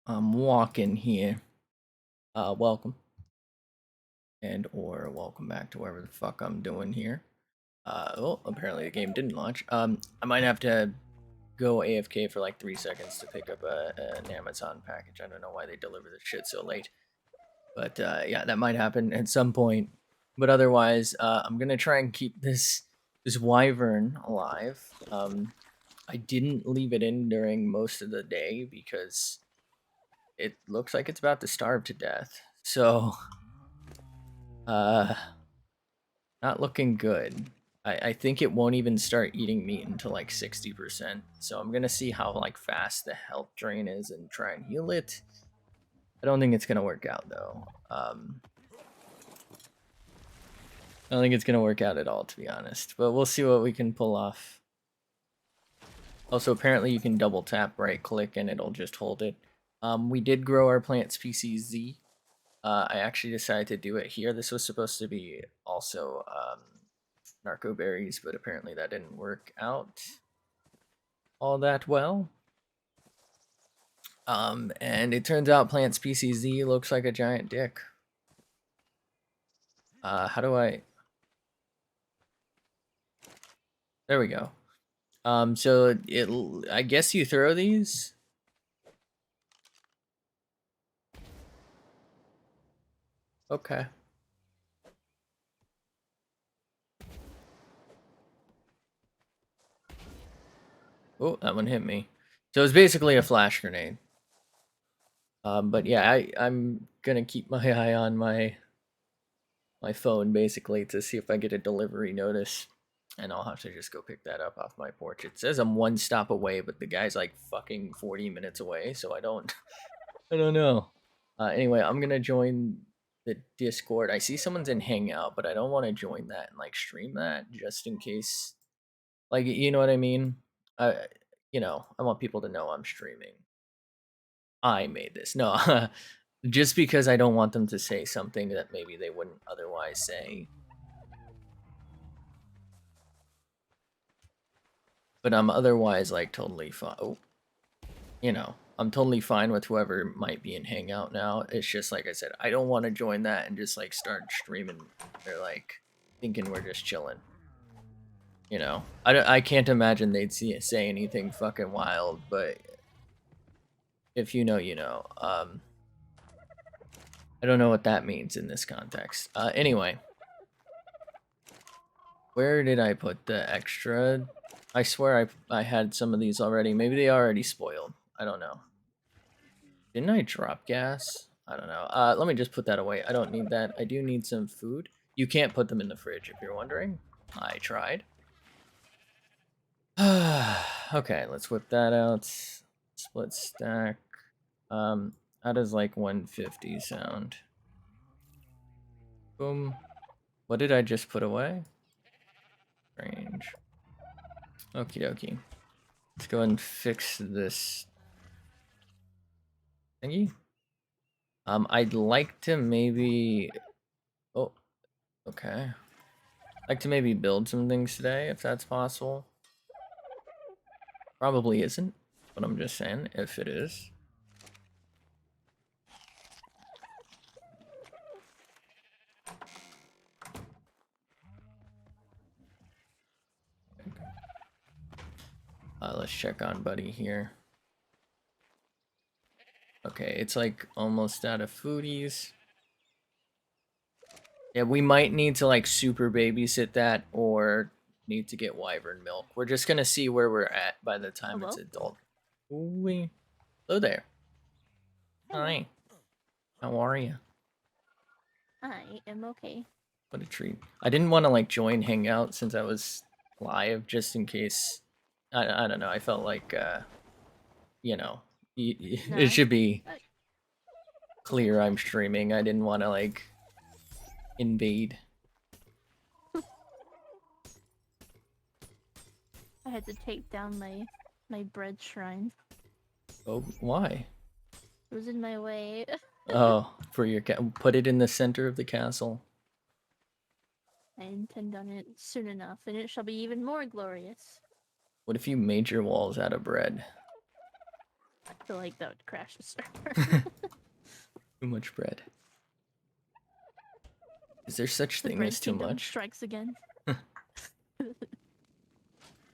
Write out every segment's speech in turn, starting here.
I'm walking here. Welcome. And or welcome back to whatever the fuck I'm doing here. Oh, apparently the game didn't launch. I might have to go AFK for like 3 seconds to pick up an Amazon package. I don't know why they deliver this shit so late. But yeah, that might happen at some point. But otherwise, I'm gonna try and keep this wyvern alive. I didn't leave it in during most of the day because it looks like it's about to starve to death. So, uh, not looking good. I think it won't even start eating meat until like 60%. So I'm gonna see how like fast the health drain is and try and heal it. I don't think it's gonna work out though. I don't think it's gonna work out at all, to be honest. But we'll see what we can pull off. Also, apparently you can double tap right click and it'll just hold it. We did grow our plant species Z. I actually decided to do it here. This was supposed to be also narco berries, but apparently that didn't work out all that well. And it turns out plant species Z looks like a giant dick. How do I? There we go. So I guess you throw these. Okay. Oh, that one hit me. So it's basically a flash grenade. But yeah, I'm gonna keep my eye on my phone basically to see if I get a delivery notice, and I'll have to just go pick that up off my porch. It says I'm 1 stop away, but the guy's like fucking 40 minutes away, so I don't I don't know. Anyway, I'm gonna join the Discord. I see someone's in Hangout, but I don't want to join that and like stream that just in case. Like, you know what I mean? I, I want people to know I'm streaming. I made this. No, just because I don't want them to say something that maybe they wouldn't otherwise say. But I'm otherwise like totally fine. Oh, I'm totally fine with whoever might be in Hangout now. It's just like I said, I don't want to join that and just like start streaming. They're like thinking we're just chilling. I can't imagine they'd say anything fucking wild, but if you know, you know. I don't know what that means in this context. Anyway, where did I put the extra? I swear I had some of these already. Maybe they already spoiled. I don't know. Didn't I drop gas? I don't know. Let me just put that away. I don't need that. I do need some food. You can't put them in the fridge if you're wondering. I tried. Okay, let's whip that out. Split stack. How does like 150 sound? Boom. What did I just put away? Range. Okie dokie. Let's go ahead and fix this thingy. I'd like to maybe. Oh, okay. I'd like to maybe build some things today, if that's possible. Probably isn't, but I'm just saying if it is. Let's check on Buddy here. Okay, it's like almost out of foodies. Yeah, we might need to like super babysit that or need to get wyvern milk. We're just gonna see where we're at by the time it's adult. Ooh, hello there. Hi. How are you? I am okay. What a treat. I didn't want to like join Hangout since I was live just in case. I don't know. I felt like, it No. should be clear I'm streaming. I didn't want to like invade. I had to take down my bread shrine. Oh, why? It was in my way. Oh, for your put it in the center of the castle. I intend on it soon enough, and it shall be even more glorious. What if you made your walls out of bread? feel like that would crash the server. Too much bread. Is there such The thing bread as too kingdom much? strikes again.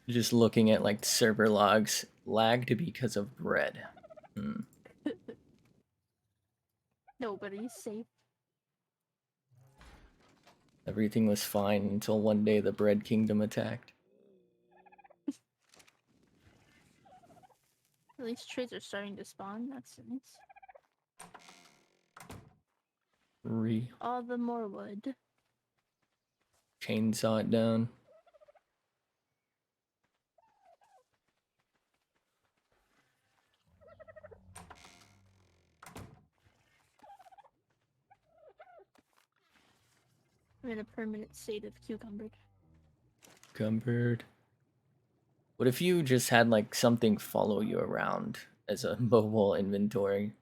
Just looking at like server logs, lagged because of bread. Hmm. Nobody's safe. Everything was fine until one day the bread kingdom attacked. At least trees are starting to spawn. That's nice. All the more wood. Chainsaw it down. I'm in a permanent state of cucumbered. Cumbered. What if you just had like something follow you around as a mobile inventory?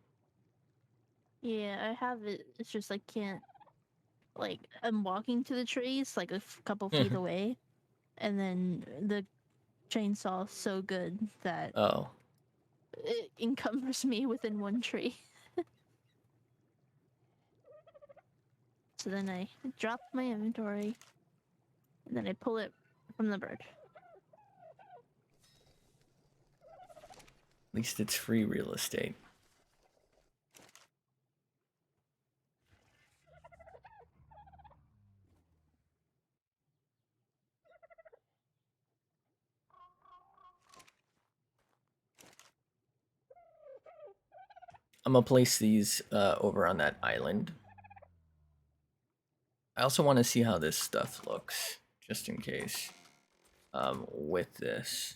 Yeah, I have it. It's just I can't. Like, I'm walking to the trees, like a couple feet away, and then the chainsaw's so good that Oh, it encumbers me within one tree. So then I drop my inventory, and then I pull it from the bird. at least it's free real estate. I'm gonna place these over on that island. I also want to see how this stuff looks, just in case. With this.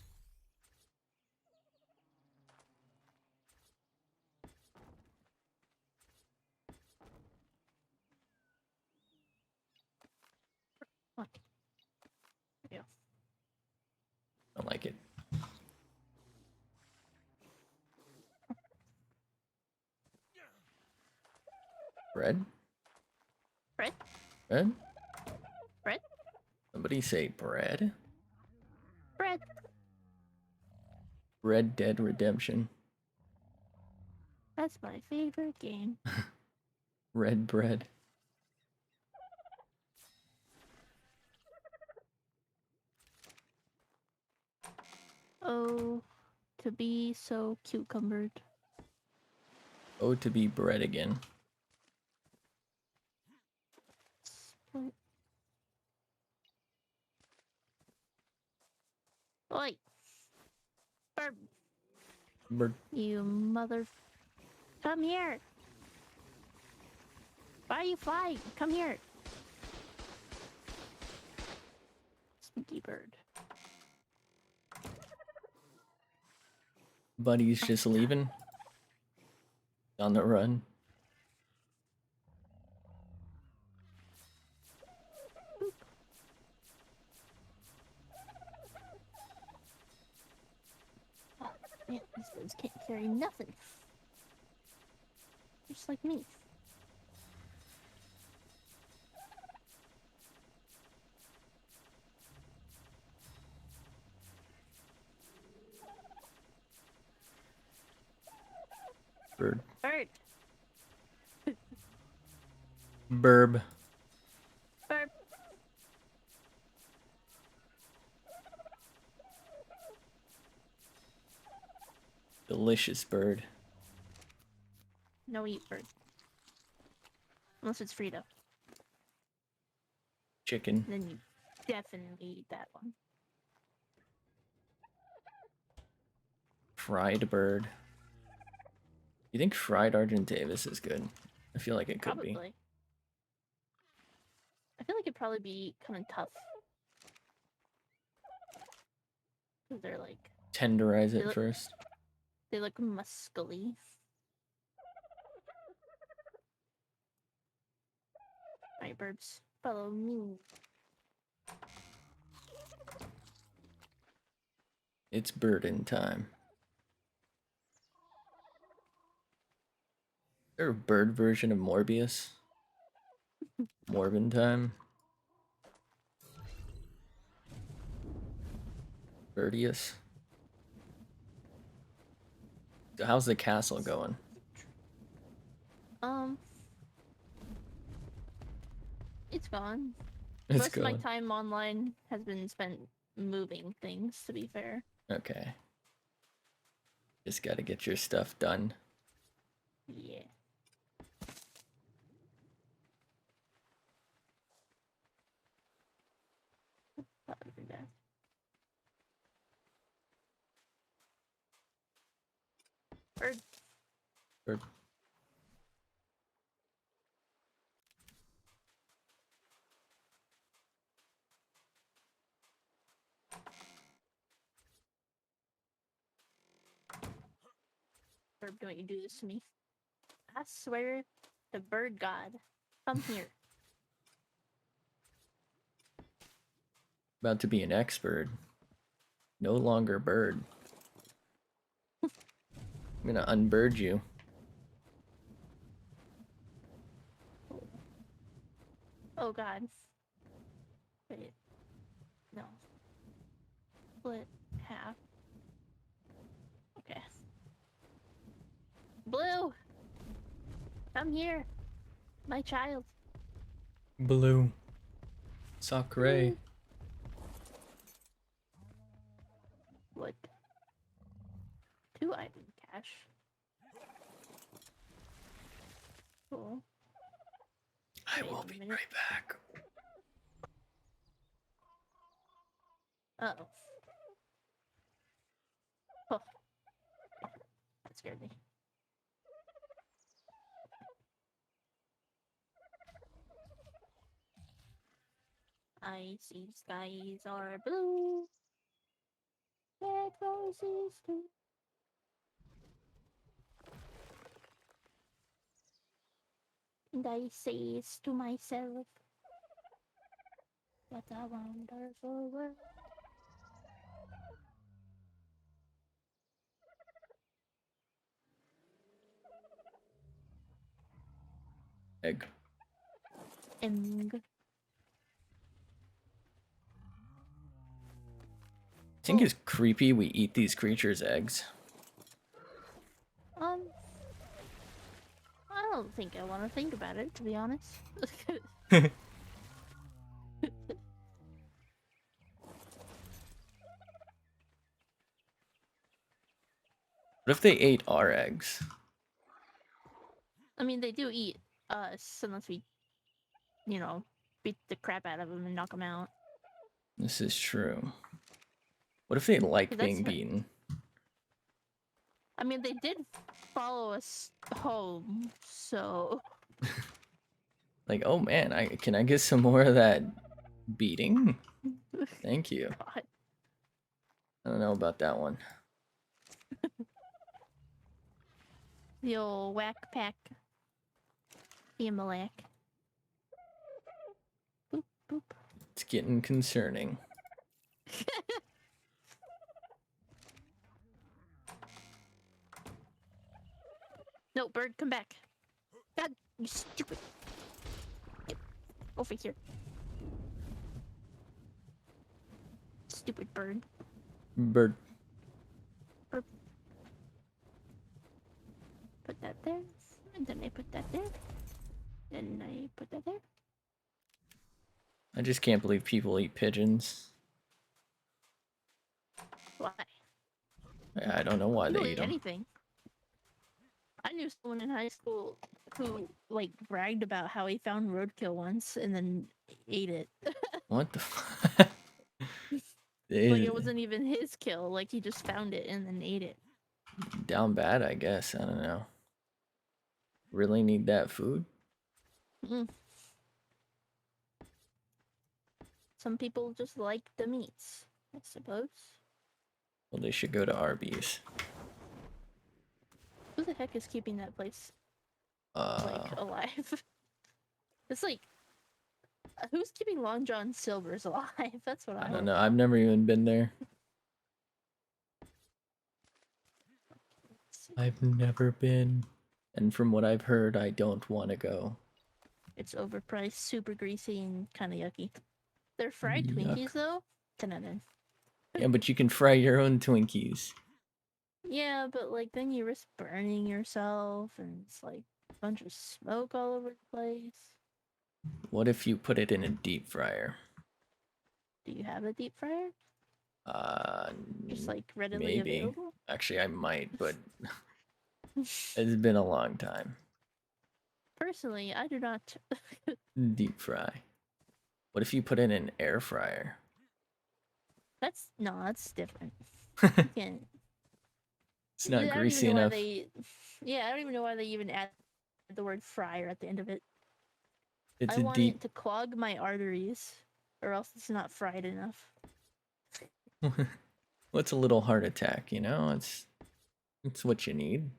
What? Yeah. I like it. Bread? Bread? Bread? Bread? Somebody say bread? Bread. Red Dead Redemption. That's my favorite game. Red bread. Oh, to be so cucumbered. Oh, to be bread again. Split. Oi! Bird, Bird. you mother... Come here! Why are you flying? Come here! Sneaky bird. Buddy's just leaving. On the run. Oh, man, these birds can't carry nothing. Just like me. Bird. Bird! Burb. Bird! Delicious bird. No eat bird. Unless it's Frito. Chicken. Then you definitely eat that one. Fried bird. You think fried Argent Davis is good? I feel like it could be. Probably. I feel like it'd probably be kind of tough. Because they're like... Tenderize They it look, first. they look muscly. Alright, birds. Follow me. It's burden time. Is there a bird version of Morbius? Morbin time? Birdius? How's the castle going? Um, it's gone. It's Most of my going. time online has been spent moving things, to be fair. Okay. Just gotta get your stuff done. Yeah. Probably do that. Bird. Or Bird, don't you do this to me. I swear, the bird god. Come here. about to be an expert. No longer bird. I'm gonna unbird you. Oh god. Wait. No. Split half. Okay. Blue! Come here. My child. Blue. Sakurai. Blue. What? 2 item cache. Cool. I Wait will a be minute. right back. Uh-oh. Oh, that scared me. I see skies are blue. Red roses too. And I say to myself, what a wonderful world. Egg. Eng. Think Oh, it's creepy we eat these creatures' eggs. um, I don't think I want to think about it, to be honest. What if they ate our eggs? I mean, they do eat us unless we, beat the crap out of them and knock them out. This is true. What if they like That's being beaten? I mean, they did follow us home, so Like, oh man, can I get some more of that beating? Thank you. God. I don't know about that one. The old whack pack. Malak. Boop boop. It's getting concerning. No, bird, come back. God, you stupid. Get over here. Stupid bird. Bird. Bird. Put that there. And then I put that there. Then I put that there. I just can't believe people eat pigeons. Why? I don't know why they People eat eat them. anything. I knew someone in high school who, like, bragged about how he found roadkill once and then ate it. What the Like, it wasn't even his kill. Like, he just found it and then ate it. Down bad, I guess. I don't know. Really need that food? Mm. Some people just like the meats, I suppose. Well, they should go to Arby's. Who the heck is keeping that place, like, alive? It's like, who's keeping Long John Silver's alive? That's what I I don't want know. to I've know. never even been there. I've never been. And from what I've heard, I don't want to go. It's overpriced, super greasy, and kind of yucky. They're fried Yuck. Twinkies, though. 10 out of 10. Yeah, but you can fry your own Twinkies. Yeah, but like then you risk burning yourself, and it's like a bunch of smoke all over the place. What if you put it in a deep fryer? Do you have a deep fryer? Uh, Just like readily maybe. available? Actually, I might, but it's been a long time. Personally, I do not. Deep fry. What if you put it in an air fryer? That's no, that's different. You It's can't. not I don't even greasy know why enough. they. Yeah, I don't even know why they even add the word fryer at the end of it. It's I a want it deep. to clog my arteries, or else it's not fried enough. What's a little heart attack? It's what you need.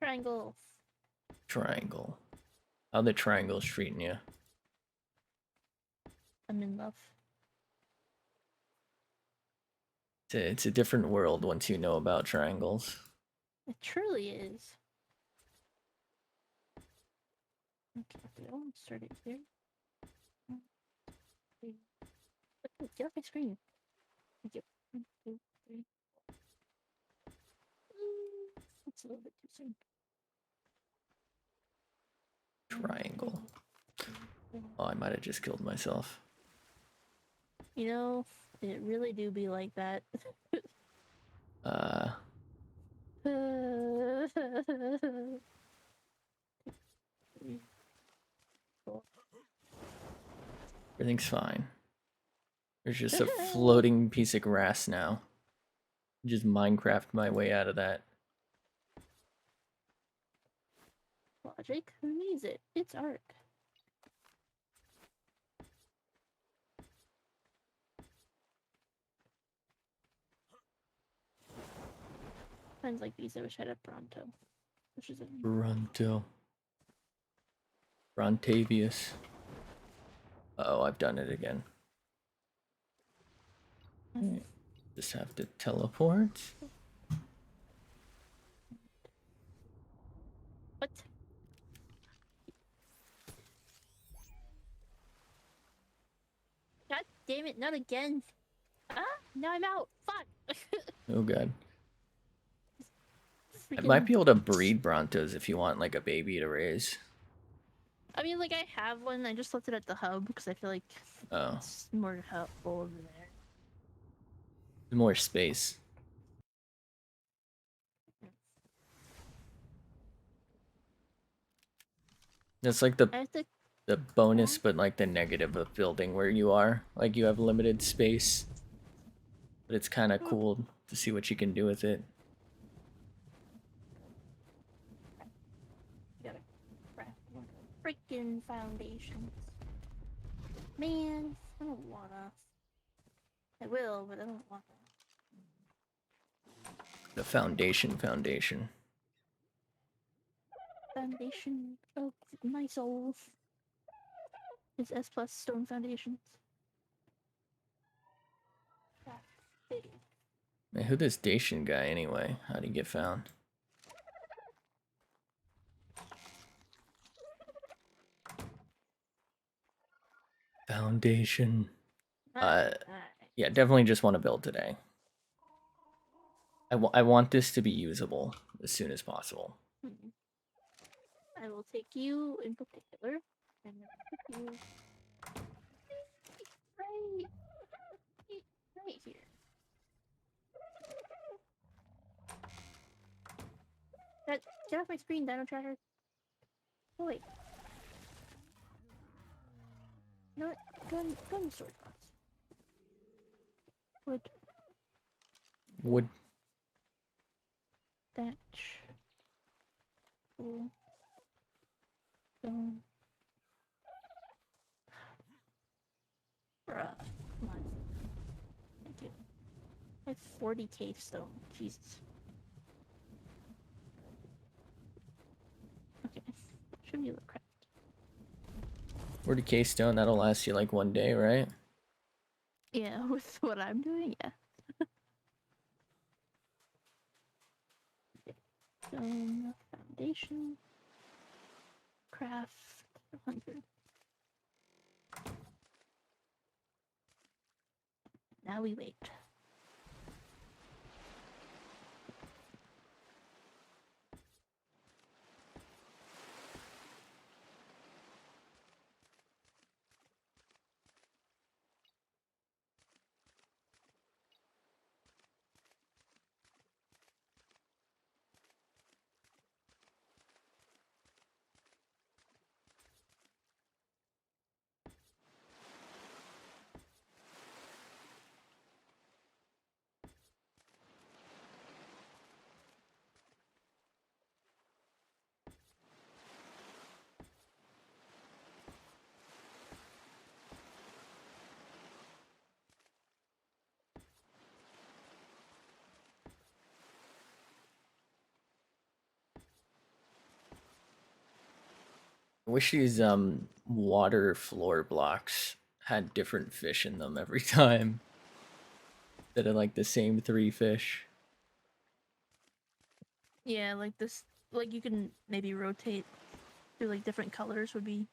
Triangle. Triangle. How the triangle's treating you? I'm in love. It's a different world once you know about triangles. It truly is. Okay, I'll start it here. Get off my screen. Thank you. 1, 2, 3. That's a little bit too soon. Triangle. Oh, I might have just killed myself. You know, it really do be like that. Uh, everything's fine. There's just a floating piece of grass now. Just Minecraft my way out of that. Logic? Who needs it? It's ARK. Times like these, I wish I had a Pronto. Which is a Bronto. Brontavius. Oh, I've done it again. Just have to teleport. What? God damn it, not again. Ah, now I'm out. Fuck. Oh god. I might Freaking. be able to breed Brontos if you want like a baby to raise. I mean, like, I have one. I just left it at the hub because I feel like Oh, it's more helpful over there. more space. That's like I have to. the bonus, but like the negative of building where you are. Like you have limited space, but it's kind of cool to see what you can do with it. Gotta craft more freaking foundations. Man, I don't wanna. I will, but I don't wanna. The foundation. Foundation of my soul is S plus stone foundations. Man, who this Dacian guy anyway? How'd he get found? Foundation. Uh, yeah, definitely just want to build today. I want this to be usable as soon as possible. I will take you in particular, and put you right, right here. Get off my screen, Dino Tracker. Oh wait. You know what? Go in the storage box. Wood. Wood. Thatch. Cool. Stone. Bruh. Come on. Thank you. I have 40 cave stone. Jesus. Okay. Should be able to craft. 40k stone, that'll last you like one day, right? Yeah, with what I'm doing, yeah. Foundation, craft, 100. Now we wait. I wish these water floor blocks had different fish in them every time instead of like the same 3 fish. Yeah, like this, like you can maybe rotate through like different colors would be.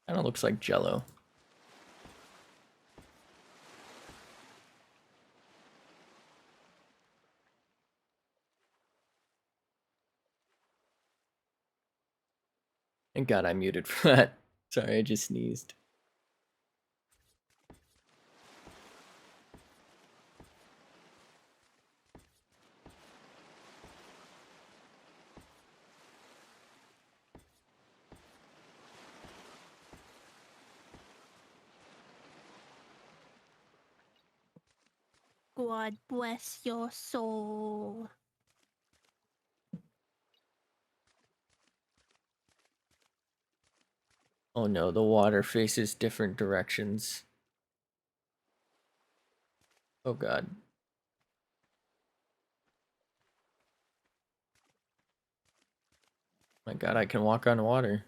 Kind of looks like Jello. Thank God I muted for that. Sorry, I just sneezed. God bless your soul. Oh no, the water faces different directions. Oh God. My God, I can walk on water.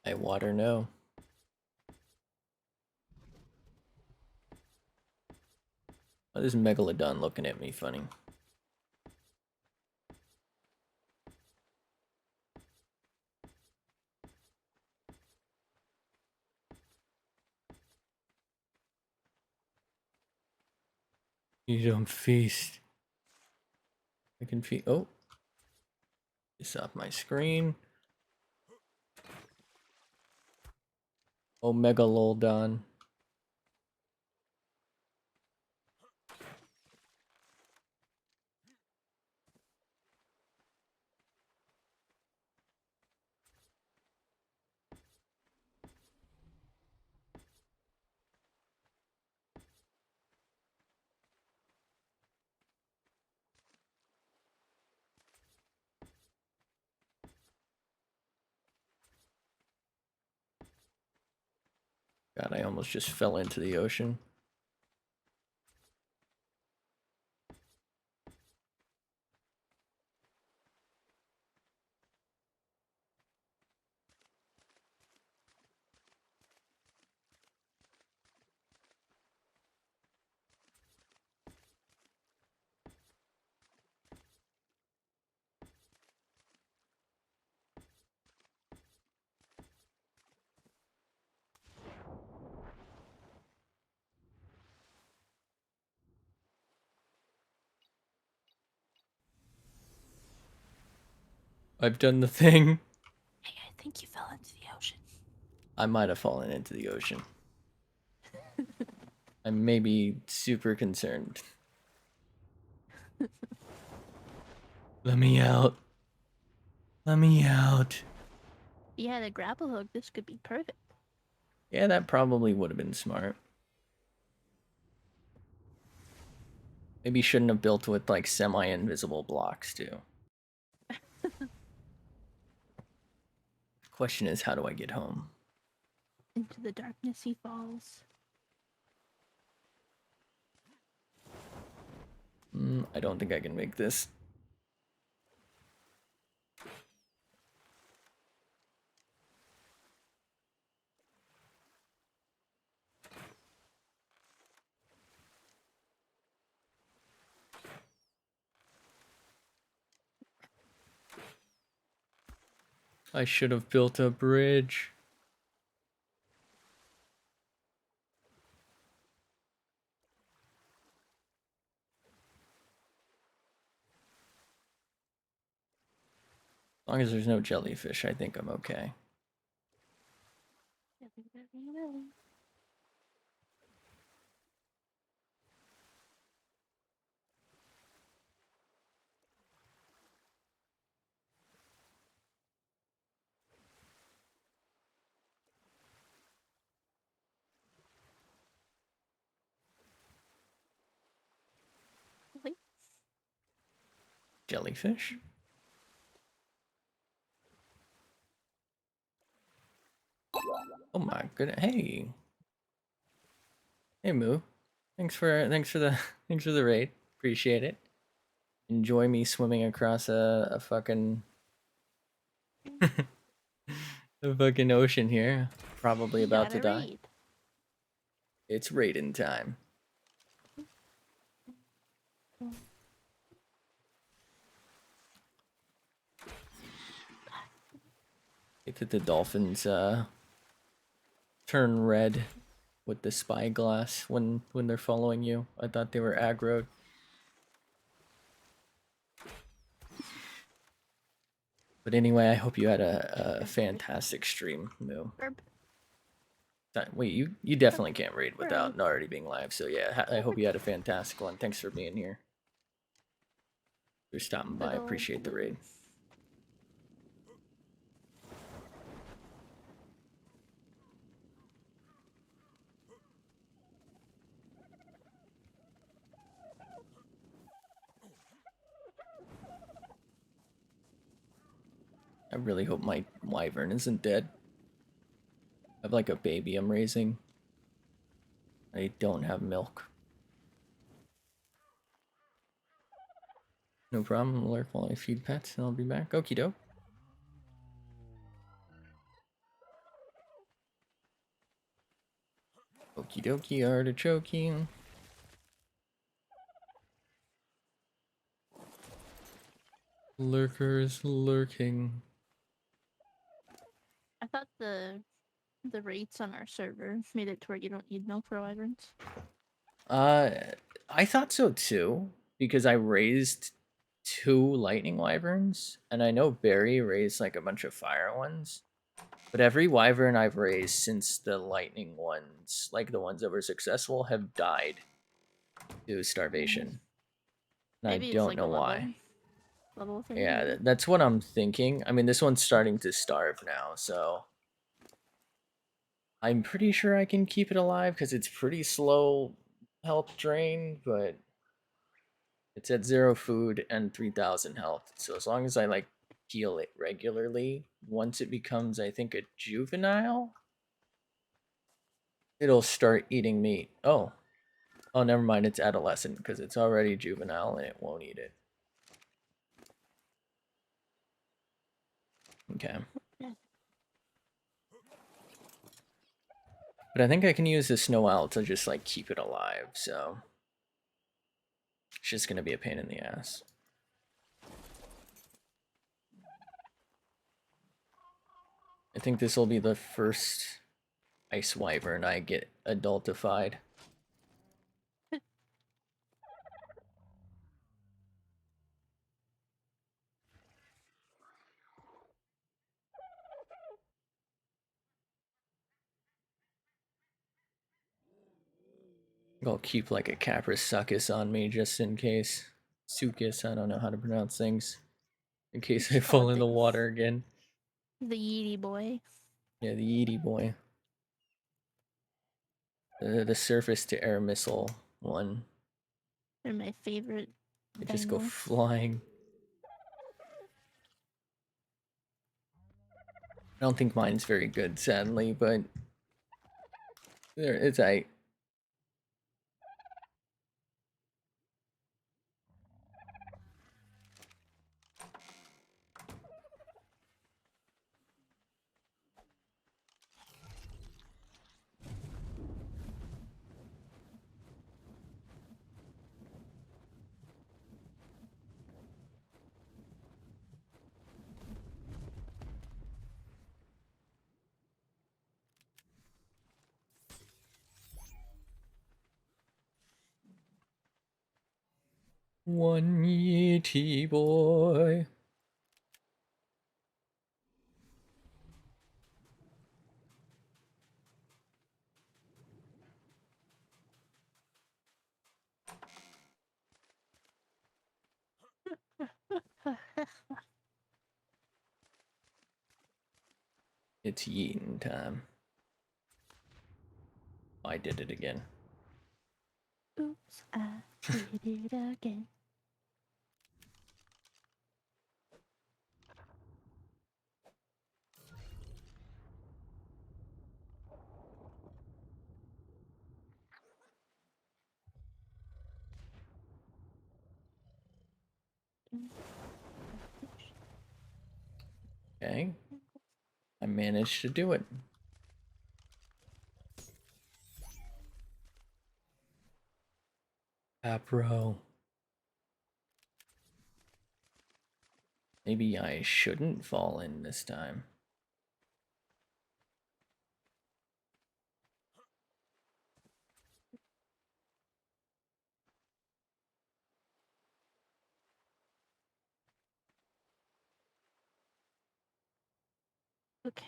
I water no. Oh, this megalodon looking at me funny. You don't feast. I can feed. Oh, this off my screen. Oh, megalodon. God, I almost just fell into the ocean. I've done the thing. think you fell into the ocean. I might have fallen into the ocean. I'm maybe super concerned. Let me out. Let me out. If you had a grapple hook, this could be perfect. Yeah, that probably would have been smart. Maybe shouldn't have built with like semi-invisible blocks too. Question is, how do I get home? Into the darkness he falls. I don't think I can make this. I should have built a bridge. As long as there's no jellyfish, I think I'm okay. Wait. Jellyfish? Oh my goodness. Hey. Hey Moo. Thanks for the thanks for the raid. Appreciate it. Enjoy me swimming across a fucking a fucking ocean here. Probably You about got to a die. raid. It's raiding time. Hate that the dolphins turn red with the spyglass when they're following you. I thought they were aggroed. But anyway, I hope you had a fantastic stream, Moo. Burp. Wait, you definitely can't raid without Burp. already being live. So yeah, I hope you had a fantastic one. Thanks for being here. For stopping by. Good old Appreciate the blue. raid. I really hope my wyvern isn't dead. I have like a baby I'm raising. I don't have milk. No problem. Lurk while I feed pets, and I'll be back. Okie doke. Okie dokie, artichoke. Lurkers lurking. I thought the rates on our server made it to where you don't need milk for wyverns. Uh, I thought so too, because I raised 2 lightning wyverns, and I know Barry raised like a bunch of fire ones. But every wyvern I've raised since the lightning ones, like the ones that were successful, have died to starvation. And I Maybe it's don't like a know why. level thing. Yeah, Maybe. that's what I'm thinking. I mean, this one's starting to starve now, so I'm pretty sure I can keep it alive because it's pretty slow health drain, but it's at 0 food and 3,000 health. So as long as I like heal it regularly, once it becomes, I think, a juvenile, it'll start eating meat. Oh, never mind. It's adolescent because it's already juvenile and it won't eat it. Okay. But I think I can use the snow owl to just like keep it alive, so it's just gonna be a pain in the ass. I think this will be the first ice wyvern I get adultified. I'll keep like a Caprisuchus on me just in case. Sucus, I don't know how to pronounce things. In case I Just call fall it in the water again. the Yeety boy. Yeah, the Yeety boy. The surface to air missile one. They're my favorite They just go dino. flying. I don't think mine's very good, sadly, but it's aight. One Yeti boy. It's yeeting time. I did it again. Oops, I did it again. Okay. I managed to do it. Capro. Maybe I shouldn't fall in this time. Okay.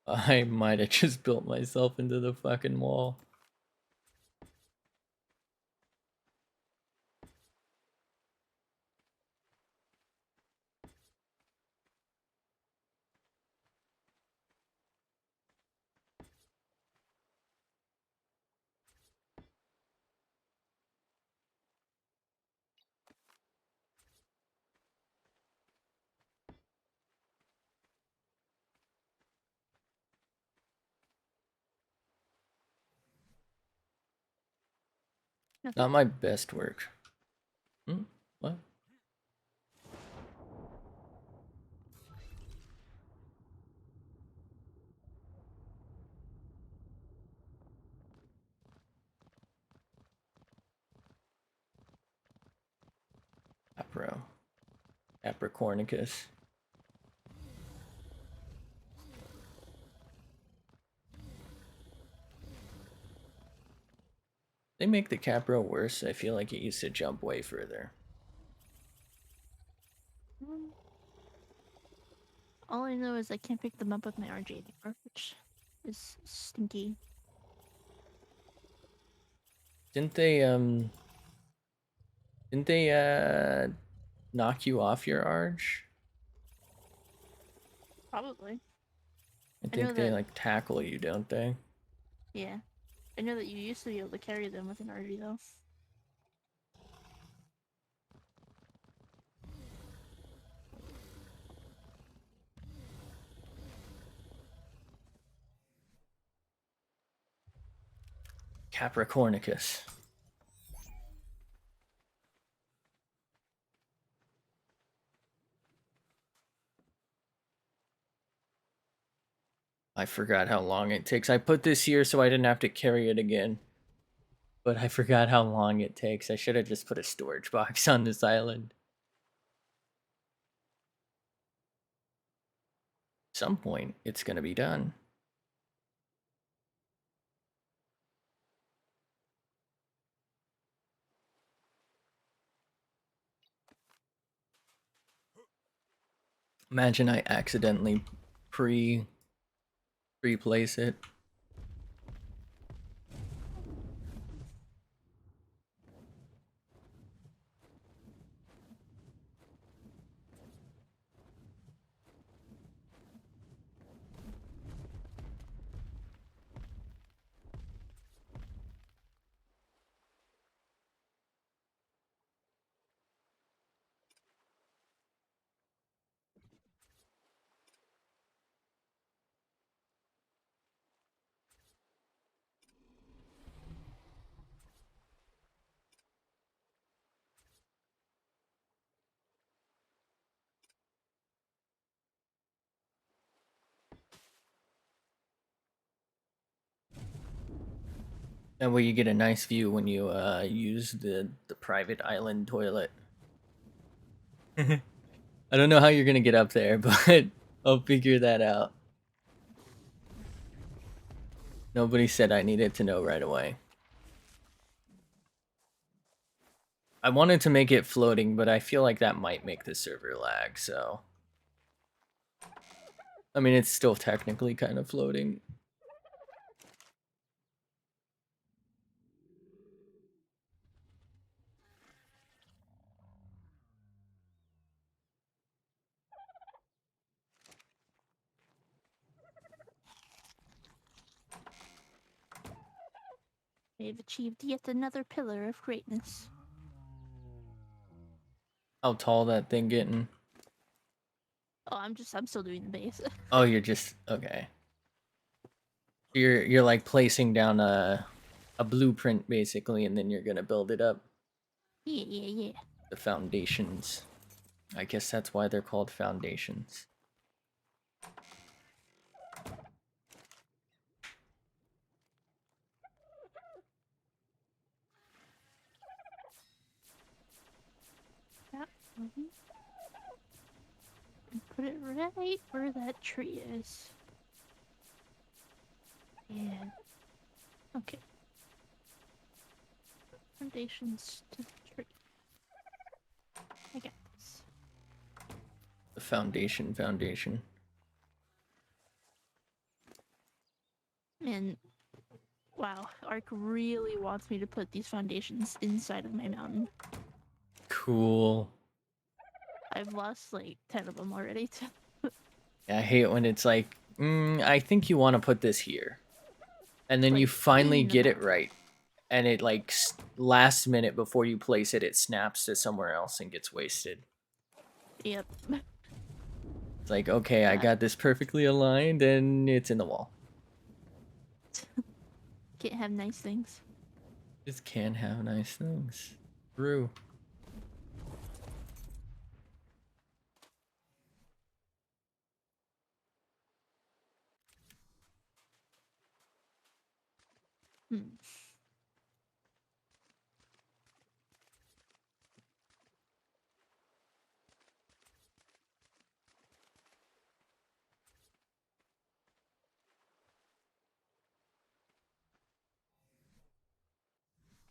I might have just built myself into the fucking wall. Nothing. Not my best work. What? Capro. Capricornicus. They make the Capro worse. I feel like it used to jump way further. All I know is I can't pick them up with my RJ anymore, which is stinky. Didn't they didn't they knock you off your arch? Probably. I I know think they that. like tackle you, don't they? Yeah. I know that you used to be able to carry them with an RJ though. Capricornicus. I forgot how long it takes. I put this here so I didn't have to carry it again. But I forgot how long it takes. I should have just put a storage box on this island. At some point, it's gonna be done. Imagine I accidentally pre-place it. That way you get a nice view when you use the private island toilet. I don't know how you're gonna get up there, but I'll figure that out. Nobody said I needed to know right away. I wanted to make it floating, but I feel like that might make the server lag, so... I mean, it's still technically kind of floating. We have achieved yet another pillar of greatness. How tall that thing getting? Oh, I'm still doing the base. Oh, you're just... okay. You're like placing down a blueprint, basically, and then you're gonna build it up. Yeah. The foundations. I guess that's why they're called foundations. Yeah. Put it right where that tree is. Yeah. Okay. Foundations to the tree. I got this. The foundation. And wow, ARK really wants me to put these foundations inside of my mountain. Cool. I've lost like 10 of them already. Yeah, I hate when it's like, I think you want to put this here. And then you Like, finally in the get it mountain. right. And it like last minute before you place it, it snaps to somewhere else and gets wasted. Yep. It's like, okay, I God. got this perfectly aligned and it's in the wall. Can't have nice things. Just can't have nice things. True. Hmm.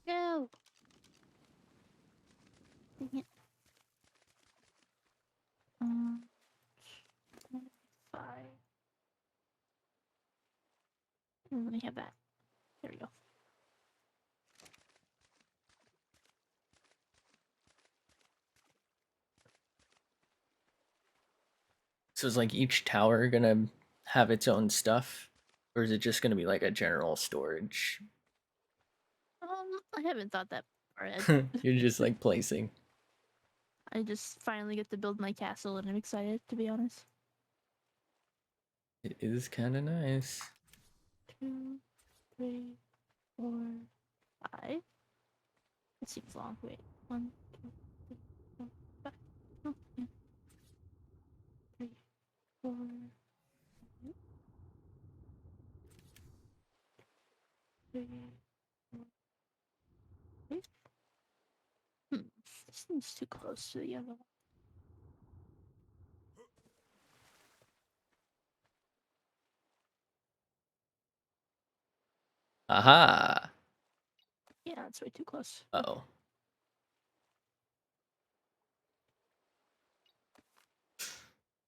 No! Dang it. 5. Let me have that. There we go. So is like each tower gonna have its own stuff? Or is it just gonna be like a general storage? I haven't thought that far ahead. You're just like placing. I just finally get to build my castle and I'm excited, to be honest. It is kind of nice. 2, 3, 4, 5. It seems long. Wait. 1, 2, 3, 4, 5. Oh, yeah. 3, 4. This thing's too close to the other one. Aha. Yeah, it's way too close. Uh-oh.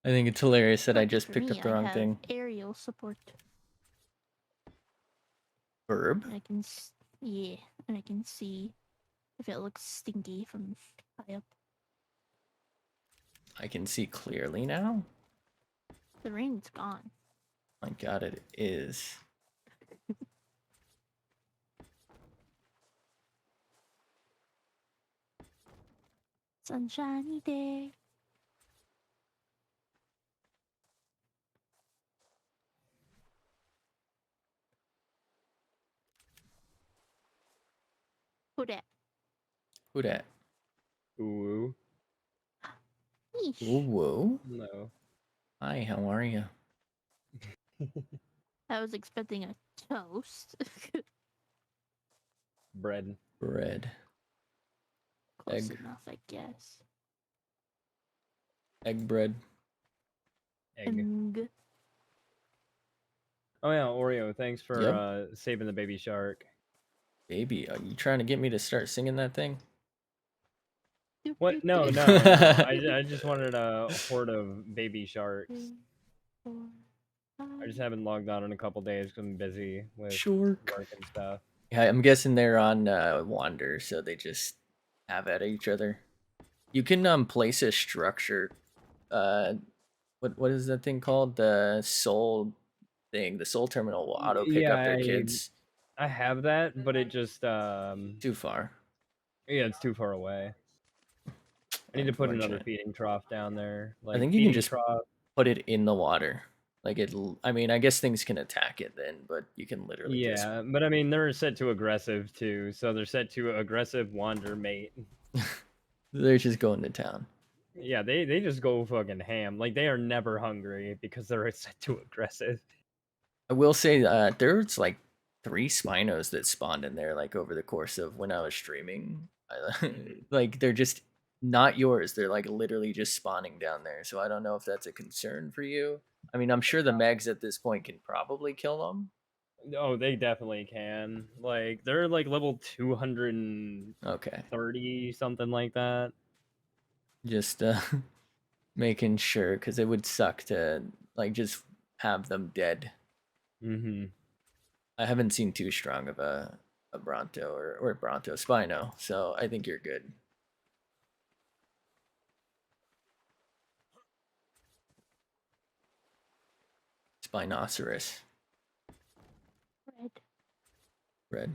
I think it's hilarious that I Lucky just for picked up me, the I wrong have thing. aerial support. Verb? I can, yeah, and I can see if it looks stinky from high up. I can see clearly now? The rain's gone. My god, it is. Sunshiny day. Who dat? Who dat? Ooh. Ooh, Yeesh. whoa. No. Hi, how are you? I was expecting a toast. Bread. Bread. Close Egg. enough, I guess. Egg bread. Egg. Egg. Oh yeah, Oreo, thanks for Yep. saving the baby shark. Baby, are you trying to get me to start singing that thing? What? No, no, no. I just wanted a horde of baby sharks. 3, 4, 5. I just haven't logged on in a couple days because I'm busy with Shark. work and stuff. Yeah, I'm guessing they're on Wander, so they just have at each other. You can place a structure. What is that thing called? The soul thing. The soul terminal will auto pick Yeah, up their kids. I have that, but it just Too far. yeah, it's too far away. I need to put another Unfortunate. feeding trough down there. I Like think you can feeding just trough. put it in the water. Like it. I mean, I guess things can attack it then, but you can literally just. Yeah, but I mean they're set to aggressive too, so they're set to aggressive wander mate. They're just going to town. Yeah, they just go fucking ham. Like they are never hungry because they're set to aggressive. I will say there's like 3 Spinos that spawned in there like over the course of when I was streaming. Like they're just not yours. They're like literally just spawning down there. So I don't know if that's a concern for you. I mean, I'm sure the Megs at this point can probably kill them. Oh, they definitely can. Like they're like level 230 Okay, something like that. just making sure because it would suck to like just have them dead. Mhm. I haven't seen too strong of a Bronto or Bronto Spino, so I think you're good. Spinoceros. Red. Red.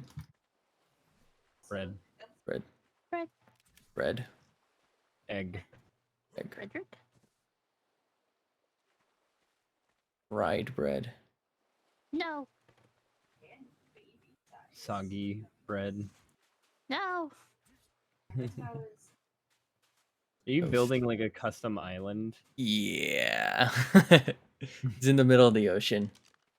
Bread. Bread. Red. Bread. Egg. Egg. Frederick. Fried bread. No. Soggy bread. No. Are you building like a custom island? Yeah. It's in the middle of the ocean.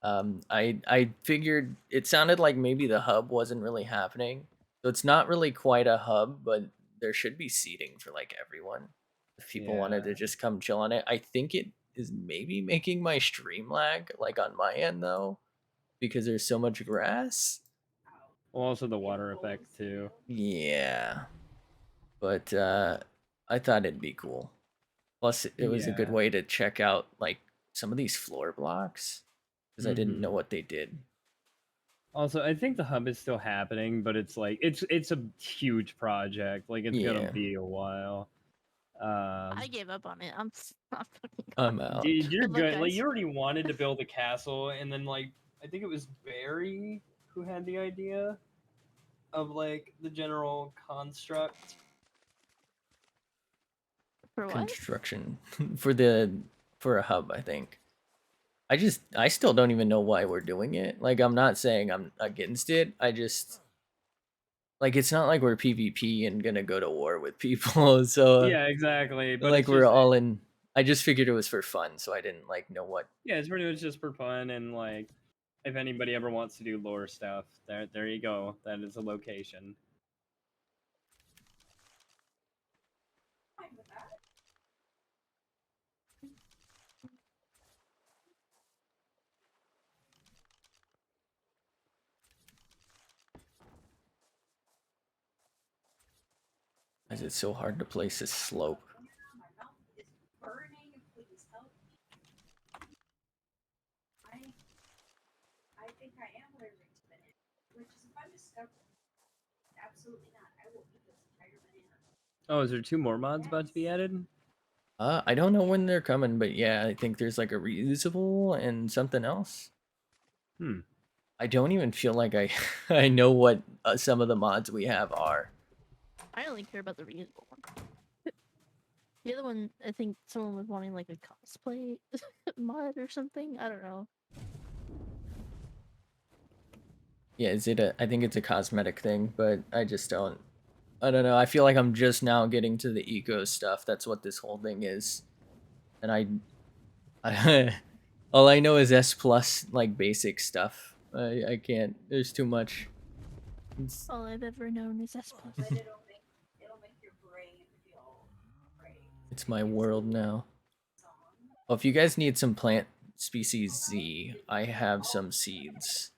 I figured it sounded like maybe the hub wasn't really happening. So it's not really quite a hub, but there should be seating for like everyone. If people wanted to Yeah. just come chill on it. I think it is maybe making my stream lag like on my end though because there's so much grass. Well, also the water effect too. Yeah. But I thought it'd be cool. Plus, it was a good Yeah. way to check out like some of these floor blocks because I didn't know Mhm. what they did. Also, I think the hub is still happening, but it's like it's a huge project. Like it's gonna Yeah, be a while. I Um, gave up on it. I'm fucking gone. I'm out. dude, you're Good luck, good. Like guys. you already wanted to build a castle, and then like I think it was Barry who had the idea of like the general construct. For what? Construction for a hub, I think. I still don't even know why we're doing it. Like I'm not saying I'm against it. I just like it's not like we're PvP and gonna go to war with people. So Yeah, exactly. But like it's we're just all in. I just figured it was for fun, so I didn't like know what. yeah, it's pretty much just for fun and like If anybody ever wants to do lore stuff, there you go. That is a location. Why is it so hard to place a slope? Oh, is there 2 more mods about to be added? I don't know when they're coming, but yeah, I think there's like a reusable and something else. Hmm. I don't even feel like I I know what some of the mods we have are. I only care about the reusable one. The other one, I think someone was wanting like a cosplay mod or something. I don't know. Yeah, is it a? I think it's a cosmetic thing, but I just don't. I don't know. I feel like I'm just now getting to the eco stuff. That's what this whole thing is, and I all I know is S plus like basic stuff. I can't. There's too much. All I've ever known is S plus. It's my world now. Well, if you guys need some plant species Z, I have some seeds.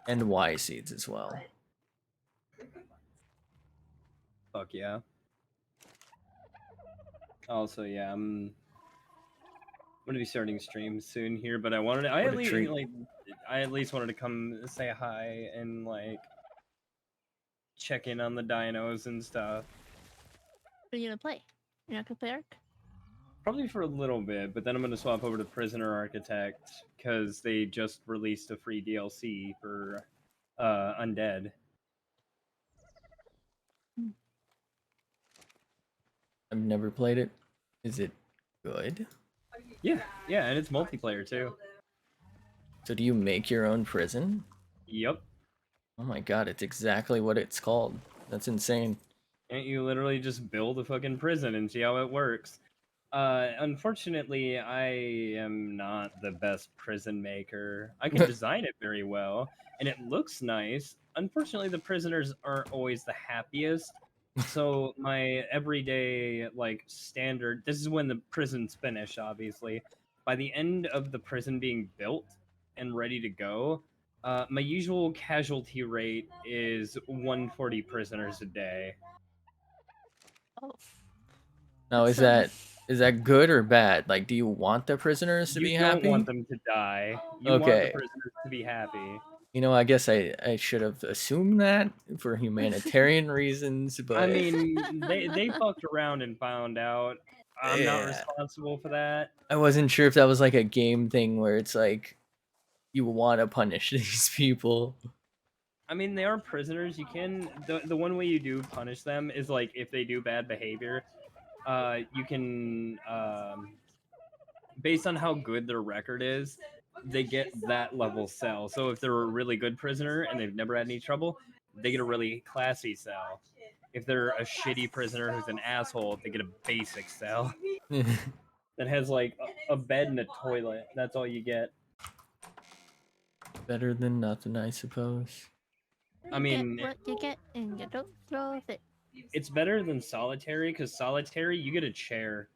And Y seeds as well. Fuck yeah. Also, yeah, I'm gonna be starting streams soon here, but I wanted I What at a least treat. like I at least wanted to come say hi and like check in on the dinos and stuff. What are you gonna play? You're not gonna play ARK? Probably for a little bit, but then I'm gonna swap over to Prisoner Architect because they just released a free DLC for Undead. I've never played it. Is it good? Yeah, yeah, and it's multiplayer too. So do you make your own prison? Yep. Oh my god, it's exactly what it's called. That's insane. And you literally just build a fucking prison and see how it works. Unfortunately, I am not the best prison maker. I can design it very well, and it looks nice. Unfortunately, the prisoners aren't always the happiest. So my everyday like standard. This is when the prison's finished. Obviously, by the end of the prison being built and ready to go, my usual casualty rate is 140 prisoners a day. Oh, Now that's is that good or bad? Like do you want the prisoners to You be don't want happy? them to die. You want the Okay. prisoners to be happy. You know, I guess I should have assumed that for humanitarian reasons, I but mean, they fucked around and found out. I'm not yeah. responsible for that. I wasn't sure if that was like a game thing where it's like you want to punish these people. I mean, they are prisoners. You can the one way you do punish them is like if they do bad behavior, you can based on how good their record is, they get that level cell. So if they're a really good prisoner and they've never had any trouble, they get a really classy cell. If they're a shitty prisoner who's an asshole, they get a basic cell that has like a bed and a toilet. That's all you get. Better than nothing, I suppose. I you mean, get what you get, and you don't throw a fit. it's better than solitary because solitary you get a chair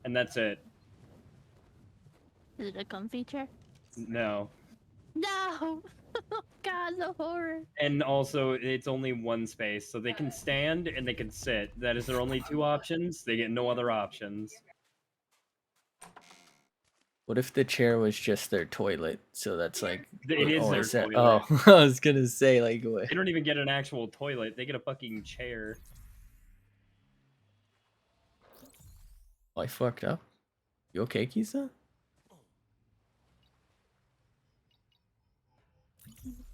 and that's it. Is it a comfy chair? No. No! God, the horror. And also, it's only one space, so they can stand and they can sit. That is their only 2 options. They get no other options. What if the chair was just their toilet? So that's like It is their set. toilet. Oh, I was gonna say like what? They don't even get an actual toilet. They get a fucking chair. I fucked up. You okay, Kisa?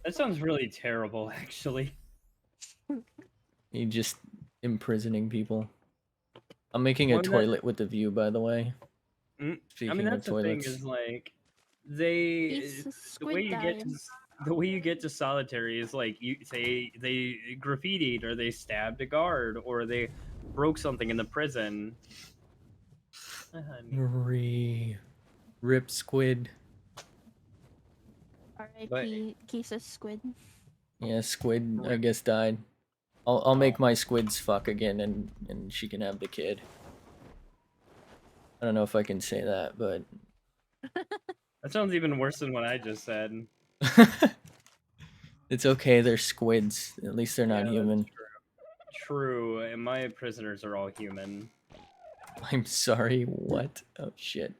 That sounds really terrible, actually. You just imprisoning people. I'm making a One that, toilet with the view, by the way. I mean, Speaking of that's the thing toilets. is like they He's a the squid way you get dying. to the way you get to solitary is like you say they graffitied or they stabbed a guard or they broke something in the prison. Honey. Rip squid. R.I.P. Kisa Squid. Yeah, squid I Rip. guess died. I'll make my squids fuck again and she can have the kid. I don't know if I can say that, but That sounds even worse than what I just said. it's okay, they're squids. At least they're not Yeah, human. that's true. And my prisoners are all human. I'm sorry, what? Oh shit.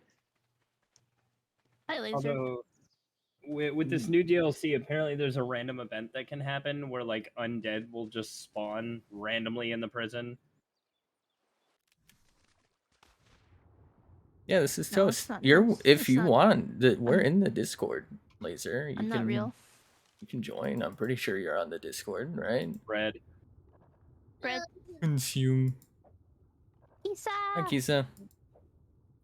Hi, Laser. Although, with this new DLC, apparently there's a random event that can happen where like undead will just spawn randomly in the prison. Yeah, this is No, it's toast. not You're toast. if It's you not. want, we're I'm- in the Discord, Laser. I'm not real. You can join. I'm pretty sure you're on the Discord, right? Red. Fred. Consume. Kisa. Hi, Kisa.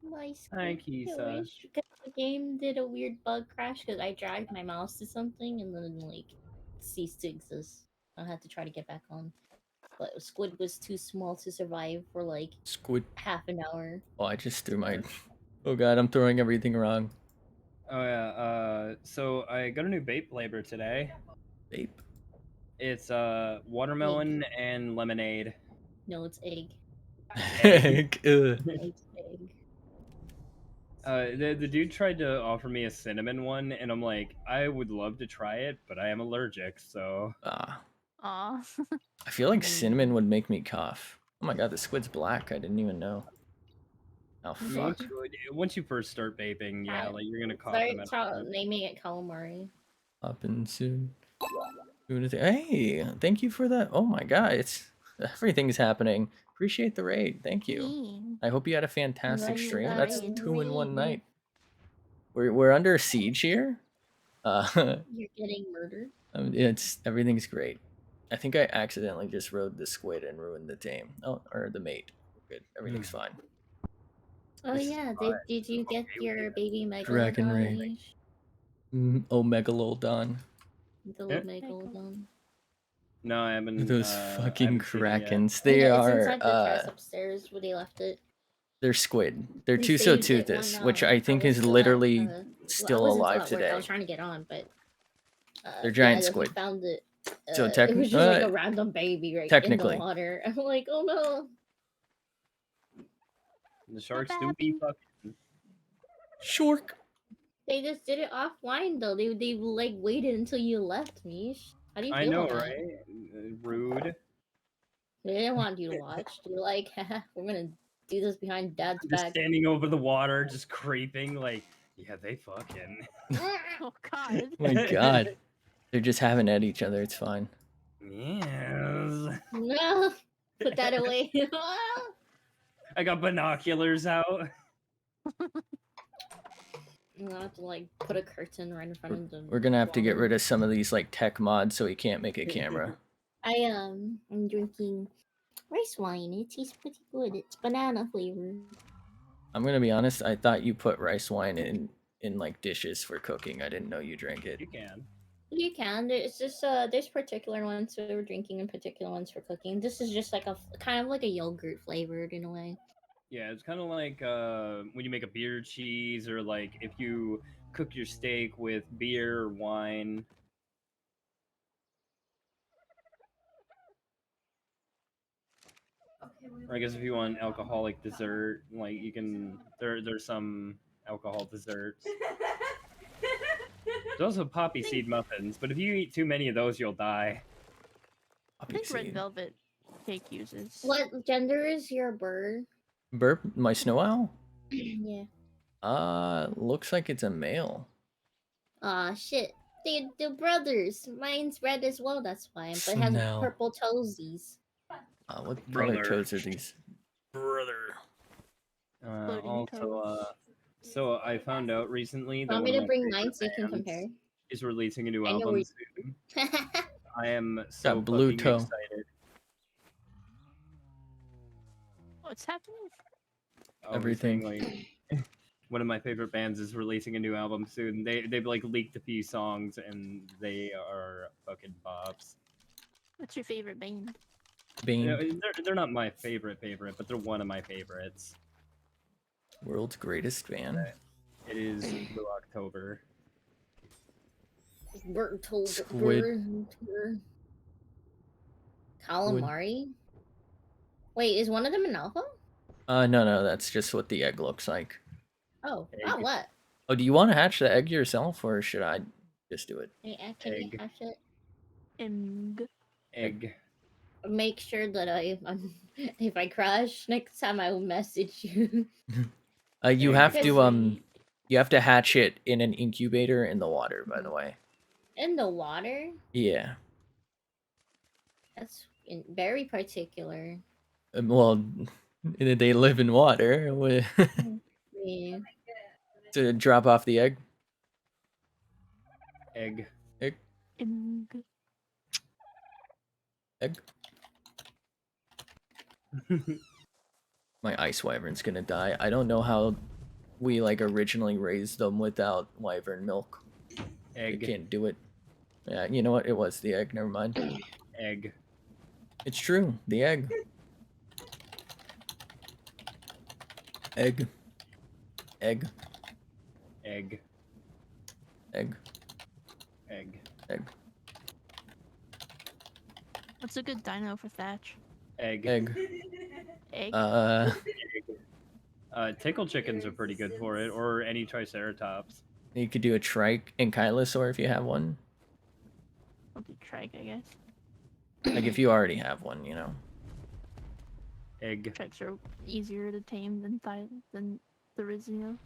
My Hi, squid Kisa. wish because the game did a weird bug crash because I dragged my mouse to something and then like ceased to exist. I had to try to get back on. But squid was too small to survive for like Squid. half an hour. Oh, I just threw my. Oh god, I'm throwing everything wrong. Oh yeah. So I got a new vape flavor today. Vape. It's watermelon and lemonade. No, it's egg. Egg. Ugh. It's egg. The dude tried to offer me a cinnamon one, and I'm like, I would love to try it, but I am allergic, so. Ah, Aw. I feel like cinnamon would make me cough. Oh my god, the squid's black. I didn't even know. Oh fuck. Once you first start vaping, yeah, like you're gonna cough no Start matter what. naming it calamari. Popping soon. Hey, thank you for that. Oh my god, it's everything's happening. Appreciate the raid. Thank you. Me. I hope you had a fantastic Right, stream. that That's raid. 2 in 1 Raid. night. We're under siege here. You're getting murdered. It's everything's great. I think I accidentally just rode the squid and ruined the tame. Oh, or the mate. We're good. Everything's fine. Oh This is yeah, fine. did you get Okay with your it. baby Dragon Ray. megalodon? Oh, Megalodon. The Yeah. megalodon. No, I haven't. Those I fucking haven't seen it yet. krakens. They It's are inside the chest upstairs where they left it. they're squid. They're We Tuso saved it Toothus, when, which I think was is still literally at, well, still I wasn't alive still at work. I today. was trying to get on, but They're giant yeah, squid. We found it. So It was just like a random baby right in technically. the water. I'm like, oh no. The sharks What do be fucking. Shork. They just did it offline though. They like waited until you left, Mish. How do you feel I know, about that? right? Rude. They didn't want you to watch. They're like, haha, we're gonna do this behind Dad's Just back. standing over the water, just creeping, like, yeah, they fucking. Oh god. Oh my god. They're just having at each other. It's fine. Yes. No, put that away. I got binoculars out. I'll have to like put a curtain right in front of them. We're gonna have to get rid of some of these like tech mods so we can't make a camera. I'm drinking rice wine. It tastes pretty good. It's banana flavored. I'm gonna be honest, I thought you put rice wine in like dishes for cooking. I didn't know you drank it. You can. You can. It's just there's particular ones for drinking and particular ones for cooking. This is just like a kind of like a yogurt flavored in a way. Yeah, it's kind of like when you make a beer cheese, or like if you cook your steak with beer or wine. Or I guess if you want alcoholic dessert, like you can. There's some alcohol desserts. There's also poppy seed muffins, but if you eat too many of those, you'll die. I think red velvet cake uses. What gender is your bird? Burp, my snow owl? Yeah. Looks like it's a male. Aw, shit. They're brothers. Mine's red as well, that's why. But it has Snell. purple toesies. What Brother. other toads are these? Brother. Also, so I found out recently that Want one me of to my bring favorite mine so you can bands compare? is releasing a new I know album where soon. I am so Got blue fucking toe. excited. What's happening? I was Everything. saying, like, one of my favorite bands is releasing a new album soon. They've like leaked a few songs and they are fucking bops. What's your favorite band? Bane. You know, they're not my favorite, but they're one of my favorites. World's greatest band. It is Blue October. Squid. Calamari. Wait, is one of them an alpha? No, that's just what the egg looks like. Oh, Egg. what? Oh, do you want to hatch the egg yourself, or should I just do it? Can you Egg. hash it? And Egg. Make sure that if I crash next time, I will message you. You Egg. have oh, to wait. you have to hatch it in an incubator in the water, by the way. In the water? Yeah. That's very particular. Well, they live in water. Yeah. To drop off the egg. Egg. Egg. And Egg. My ice wyvern's gonna die. I don't know how we like originally raised them without wyvern milk. I Egg. can't do it. Yeah, you know what? It was the egg. Never mind. Egg. It's true. The egg. Egg. Egg. Egg. Egg. Egg. Egg. what's a good dino for Thatch? Egg. Egg. Egg. Tickle chickens are pretty good for it, or any triceratops. You could do a trike and Kylosaur if you have one. I'll do trike, I guess. Like if you already have one, you know. Egg. Trikes are easier to tame than the Rizio.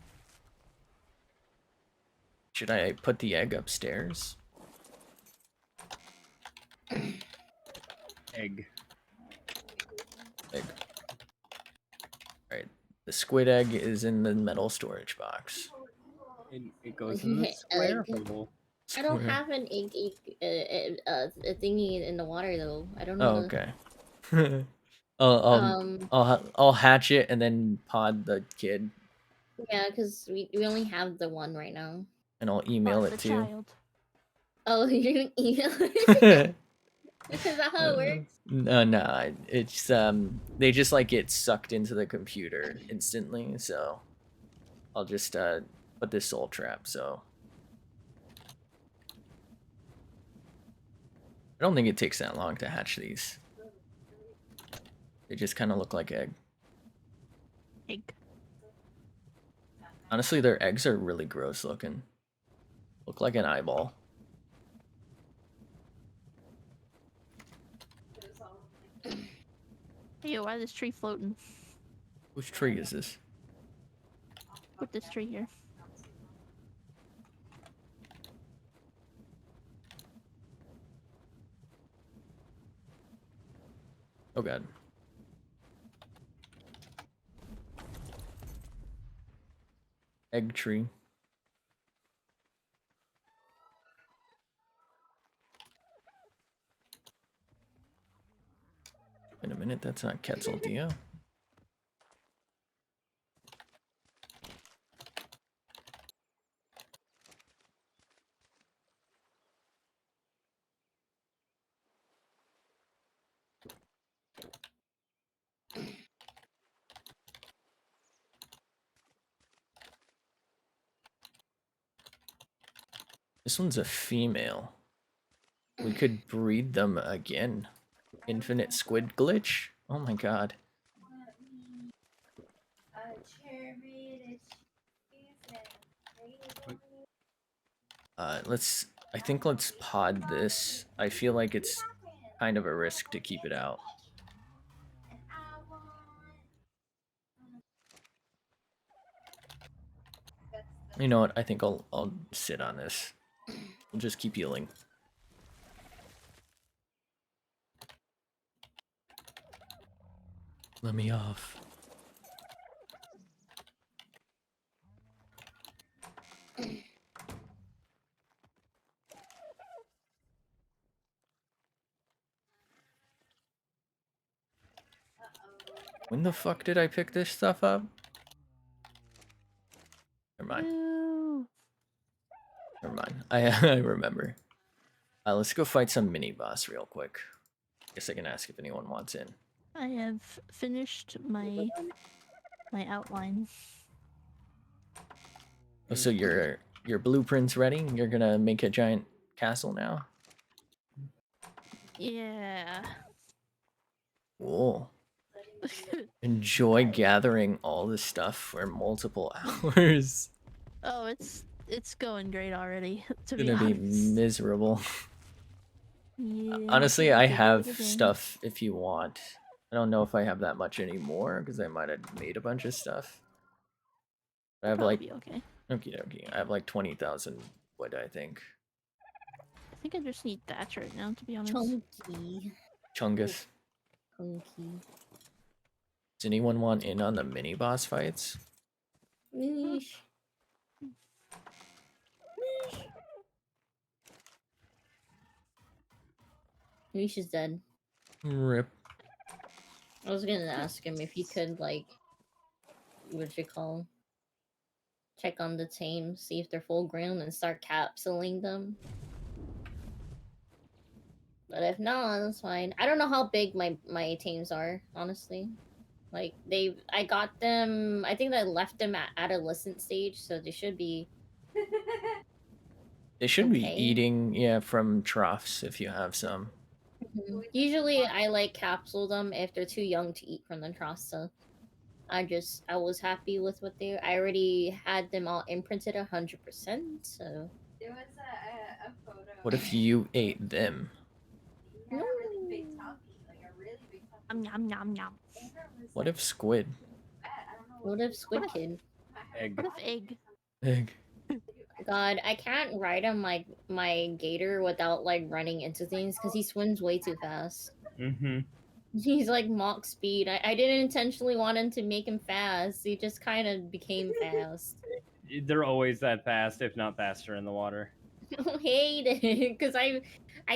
Should I put the egg upstairs? Egg. Egg. Alright. The squid egg is in the metal storage box. It goes in the square hole. I don't Square. have an egg a thingy in the water though. I don't Oh, know. okay. I'll hatch it and then pod the kid, Yeah, because we only have the one right now. and I'll email Or it the to you. child. Oh, you're gonna email it? Is that how it works? No, it's they just like get sucked into the computer instantly, so I'll just put this soul trap, so I don't think it takes that long to hatch these. They just kind of look like egg. Egg. Honestly, their eggs are really gross looking. Look like an eyeball. Hey, why is this tree floating? Which tree is this? Put this tree here. Oh god. Egg tree. Wait a minute, that's not Quetzaldia. This one's a female. We could breed them again. Infinite squid glitch? Oh my god. I think let's pod this. I feel like it's kind of a risk to keep it out. You know what? I think I'll sit on this. We'll just keep healing. Let me off. When the fuck did I pick this stuff up? Never mind. Ooh. Never mind. I remember. Let's go fight some mini boss real quick. Guess I can ask if anyone wants in. I have finished my outline. Oh, so your blueprint's ready? You're gonna make a giant castle now? Yeah. Cool. Enjoy gathering all this stuff for multiple hours. Oh, it's going great already. To be Gonna be honest. miserable. Yeah. Honestly, it's I a good have game. stuff if you want. I don't know if I have that much anymore because I might have made a bunch of stuff. I have Probably like be okay. okie dokie. I have like 20,000 wood, I think. I think I just need thatch right now, to be honest. Chunky. Chungus. Chunky. Does anyone want in on the mini boss fights? Eesh. Eesh is dead. Rip. I was gonna ask him if he could, like, what you call, check on the team, see if they're full grown, and start capsuling them. But if not, that's fine. I don't know how big my teams are, honestly. Like I got them. I think I left them at adolescent stage, so they should be They should be okay. eating, yeah, from troughs if you have some. Usually, I like capsule them if they're too young to eat from the trough. So I was happy with what they. I already had them all imprinted 100%. So There was a photo. What if you ate them? He had a really big tummy, like a really big tummy. Yum yum yum. What if squid? I don't know what if Squid Kid? Egg. What if egg? Egg. God, I can't ride on my gator without like running into things because he swims way too fast. Mm-hmm. He's like Mach speed. I didn't intentionally want him to make him fast. He just kind of became fast. They're always that fast, if not faster, in the water. I hate it because I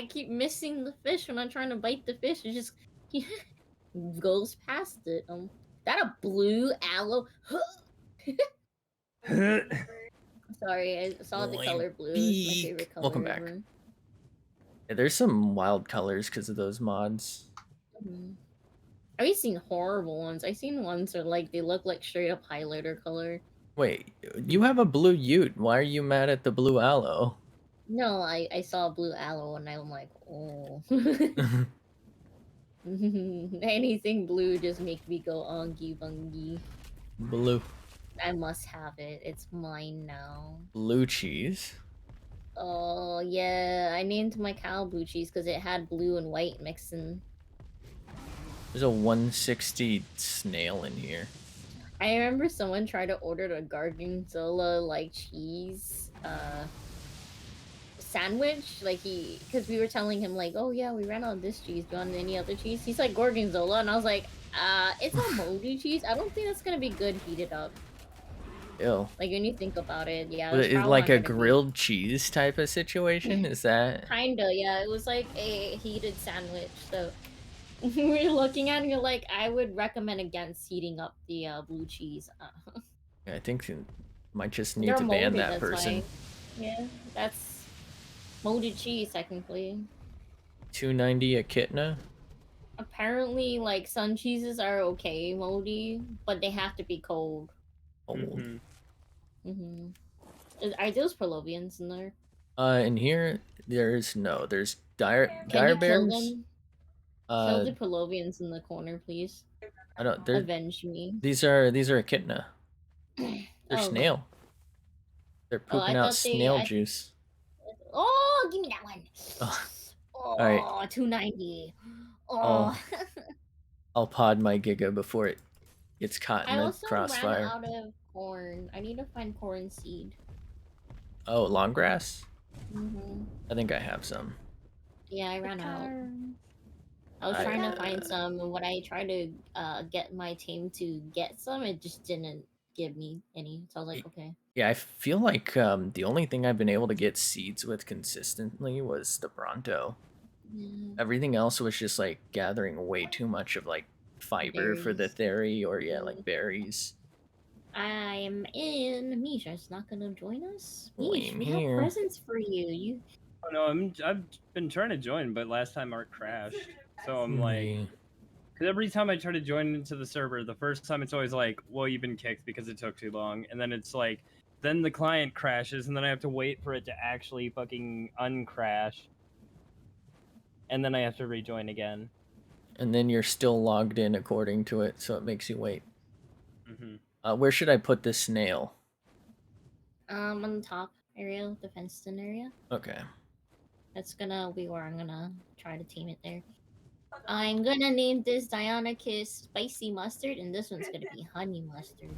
keep missing the fish when I'm trying to bite the fish. It just he goes past it. That a blue aloe? Sorry, I saw the My color blue. It's my beak. favorite color Welcome back. ever. Yeah, there's some wild colors because of those mods. I've seen horrible ones. I've seen ones that like they look like straight up highlighter color. Wait, you have a blue Ute. Why are you mad at the blue aloe? No, I saw blue aloe and I'm like, oh. Anything blue just make me go ongy bungy. Blue. I must have it. It's mine now. Blue cheese. Oh yeah, I named my cow blue cheese because it had blue and white mixed in. There's a 160 snail in here. I remember someone tried to order the Gorgonzola like cheese sandwich, like because we were telling him like, oh yeah, we ran out of this cheese. Do you want any other cheese? He's like Gorgonzola, and I was like, it's a moldy cheese. I don't think that's gonna be good heated up. Ew. Like when you think about it, yeah. But it's it's probably like not a gonna be- grilled cheese type of situation? Is that? Kinda, yeah. It was like a heated sandwich. So we were looking at it, you're like, I would recommend against heating up the blue cheese. I think you might just need They're to ban molded, that that's person. why. Yeah, that's molded cheese technically. 290 a kitna? Apparently, like sun cheeses are okay moldy, but they have to be cold. Old. Are those Peruvians in there? In here, there's dire Can you kill bears. them? Kill the Peruvians in the corner, please. I don't. Avenge me. These are echidna. They're Oh. snail. They're Oh, I pooping out thought they- snail I- juice. Oh, give me that one. Oh, Oh, Alright. 290. Oh. Oh. I'll pod my Giga before it gets caught in I the also crossfire. ran out of corn. I need to find corn seed. Oh, long grass? Mm-hmm. I think I have some. Yeah, I ran out. Pecan. I was I- trying to find some, and when I tried to get my team to get some, it just didn't give me any. So I was like, okay. Yeah, I feel like the only thing I've been able to get seeds with consistently was the Bronto. Yeah. Everything else was just like gathering way too much of like fiber for the Berries. theory or like berries. I am in. Misha's not gonna join us. Well, Mish, I'm we here. have presents for you. You. Oh no, I've been trying to join, but last time ARK crashed, so I'm like, because every time I try to join into the server, the first time it's always like, well, you've been kicked because it took too long, and then it's like, then the client crashes, and then I have to wait for it to actually fucking uncrash, and then I have to rejoin again. And then you're still logged in according to it, so it makes you wait. Mm-hmm. Where should I put this snail? On the top area, the fenced-in area. Okay. That's gonna be where I'm gonna try to tame it there. I'm gonna name this Dionychus Spicy Mustard, and this one's gonna be Honey Mustard.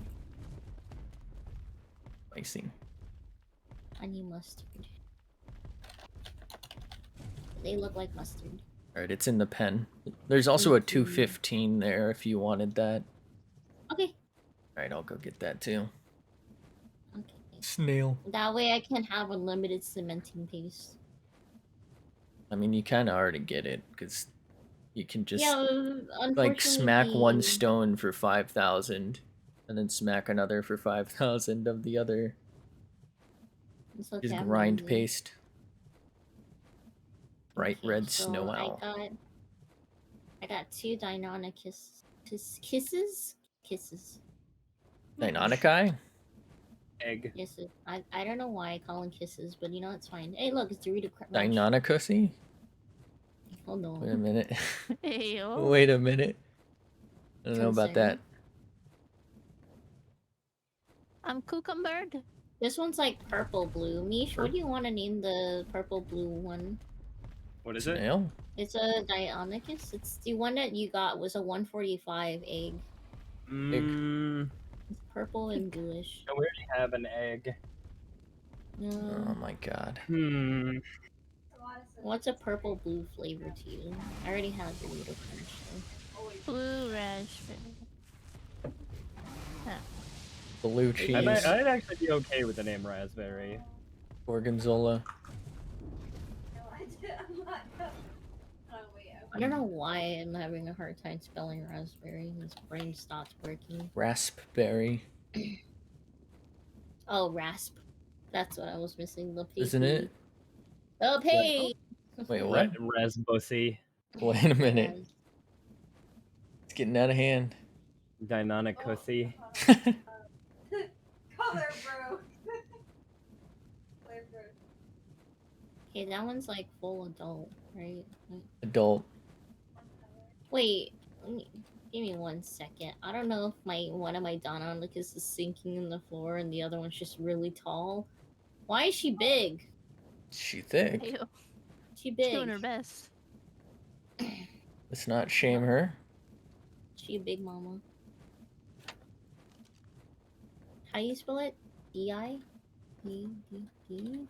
Spicy. Honey Mustard. They look like mustard. Alright, it's in the pen. There's also a 215 there if you wanted that. Okay. Alright, I'll go get that too. Okay. Snail. That way I can have unlimited cementing paste. I mean, you kind of already get it, because you can just, Yeah, unfortunately, like, smack one stone for 5,000, and then smack another for 5,000 of the other. It's okay, Just I'm grind lazy. paste. Bright Okay, red so snow owl. I got 2 Deinonychus kisses. Deinonychi? Egg. Yes, I don't know why I call them kisses, but you know it's fine. Hey, look, it's Dorito Crunch. Deinonycussy? Hold on. Wait a minute. Ayo. Wait a minute. I don't know about that. I'm cucumber. This one's like purple blue. Mish, what do you want to name the purple blue one? What is it? Snail? It's a Deinonychus. It's the one that you got was a 145 egg. It's purple and bluish. I already have an egg. Oh my god. What's a purple blue flavor to you? I already have the Dorito Crunch. Blue raspberry. Blue cheese. I'd actually be okay with the name raspberry. Gorgonzola. I don't know why I'm having a hard time spelling raspberry. His brain stopped working. Raspberry. Oh, rasp. That's what I was missing. The P. Isn't it? The P. Wait, what? Rasbossy. Wait a minute. It's getting out of hand. Deinonycussy. Color, bro. Okay, that one's like full adult, right? Adult. Wait, give me 1 second. I don't know if one of my Deinonychus is sinking in the floor and the other one's just really tall. Why is she big? She thick. Ayo. She big. Doing her best. Let's not shame her. She a big mama. How you spell it? D-I? D-D-D?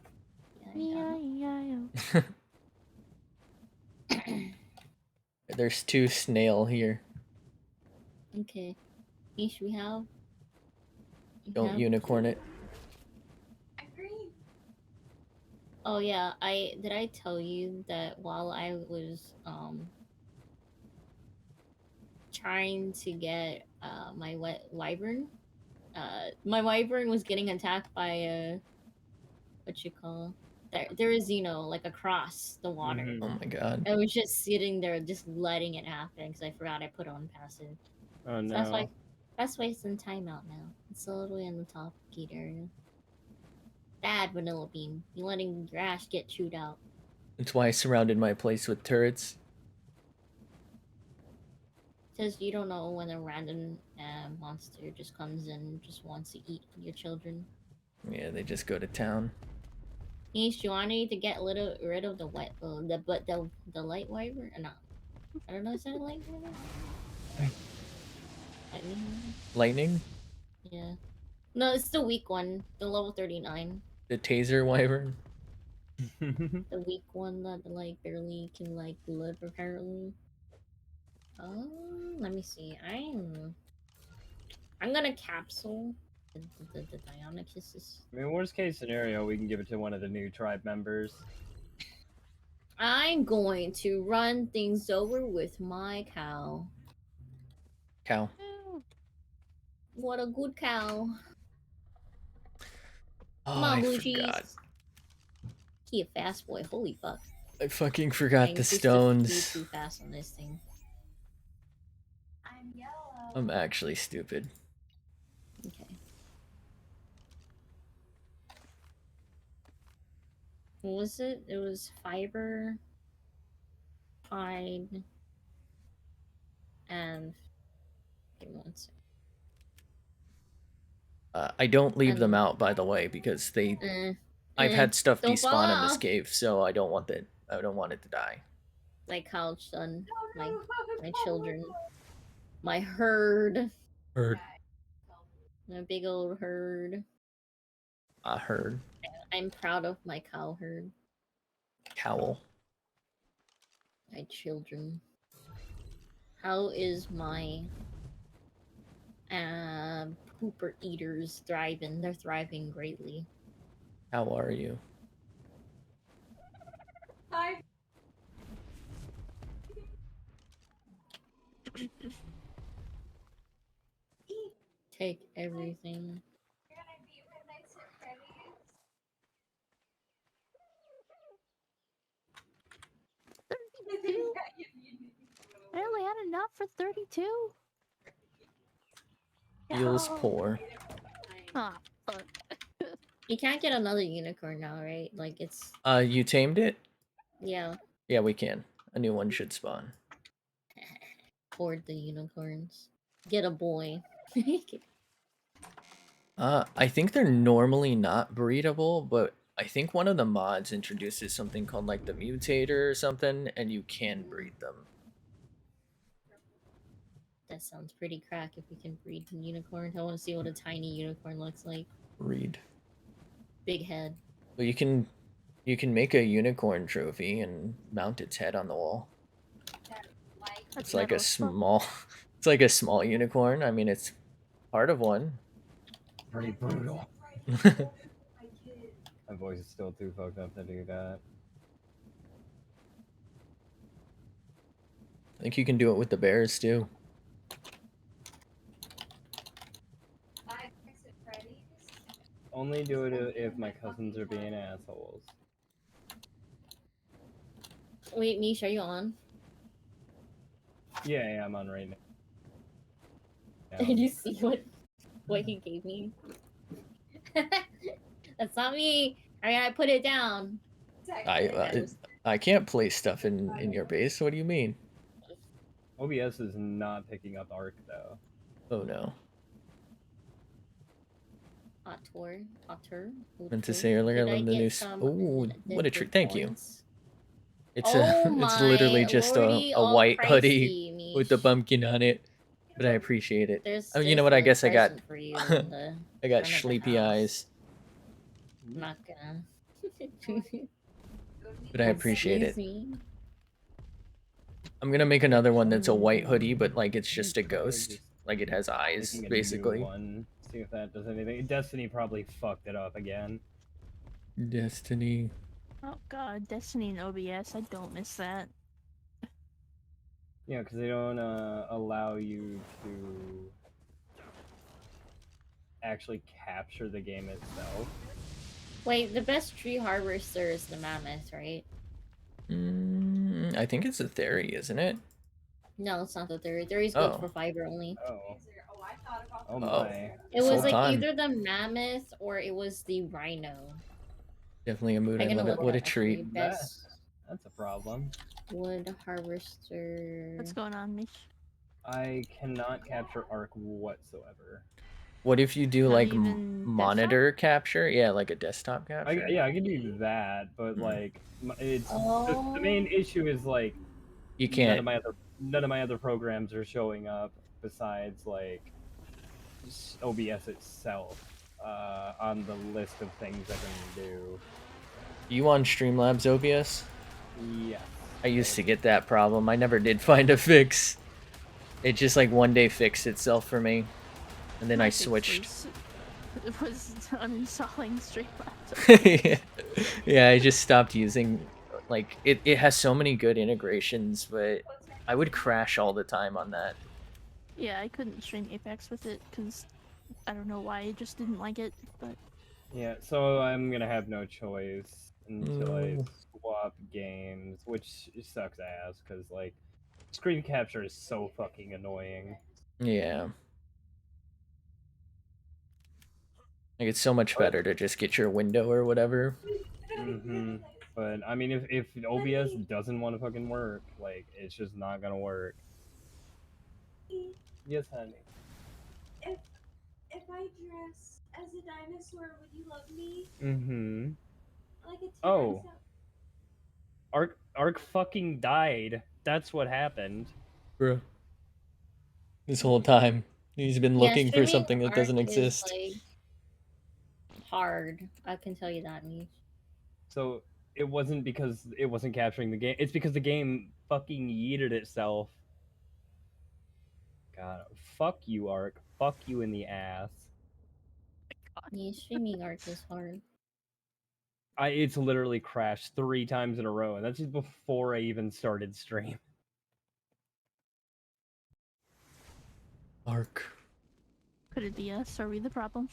Yeah. There's 2 snail here. Okay. Each we have. Don't unicorn it. Oh yeah, did I tell you that while I was trying to get my wyvern, my wyvern was getting attacked by a what you call there is like across the water. Oh my god. I was just sitting there just letting it happen because I forgot I put on passive. Oh no. So that's why it's in timeout now. It's all the way in the top gate area. Bad vanilla bean. You're letting grass get chewed out. That's why I surrounded my place with turrets. Because you don't know when a random monster just comes in and just wants to eat your children. Yeah, they just go to town. Nish, do you want me to get rid of the light wyvern or not? I don't know, is that a light wyvern? Lightning? Yeah. No, it's the weak one. The level 39. The taser wyvern? The weak one that like barely can like live apparently. Oh, let me see. I'm gonna capsule the Deinonychus. I mean, worst case scenario, we can give it to one of the new tribe members. I'm going to run things over with my cow. Cow. What a good cow. Oh, Come on, I blue forgot. cheese. He a fast boy. Holy fuck. I fucking forgot Dang, the this is stones. too fast on this thing. I'm yellow. I'm actually stupid. Okay. What was it? It was fiber, hide, and give me one second. I don't leave them And out, by the way, because they. eh, I've had stuff don't fall despawn in this off. cave, so I don't want that. I don't want it to die. My couch son, my children, my herd, Heard. my big old herd. I heard. I'm proud of my cow herd, Cowl. my children. How is my pooper eaters thriving? They're thriving greatly. How are you? Hi. Take everything. You're gonna beat Midnight at Freddy's? I only had enough for 32. Feels No. poor. Ah, fuck. You can't get another unicorn now, right? Like it's You tamed it? yeah. Yeah, we can. A new one should spawn. Hoard the unicorns. Get a boy. I think they're normally not breedable, but I think one of the mods introduces something called like the mutator or something, and you can breed them. That sounds pretty crack if we can breed a unicorn. I want to see what a tiny unicorn looks like. Breed. Big head. Well, you can make a unicorn trophy and mount its head on the wall. That's It's like a metal as fuck. small it's like a small unicorn. I mean, it's part of one. Pretty brutal. My voice is still too fucked up to do that. I think you can do it with the bears too. Only do it if my cousins are being assholes. Wait, Mish, are you on? Yeah, I'm on right now. Did you see what he gave me? That's not me. I put it down. I can't place stuff in your base. What do you mean? OBS is not picking up ARK though. Oh no. Otter. Meant to say earlier, I love the new. Oh, what a treat! Thank you. Points? It's Oh it's literally my just lordy, a all white hoodie pricey, with the Mish. pumpkin on it, but I appreciate it. There's, Oh, you know what? I a guess I got present for you in the I got front of the sleepy house. eyes, I'm not gonna. but I appreciate it. Excuse me. I'm gonna make another one that's a white hoodie, but like it's just a ghost, like it has eyes, Making a new basically. one. See if that does anything. Destiny probably fucked it up again. Destiny. Oh god, Destiny and OBS, I don't miss that. Yeah, because they don't allow you to actually capture the game itself. Wait, the best tree harvester is the mammoth, right? I think it's a theory, isn't it? No, it's not the theory. Theory's good Oh. for fiber only. Oh. I thought about Oh Oh. my. It Full was like time. either the mammoth or it was the rhino. Definitely a mood. I I'm gonna love it. look What a up actually. treat. Best That's a problem. wood harvester. What's going on, Mish? I cannot capture ARK whatsoever. What if you do Not like even monitor capture? Yeah, like a desktop capture. Yeah, I can do that, but Hmm. like, it's Oh. the main issue is like You none can't. of my other programs are showing up besides like OBS itself on the list of things I can do. You on Streamlabs OBS? Yeah. I used to get that problem. I never did find a fix. It just like one day fixed itself for me, and then My I fix switched. was uninstalling Streamlabs. Yeah, I just stopped using. Like it has so many good integrations, but I would crash all the time on that. Yeah, I couldn't stream Apex with it because I don't know why, I just didn't like it. But Yeah, so I'm gonna have no choice until I No. swap games, which sucks ass because like screen capture is so fucking annoying. Yeah. Like it's so much better to just get your window or whatever. But I mean, if OBS doesn't want to fucking work, like it's just not gonna work. Yes, honey. If I dress as a dinosaur, would you love me? Like a Oh. T-Rex? Ark fucking died. That's what happened. Bro. This whole time. He's been Yeah, looking for streaming something that ARK doesn't is exist. like hard. I can tell you that much. So it wasn't because it wasn't capturing the game. It's because the game fucking yeeted itself. God, fuck you, Ark. Fuck you in the ass. Yeah, streaming ARK is hard. It's literally crashed 3 times in a row, and that's just before I even started stream. ARK. Could it be us? Are we the problem?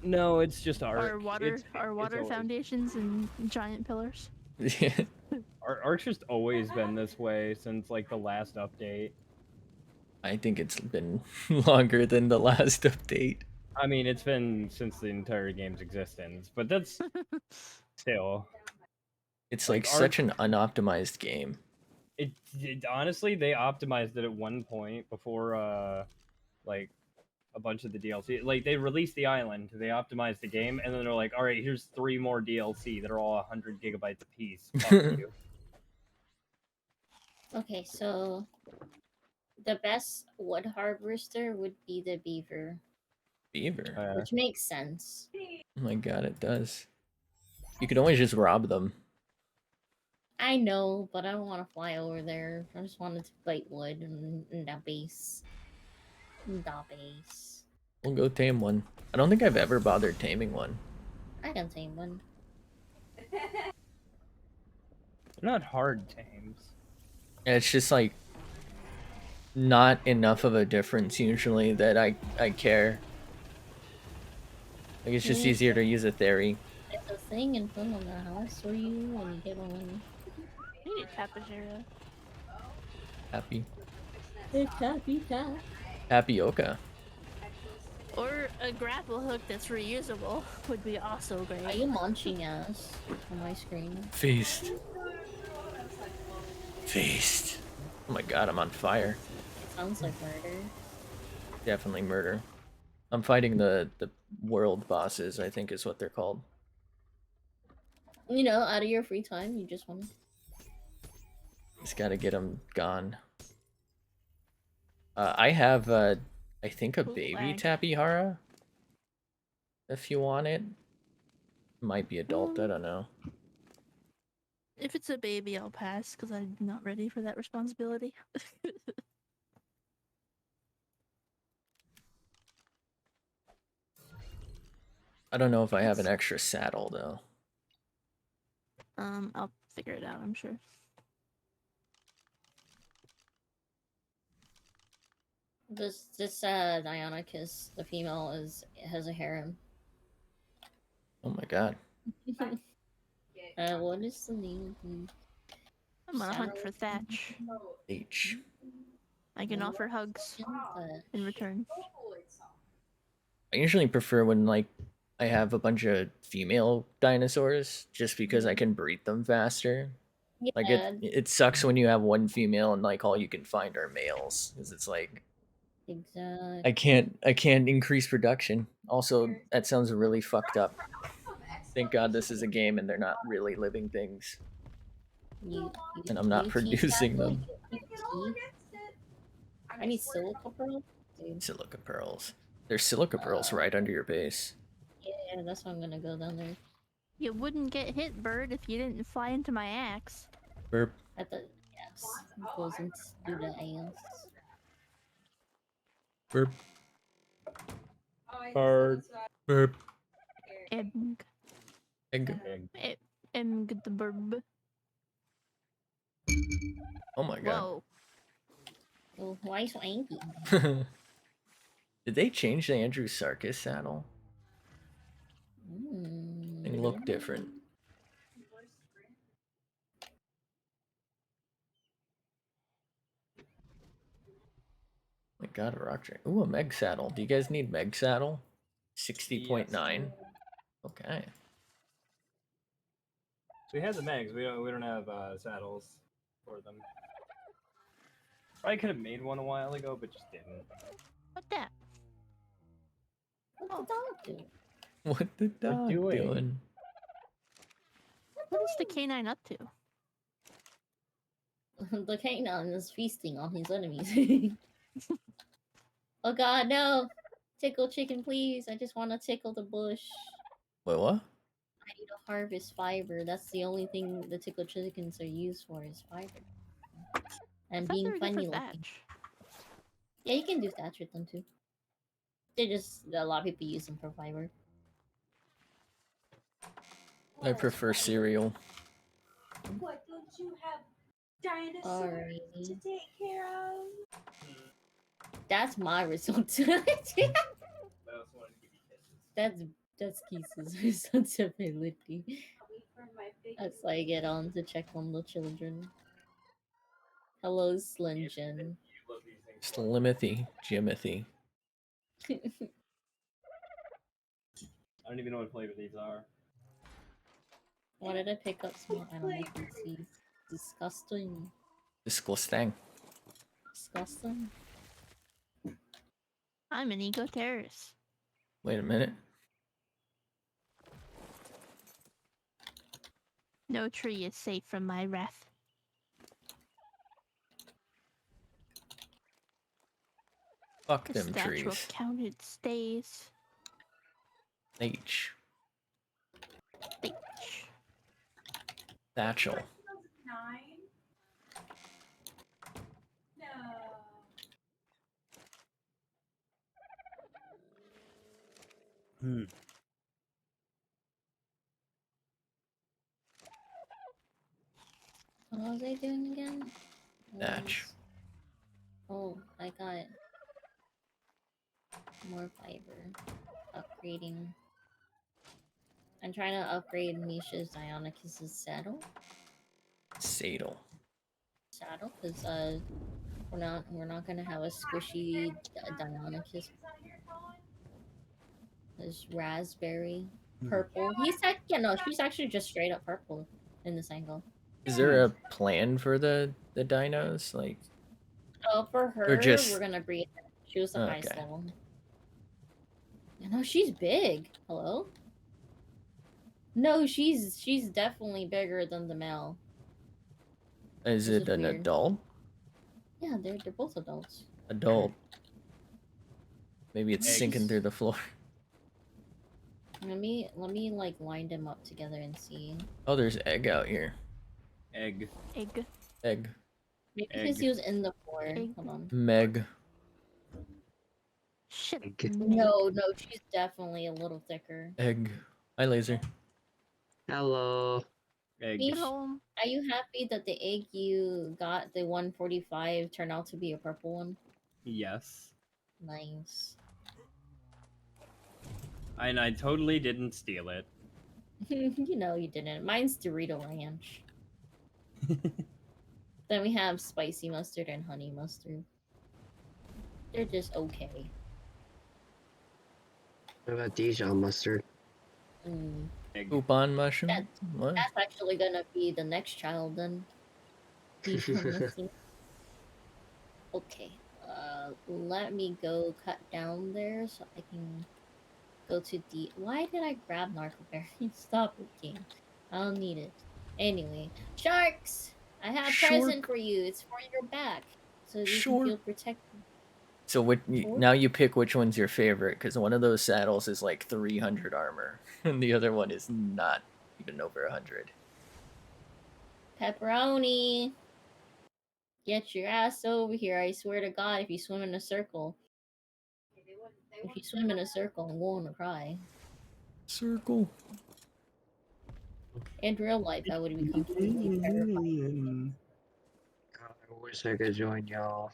No, it's just Ark. Our water, It's always- foundations and giant pillars. Yeah. Ark's just always been this way since like the last update. I think it's been longer than the last update. I mean, it's been since the entire game's existence, but that's still. It's Like, like such an unoptimized game. It honestly, they optimized it at one point before like a bunch of the DLC. Like they released the island, they optimized the game, and then they're like, all right, here's 3 more DLC that are all 100 gigabytes apiece. Fuck you. Okay, so the best wood harvester would be the beaver, Beaver. which makes sense. Oh my god, it does. You could always just rob them. I know, but I don't want to fly over there. I just wanted to bite wood in that base. In that base. We'll go tame one. I don't think I've ever bothered taming one. I can tame one. They're not hard tames. It's just like not enough of a difference usually that I care. Like it's just Yeah. easier to use a theory. It's a thing in front of the house for you when you get on. You need tapejara. Happy. It's happy tap. Tapioca. Or a grapple hook that's reusable would be also great. Are you munching ass on my screen? Feast. Feast. Oh my god, I'm on fire. It sounds like murder. Definitely murder. I'm fighting the world bosses, I think is what they're called. You know, out of your free time, you just want to. Just gotta get them gone. I have, I think a Ooh, baby lag. Tapihara. If you want it. Might be adult, I don't know. If it's a baby, I'll pass because I'm not ready for that responsibility. I don't know if I have an extra saddle though. I'll figure it out, I'm sure. This Dionychus, the female, has a harem. Oh my god. What is the name of the I'm on a hunt for Thatch. H. I can offer hugs in return. I usually prefer when like I have a bunch of female dinosaurs just because I can breed them faster. Like Yeah, it sucks when you have one female and like all you can find are males because it's like exactly. I can't increase production. Also, that sounds really fucked up. Thank God this is a game and they're not really living things. And I'm not producing them. I need silica pearl. Dude. Silica pearls. There's silica pearls right under your base. Yeah, that's why I'm gonna go down there. You wouldn't get hit, bird, if you didn't fly into my axe. Burp. At the yes, it goes into the ants. Burp. Bird. Burp. Emg. Egg. Emg the burb. Oh my god. Whoa. Oh, why so angry? Did they change the Andrew Sarkis saddle? They look different. My god, a rock train. Ooh, a Meg saddle. Do you guys need Meg saddle? 60.9. Okay. We had the megs. We don't have saddles for them. Probably could have made one a while ago, but just didn't. What that? What's the dog doing? What the dog doing? doing? What is the canine up to? The canine is feasting on his enemies. Oh god, no! Tickle chicken, please. I just want to tickle the bush. Wait, what? I need to harvest fiber. That's the only thing the tickle chickens are used for is fiber. And I thought they being were good funny for looking. thatch. Yeah, you can do thatch with them too. They just a lot of people use them for fiber. I prefer cereal. What, don't you have dinosaurs Alrighty. to take care of? That's my responsibility. That's Keith's responsibility. I'll wait for my big As I get on to check on the children. Hello, Slinjin. Slimothy, Jimothy. I don't even know what flavor these are. Why did I pick up small animal feces? Disgusting. Disgusting. Disgusting. I'm an eco terrorist. Wait a minute. No tree is safe from my wrath. Fuck The them statue trees. of counted stays. H. H. Satchel. 2009? No. Hmm. What was I doing again? Thatch. Oh, I got more fiber. Upgrading. I'm trying to upgrade Misha's Dionicus' saddle. Saddle. Because we're not gonna have a squishy Dionicus. There's raspberry, purple. She's actually just straight up purple in this angle. Is there a plan for the dinos? Like, Oh, for her, or just we're gonna breed her. She was the highest okay. level. You know, she's big. Hello? No, she's definitely bigger than the male. Is This it is an weird. adult? Yeah, they're both adults. Adult. Maybe it's Eggs. sinking through the floor. Let me like line them up together and see. Oh, there's egg out here. Egg. Egg. Egg. Maybe Egg. because he was in the floor. Egg. Hold on. Meg. Shit. Egg. No, she's definitely a little thicker. Egg. Hi, Laser. Hello. Egg. Mish, Hello. are you happy that the egg you got, the 145, turned out to be a purple one? Yes. Nice. And I totally didn't steal it. You know you didn't. Mine's Dorito Ranch. Then we have spicy mustard and honey mustard. They're just okay. What about Dijon mustard? Mm. Egg. Coupon mushroom? That's- What? That's actually gonna be the next child then. Dijon mustard. Okay. Let me go cut down there so I can go to the. Why did I grab Narcoberry? Stop it, game. I don't need it. Anyway, sharks! I have a present for you. It's for your back, so you Sure. can feel protected. So what? Sure. Now you pick which one's your favorite, because one of those saddles is like 300 armor, and the other one is not even over 100. Pepperoni! Get your ass over here! I swear to God, if you swim in a circle, I'm going to cry. Circle. In real life, I would be completely terrified. God, I wish I could join y'all.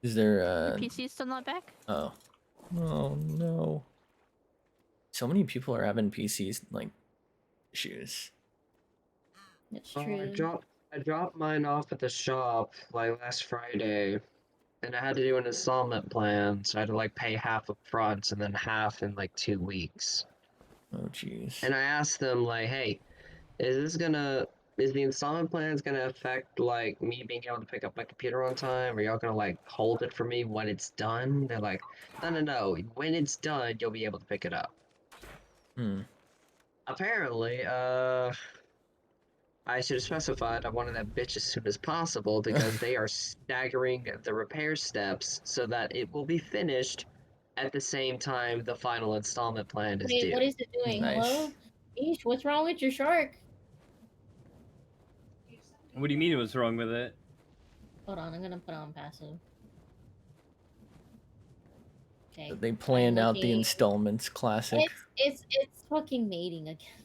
Is there Your PC's still not back? Oh. Oh no. So many people are having PCs like issues. It's Oh, true. I dropped mine off at the shop like last Friday, and I had to do an installment plan, so I had to like pay half up front and then half in like 2 weeks. Oh jeez. And I asked them like, hey, is the installment plans gonna affect like me being able to pick up my computer on time? Are y'all gonna like hold it for me when it's done? They're like, no. When it's done, you'll be able to pick it up. Hmm. Apparently, I should have specified I wanted that bitch as soon as possible because they are staggering the repair steps so that it will be finished at the same time the final installment plan is Wait, due. what is it doing? Nice. Hello? Eesh, what's wrong with your shark? What do you mean? What's wrong with it? Hold on, I'm gonna put on passive. Okay. They planned out the looking- installments. Classic. It's fucking mating again.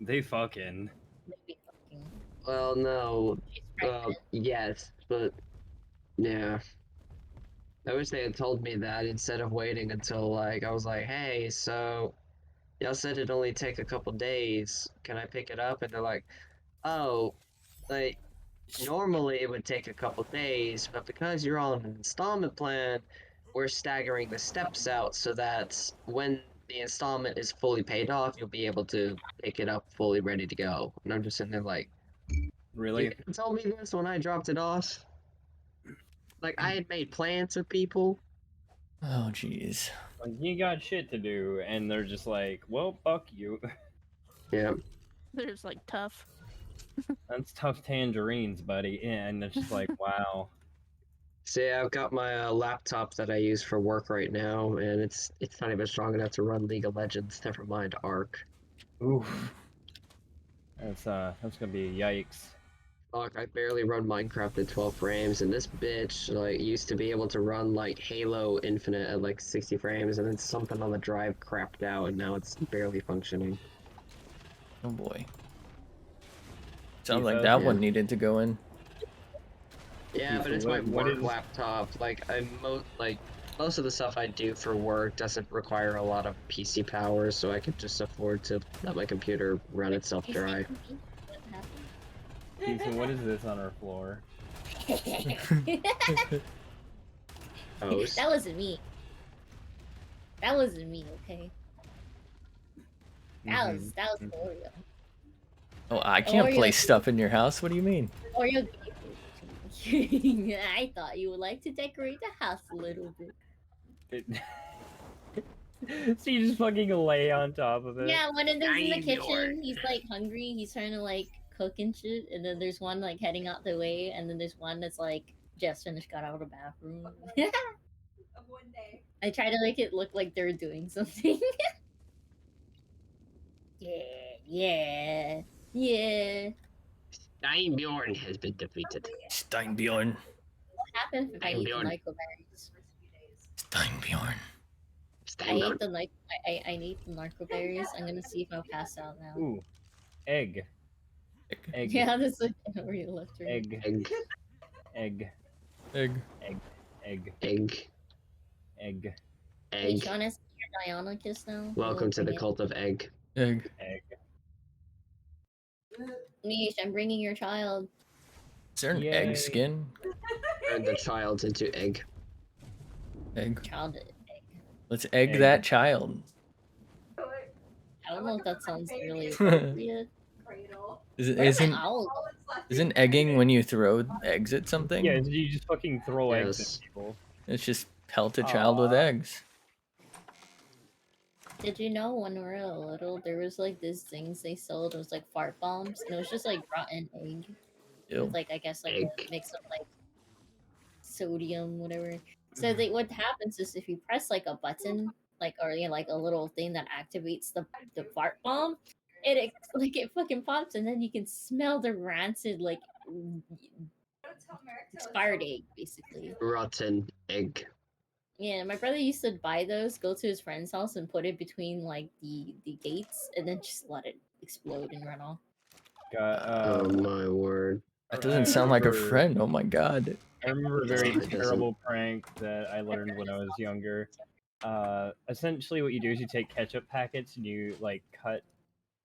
They fucking. Maybe fucking. Well, no. She's Well, pregnant. yes, but yeah. I wish they had told me that instead of waiting until like I was like, hey, so y'all said it'd only take a couple days. Can I pick it up? And they're like, oh, like normally it would take a couple days, but because you're on an installment plan, we're staggering the steps out so that when the installment is fully paid off, you'll be able to pick it up fully ready to go. And I'm just sitting there like, Really? you could have told me this when I dropped it off. Like I had made plans with people. Oh jeez. Like, you got shit to do, and they're just like, well, fuck you. Yeah. They're just like tough. That's tough tangerines, buddy. And it's just like, wow. So yeah, I've got my laptop that I use for work right now, and it's not even strong enough to run League of Legends. Never mind ARK. Oof. That's gonna be yikes. Fuck, I barely run Minecraft at 12 frames, and this bitch like used to be able to run like Halo Infinite at like 60 frames, and then something on the drive crapped out, and now it's barely functioning. Oh boy. Sounds Keith, like that yeah. one needed to go in. Yeah, Keith, but it's my what work is- laptop. Like most of the stuff I do for work doesn't require a lot of PC power, so I could just afford to let my computer run itself You see dry. me? What Keith, what is this on our floor? happened? Host. That wasn't me. That wasn't me, okay? That was Mhm. Oreo. Oh, I can't Oreo. place stuff in your house. What do you mean? Oreo gave it to me. I thought you would like to decorate the house a little bit. So you just fucking lay on top of it? Yeah, one of them's in the I'm kitchen. yours. He's like hungry. He's trying to like cook and shit. And then there's one like heading out the way. And then there's one that's like just finished, got out of the bathroom. Of one day. I try to make it look like they're doing something. Yeah. Steinbjorn has been defeated. Steinbjorn. What happened if I eat the Bjorn. narcoberries? Steinbjorn. I ate Steinbjorn. the I ate the narcoberries. I'm gonna see if I'll pass out now. Ooh, egg. Egg. Yeah, that's like where you left her. Egg. Egg. Egg. Egg. Egg. Egg. Egg. Hey, Egg. Sean, I see your Diana kiss now. Welcome to the Okay. cult of egg. Egg. Egg. Nish, I'm bringing your child. Is there an Yay. egg skin? Turn the child into egg. Egg. Child. Let's egg Egg. that child. I don't know if that sounds really appropriate. Cradle. Isn't All that's left isn't is egging egg. when you throw eggs at something? Yeah, you just fucking throw eggs Yes. at people. It's just pelt a child with Aw. eggs. Did you know when we were little, there was like these things they sold. It was like fart bombs, and it was just like rotten egg Ew. with like I guess like Egg. a mix of like sodium, whatever. So they, what happens is if you press like a button, like or you know, like a little thing that activates the fart bomb, it like it fucking pops, and then you can smell the rancid like expired egg basically. Rotten egg. Yeah, my brother used to buy those, go to his friend's house, and put it between like the gates, and then just let it explode and run off. Got, Oh my word. That I doesn't sound like a remember- friend. Oh my god. I remember a No, very it doesn't. terrible prank that I learned when I was younger. Essentially, what you do is you take ketchup packets and you like cut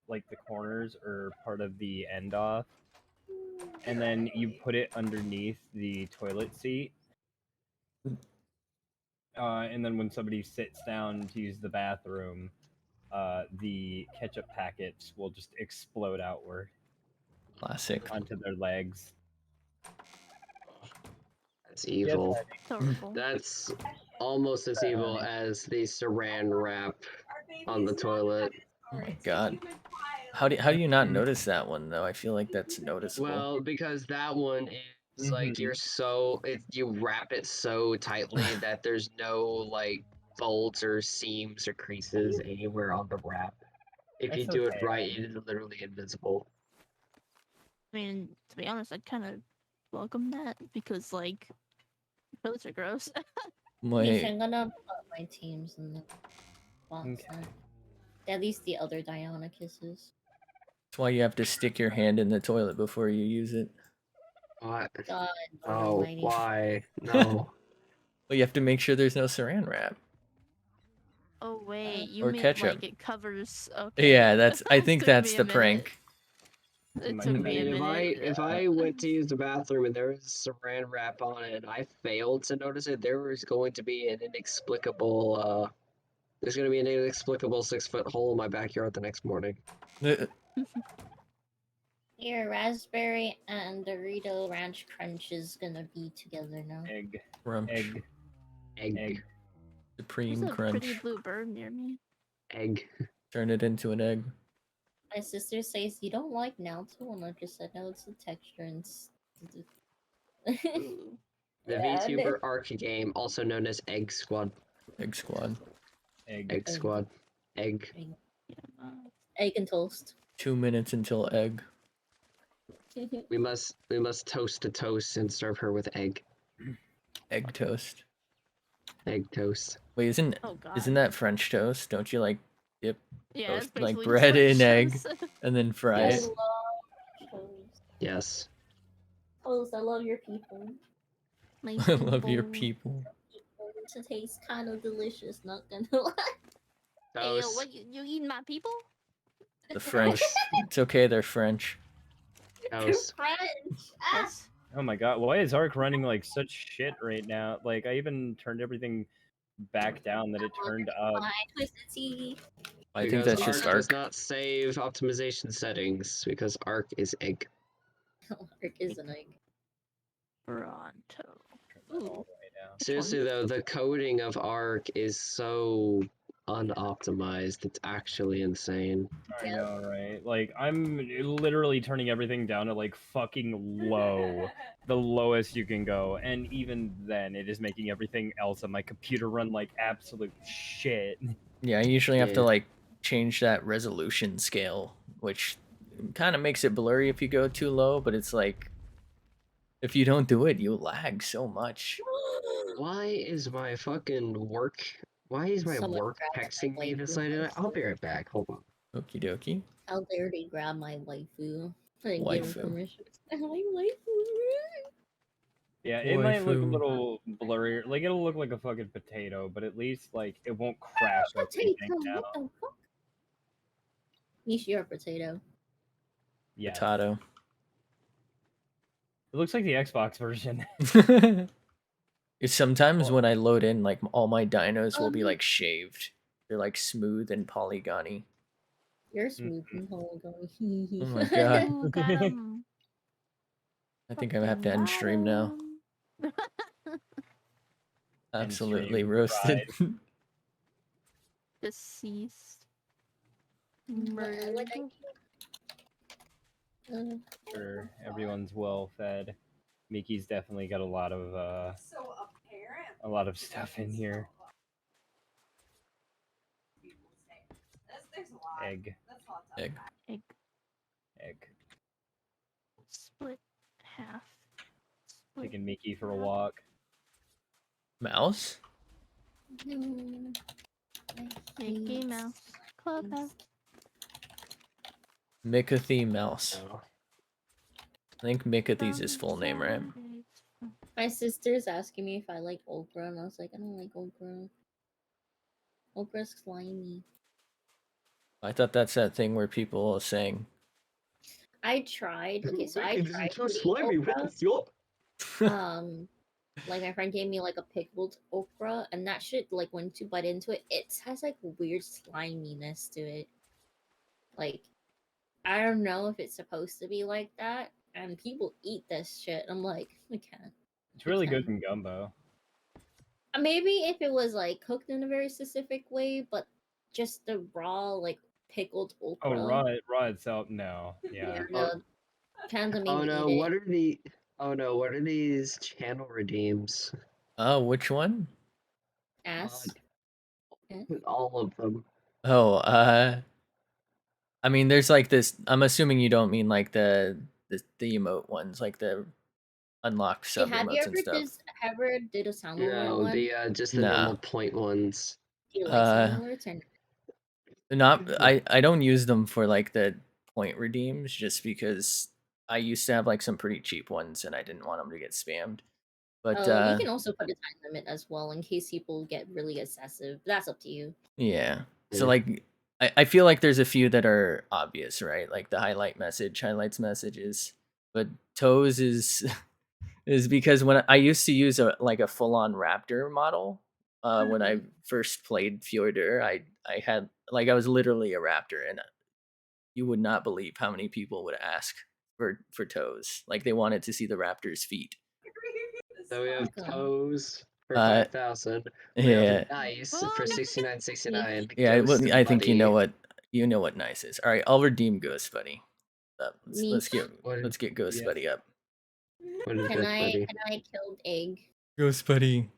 like the corners or part of the end off, and then you put it underneath the toilet seat. And then when somebody sits down to use the bathroom, the ketchup packets will just explode outward Classic. onto their legs. That's evil. It's horrible. That's almost as evil as the saran wrap on the toilet. Oh my god. How do you not notice that one though? I feel like that's noticeable. Well, because that one is like you wrap it so tightly that there's no like folds or seams or creases anywhere on the wrap. If you That's do it okay. right, it is literally invisible. I mean, to be honest, I kind of welcome that because, like, those are gross. Mm-hmm. I'm gonna put my teams in the box. Okay. At least the other Diana kisses. That's why you have to stick your hand in the toilet before you use it. What? God Oh, almighty. why? No. But you have to make sure there's no saran wrap. Oh wait, you Or meant ketchup. like it covers. Okay. Yeah, that's. I think Took that's me a the minute. prank. It Might took be me a better. minute. If I went to use the bathroom and there was saran wrap on it and I failed to notice it, there was going to be an inexplicable there's going to be an inexplicable 6-foot hole in my backyard the next morning. Here, raspberry and Dorito Ranch Crunch is gonna be together now. Egg. Crunch. Egg. Egg. Egg. Supreme There's a crunch. pretty blue bird near me. Egg. Turn it into an egg. My sister says you don't like Naruto, and I just said no, it's the texture and. Ooh. The Yeah, VTuber ARK game, also known as Egg Squad. Egg squad. Egg. Egg Squad. Egg. Yeah. Egg and toast. 2 minutes until egg. We must toast to toast and serve her with egg. Egg toast. Egg toast. Wait, isn't Oh god. that French toast? Don't you like dip Yeah, toast, it's like basically bread French in egg toast. and then fry Yes. it? love toast. Yes. Toast, I love your people. My I love your people. people. It tastes kind of delicious, not gonna lie. Hey, yo, Toast. what you eating my people? The French. It's okay, they're French. Toast. French. Yes. Oh my god, why is ARK running like such shit right now? Like, I even turned everything back down that it turned up. My twisted tea. I think Because that's ARK just does ARK. not save optimization settings because ARK is egg. Ark is an egg. Toronto. Turn that all Ooh. the way down. Seriously though, the coding of ARK is so unoptimized. It's actually insane. I know, right? Like, I'm literally turning everything down to like fucking low. The lowest you can go. And even then, it is making everything else on my computer run like absolute shit. Yeah, I usually have to Yeah. like change that resolution scale, which kind of makes it blurry if you go too low, but it's like if you don't do it, you lag so much. Why is my fucking work? Why is my Someone work grabbed my texting me this waifu. late? I'll be right back. Hold on. Okie dokie. How dare they grab my waifu? I didn't give Waifu. him permission. My waifu. Yeah, it might look a Waifu. little blurry. Like, it'll look like a fucking potato, but at least, like, it won't crash everything Potato. down. What the fuck? Niche, you're a potato. Yeah. Potato. It looks like the Xbox version. It's sometimes when I load in, like all my dinos will be Um, like shaved. They're like smooth and polygony. You're smooth and polygon. Oh my god. Ooh, got him. I think I have to end stream now. End Absolutely stream, roasted. Deceased. What Murdered. Sure, everyone's well fed. Miki's definitely got a lot of So apparent. stuff in here. There's a lot. Egg, That's a lot. Egg. Egg. egg. Split half. Split. Taking Miki for a walk. Mouse? Mickey Mouse. Clubhouse. Mikathy Mouse. Oh. I think Mikathy's his full name, right? My sister's asking me if I like okra, and I was like, I don't like okra. Okra's slimy. I thought that's that thing where people are saying. I tried. Okay, so I It's tried too to eat slimy. okra. What's your? Um, Like my friend gave me like a pickled okra, and that shit, like when you bite into it, it has like weird sliminess to it. Like I don't know if it's supposed to be like that, and people eat this shit. I'm like, we can't. It's We really good can't. in gumbo. Maybe if it was like cooked in a very specific way, but just the raw like pickled Oh, okra. raw itself, no. Yeah, Yeah. no, Panda made Oh me no, eat it. what are the? Oh no, what are these channel redeems? Oh, which one? Ass. Eh? All of them. Oh, I mean, there's like this. I'm assuming you don't mean like the emote ones, like the unlocked Hey, sub have you emotes and stuff. ever did a sound alert No, one? the just the Nah. normal point ones. Do you like sound alerts or Not I don't use them for like the point redeems just because I used to have like some pretty cheap ones and I didn't want them to get spammed. But you can also put a time limit as well in case people get really excessive. That's up to you. yeah. So Yeah. like I feel like there's a few that are obvious, right? Like the highlights messages. But toes is is because when I used to use a like a full-on raptor model when I first played Fjordur, I had like I was literally a raptor and you would not believe how many people would ask for toes. Like they wanted to see the raptor's feet. So we have Okay. toes for Uh 5,000. We yeah. have nice Oh, for no. 69.69. Yeah, well, Ghost I think buddy. you know what nice is. All right, I'll redeem Ghost Buddy. Me Let's get What is, let's get Ghost Yes. Buddy up. what is Can it, I buddy? killed egg? Ghost Buddy.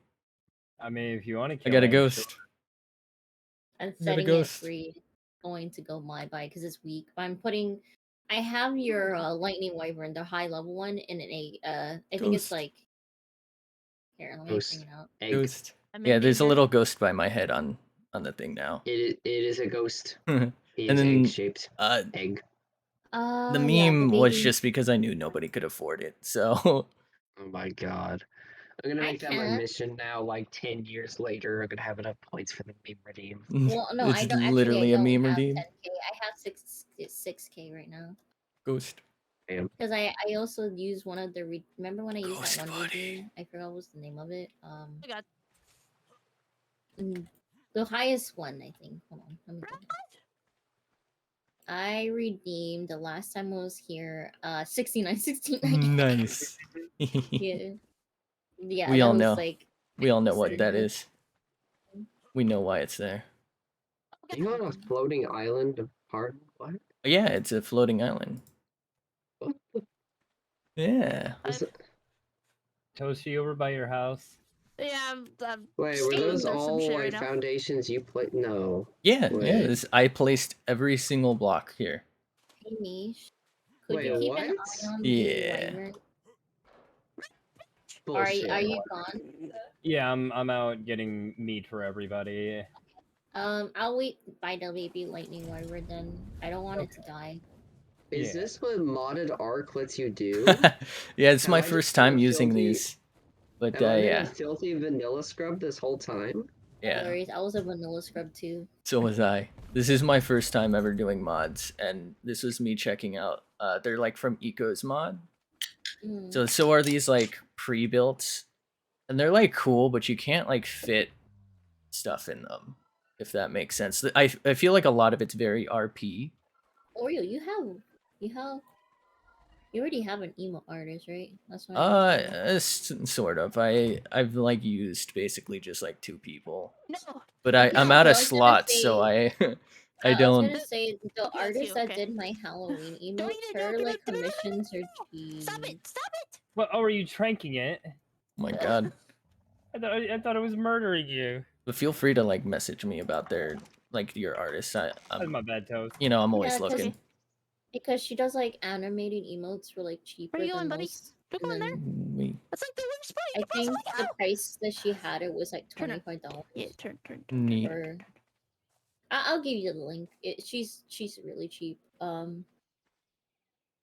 I mean, if you want to I kill got a egg, ghost. I'm I got a setting it ghost. free. Going to go my by because it's weak. But I'm putting. I have your lightning wyvern, the high level one, in an egg. I think it's Ghost. like. Here, let me bring Ghost it out. egg. Ghost. I'm Yeah, in there's a danger. little ghost by my head on the thing now. It is a ghost. And He is egg then shaped. Egg. the Yeah, the meme was baby. just because I knew nobody could afford it. So Oh my god. I'm gonna I make that my can. mission now, like 10 years later. I'm gonna have enough points for the meme redeem. Well, no, I it's don't. Actually, I literally a don't meme have redeem. 10k. I have 6k right now. Ghost. Damn. Because I also used one of the remember when I used Ghost that one buddy. redeem? I forgot what was the name of it. Oh my god. The highest one, I think. Hold on, let me get it. I redeemed the last time I was here. 6969. Nice. Yeah, yeah. We that all was know. like. We all know what absurd. that is. We know why it's there. Are you on a floating island of pardon? What? Yeah, it's a floating island. What the Yeah. is it? Toasty over by your house. Yeah, I'm Wait, were stealing those some all shit like right now. foundations you played? No. Yeah, Wait. This, I placed every single block here. Hey, Mish. Could Wait, you keep an what? eye on the Yeah. wyvern? Bullshit. Are you gone? Yeah, I'm out getting meat for everybody. I'll wait by the baby lightning wyvern then. I don't want it to die. Is Yeah. this what modded ARK lets you do? Yeah, it's Have my I just first been time a using filthy- these. But Have I been a yeah. filthy vanilla scrub this whole time? No Yeah. worries. I was a vanilla scrub too. So was I. This is my first time ever doing mods, and this was me checking out. They're like from Eco's mod. Mm. So are these like pre-built, and they're like cool, but you can't like fit stuff in them, if that makes sense. I feel like a lot of it's very RP. Oreo, you already have an emo artist, right? That's what Sort of. I've like used basically just like 2 people, No. but No, I'm but out I of was gonna slots, so say- I I was don't. gonna say the Okay, that's artist you, that okay. did my Halloween Don't emotes, eat it, her no, like no, no, no, no, commissions are no. cheap. Stop it! Stop it! Well, oh, are you tranking it? Oh my god. I thought it was murdering you. But feel free to like message me about their like your artists. That's I'm my bad, Toast. you know I'm always Yeah, 'cause- looking. Because she does like animated emotes for like cheaper Where you than going, buddy? most. Don't and go in there. then We That's like the worst part. I You think possibly the have. price that she had it was like Turn it. $25. Yeah, turn. neat. Or I'll give you the link. She's really cheap.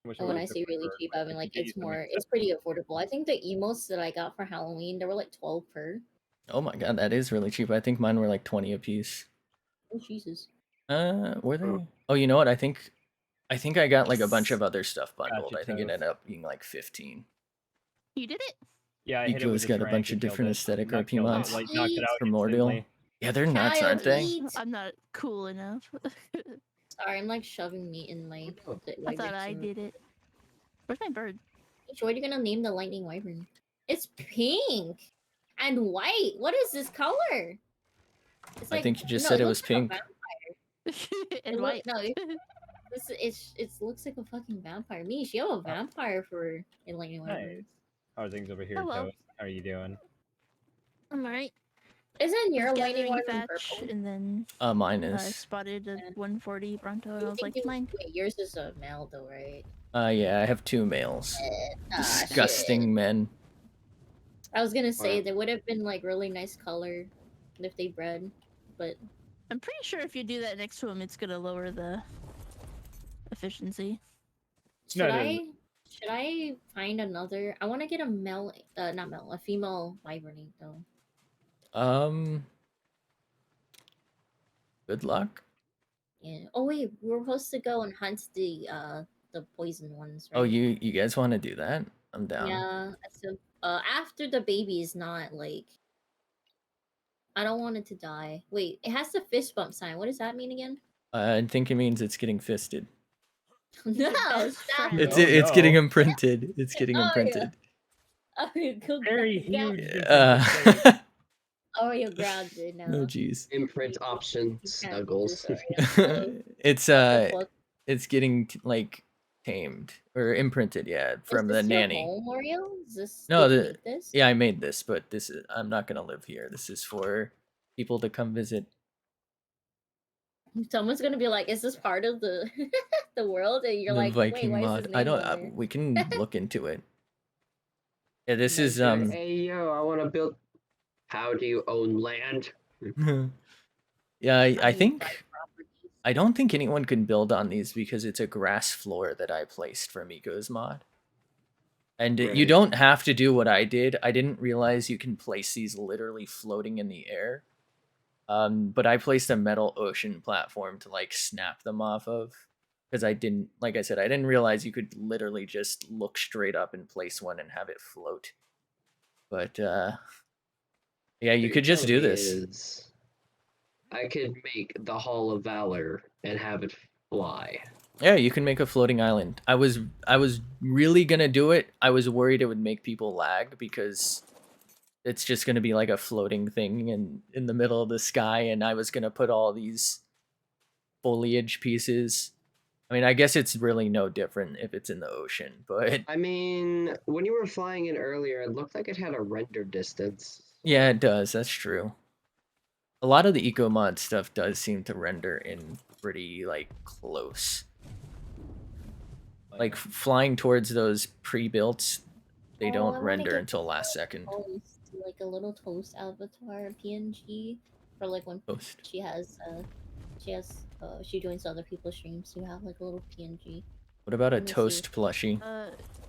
Wish And when I would've say really preferred, cheap, like, I mean to like get you some it's pretty affordable. I think the emotes that I got for Halloween, they were like 12 per. Oh my god, that is really cheap. I think mine were like 20 a piece. Oh Jesus. Were they? Oh, you know what? I think I got like a bunch of other stuff bundled. Gotcha, I think it Toast. ended up being like 15. You did it. Yeah, I hit it Eco's with a got a strike bunch and of killed different it. aesthetic Not RP killed it, mods. like knocked it out Primordial. instantly. Yeah, they're nuts, Child, aren't they? eat. I'm not cool enough. Sorry, I'm like shoving meat in my. I thought I did it. Where's my bird? What are you gonna name the lightning wyvern? It's pink and white. What is this color? It's I like think you just no, said it it looks was like a pink. vampire. And It white. no, it looks like a fucking vampire. Mish, you have a vampire for a lightning wyvern. Nice. How are things over here, Hello. Toast? How are you doing? I'm alright. Isn't your Just lightning gathering wyvern thatch, purple? and then Mine I is. spotted a Yeah. 140 Bronto, and I You was think like, you- mine. Wait, yours is a male though, right? Yeah, I have 2 males. Ah, Disgusting shit. men. I was gonna say Wow. they would have been like really nice color if they bred, but I'm pretty sure if you do that next to him, it's gonna lower the efficiency. should No, should I find another? I want to get a male, not male, a female wyvern though. Good luck. Yeah. Oh wait, we were supposed to go and hunt the poison ones, right? Oh, you guys want to do that? I'm down. Yeah. So after the baby is not like. I don't want it to die. Wait, it has the fist bump sign. What does that mean again? I think it means it's getting fisted. No, best stop friend. It's Oh, it's getting no. imprinted. It's getting Oh, yeah. imprinted. Oh, go Very grab- huge. Uh, Oh, you grabbed it now. oh jeez. Imprint You option can't do snuggles. this right now. It's What the fuck? it's getting like tamed or imprinted. Yeah, from Is the this your nanny. home, Mario? Is this No, did you the make this? yeah, I made this, but this is I'm not gonna live here. This is for people to come visit. Someone's gonna be like, "Is this part of the the world?" And you're The like, "Wait, Viking why is mod. his I name don't. on there?" We can look into it. Yeah, this Nice, is nice. Hey yo, I want to build. How do you own land? Yeah, How I do you buy think properties? I don't think anyone can build on these because it's a grass floor that I placed for Miko's mod. And you Right. don't have to do what I did. I didn't realize you can place these literally floating in the air. But I placed a metal ocean platform to like snap them off of. Because I didn't, like I said, I didn't realize you could literally just look straight up and place one and have it float. But yeah, you What could you're just telling do me this. is I could make the Hall of Valor and have it fly. Yeah, you can make a floating island. I was really gonna do it. I was worried it would make people lag because it's just gonna be like a floating thing in the middle of the sky, and I was gonna put all these foliage pieces. I mean, I guess it's really no different if it's in the ocean, but I mean, when you were flying in earlier, it looked like it had a render distance. yeah, it does. That's true. A lot of the eco mod stuff does seem to render in pretty like close. Like flying towards those pre-built, they Oh, don't I wanna render get until last second. Toast, like a little toast avatar PNG for like when Toast. she joins other people's streams. You have like a little PNG. What about a Let me see. toast plushie?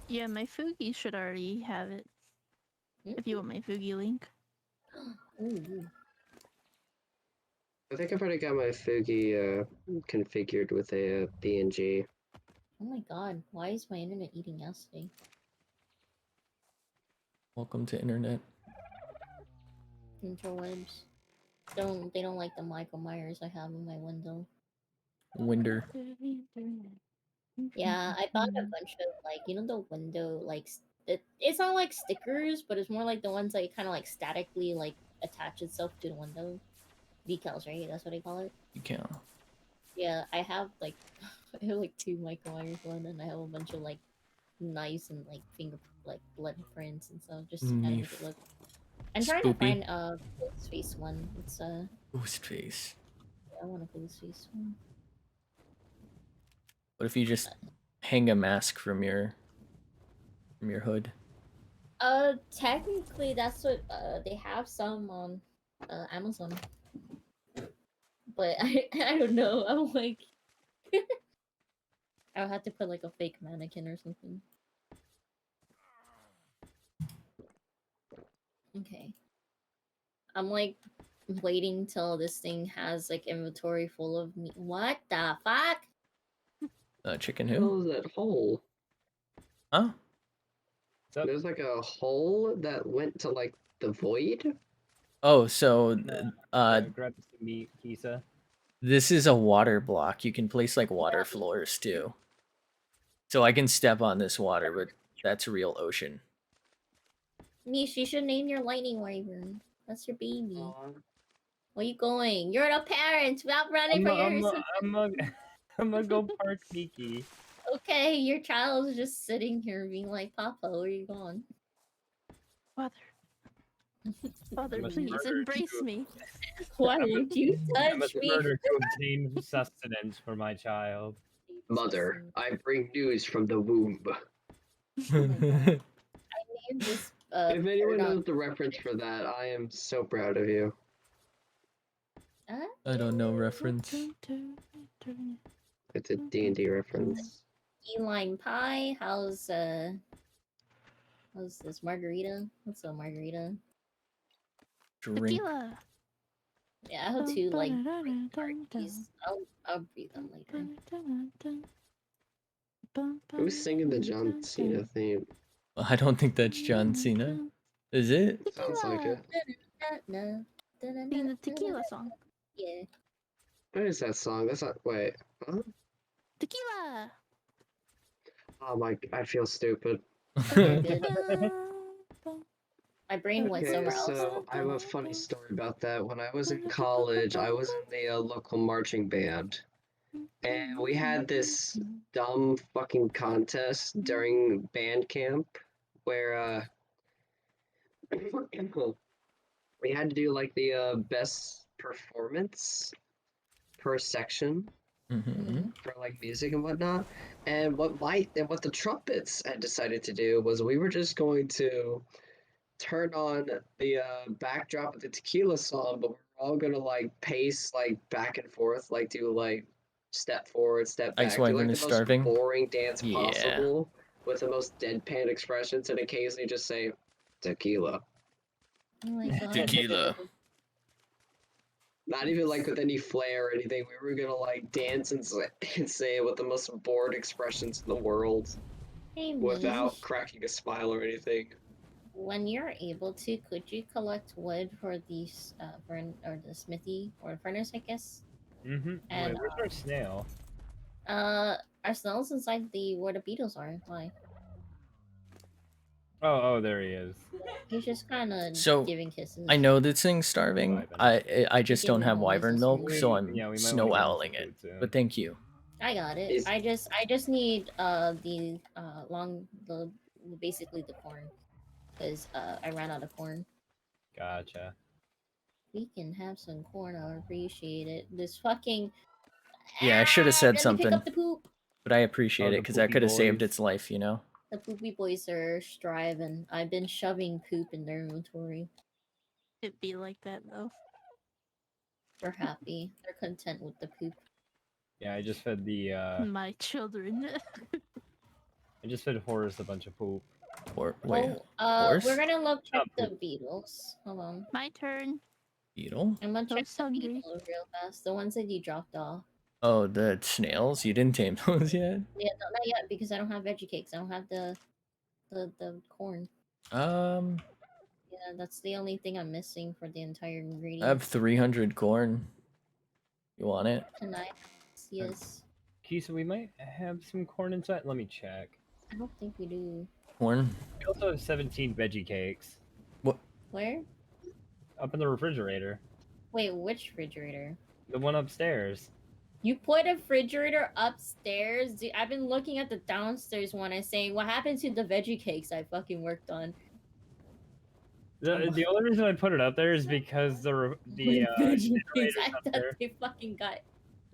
Yeah, my Fugi should already have it. If you want my Fugi link. Ooh. I think I've already got my Fugi configured with a PNG. Oh my god, why is my internet eating yesterday? Welcome to internet. Interwebs. They don't like the Michael Myers I have in my window. Winder. Yeah, I bought a bunch of like the window like it's not like stickers, but it's more like the ones that kind of like statically like attach itself to the window. Decals, right? That's what they call it. You can't. Yeah, I have like I have like 2 Michael Myers one, and I have a bunch of like knives and like finger like blood prints and stuff just to kind of make it look. I'm trying to Spoopy. find a ghost face one. It's Ghost face. I want a ghost face one. What if you just hang a mask from your hood? Technically that's what they have some on Amazon. But I don't know. I'm like I'll have to put like a fake mannequin or something. Okay. I'm like waiting till this thing has like inventory full of meat. What the fuck? Chicken What who? is that hole? Huh? So, There's like a hole that went to like the void. Oh, so grab some meat, Kisa. this is a water block. You can place like water floors too. So I can step on this water, but that's real ocean. Niche, you should name your lightning wyvern. That's your baby. Where you going? You're the parent. Stop running for yours. I'm gonna go park Miki. Okay, your child is just sitting here being like, Papa, where you going? Father, Father, must please murder embrace you. me. Why won't you I touch must me? murder to obtain sustenance for my child. Mother, I bring news from the womb. I named this If anyone bird on knows the reference for that, I am so proud of you. I don't know reference. It's a D&D reference. key lime pie. How's this margarita? What's a margarita? Drink. Tequila. Yeah, I hope to like these. I'll breathe them later. Who's singing the John Cena theme? I don't think that's John Cena. Is it? Sounds like it. Sing the tequila song. Yeah. What is that song? That's not. Wait. Huh? Tequila. Oh my! I feel stupid. You're good. My brain went Okay, somewhere else. so I have a funny story about that. When I was in college, I was in the local marching band, and we had this dumb fucking contest during band camp where we had to do like the best performance per section Mm-hmm. for like music and whatnot. And what the trumpets had decided to do was we were just going to turn on the backdrop of the tequila song, but we're all gonna like pace like back and forth, like do like step forward, step Ice back, do Wyvern like the is most starving. boring dance Yeah. possible with the most deadpan expressions, and occasionally just say tequila. Oh my god. Tequila. Not even like with any flair or anything. We were gonna like dance and say it with the most bored expressions in the world Hey, without Mish. cracking a smile or anything. When you're able to, could you collect wood for these or the smithy or furnace, I guess? Mm-hmm. And Where's our snail? our snail's inside the where the beetles are. Why? Oh, there he is. He's just kind of So, giving kisses. I know this thing's starving. I just don't Giving have noises wyvern milk, for so you. I'm Yeah, we might snow wanna give him some owling it. food soon. But thank you. I got it. Is- I just need basically the corn, because I ran out of corn. Gotcha. We can have some corn. I appreciate it. This fucking Yeah, I should have said let me pick something, up the poop. but I appreciate Oh, it the because that poopy could have saved boys. its life, you know? The poopy boys are striving. I've been shoving poop in their inventory. It'd be like that though. They're happy. They're content with the poop. Yeah, I just fed the My children. I just fed Horace a bunch of poop. Or wait, We're horse? gonna look check Not the poop. beetles. Hold on. My turn. Beetle? I'm gonna check So the hungry. beetles real fast. The ones that you dropped off. Oh, the snails? You didn't tame those yet? Yeah, no, not yet because I don't have veggie cakes. I don't have the corn. Yeah, that's the only thing I'm missing for the entire ingredient. I have 300 corn. You want it? Tonight. Yes. Kisa, we might have some corn inside. Let me check. I don't think we do. Corn? We also have 17 veggie cakes Where? up in the refrigerator. Wait, which refrigerator? The one upstairs. You put a refrigerator upstairs? Dude, I've been looking at the downstairs one and saying, what happened to the veggie cakes I fucking worked on? The only reason I put it up there is because the veggie cakes, generator's I up thought there. they fucking got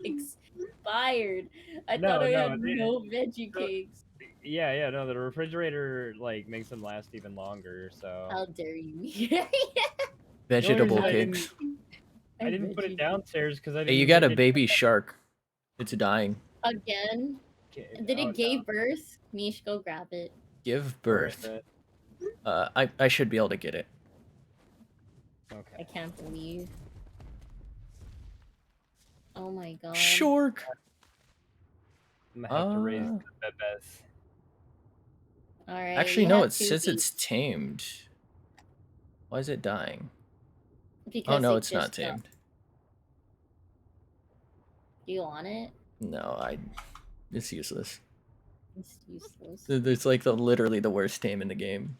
expired. I No, thought I no, had they- no veggie cakes. Yeah, no, the refrigerator like makes them last even longer. So How dare you? Vegetable reason I cakes. I didn't put it downstairs because I didn't. Hey, you got a think baby shark. It's dying. Again? Did it give birth? Mish, go grab it. Give Where is birth. it? I should be able to get it. I Okay. can't believe. Oh my god. Shark! I'm gonna have to raise the bebes. All right. Actually, we no, have it 2 says feet it's tamed. Why is it dying? Oh because no, it it's not just. tamed. Do you want it? No, it's useless. It's useless. It's like literally the worst tame in the game.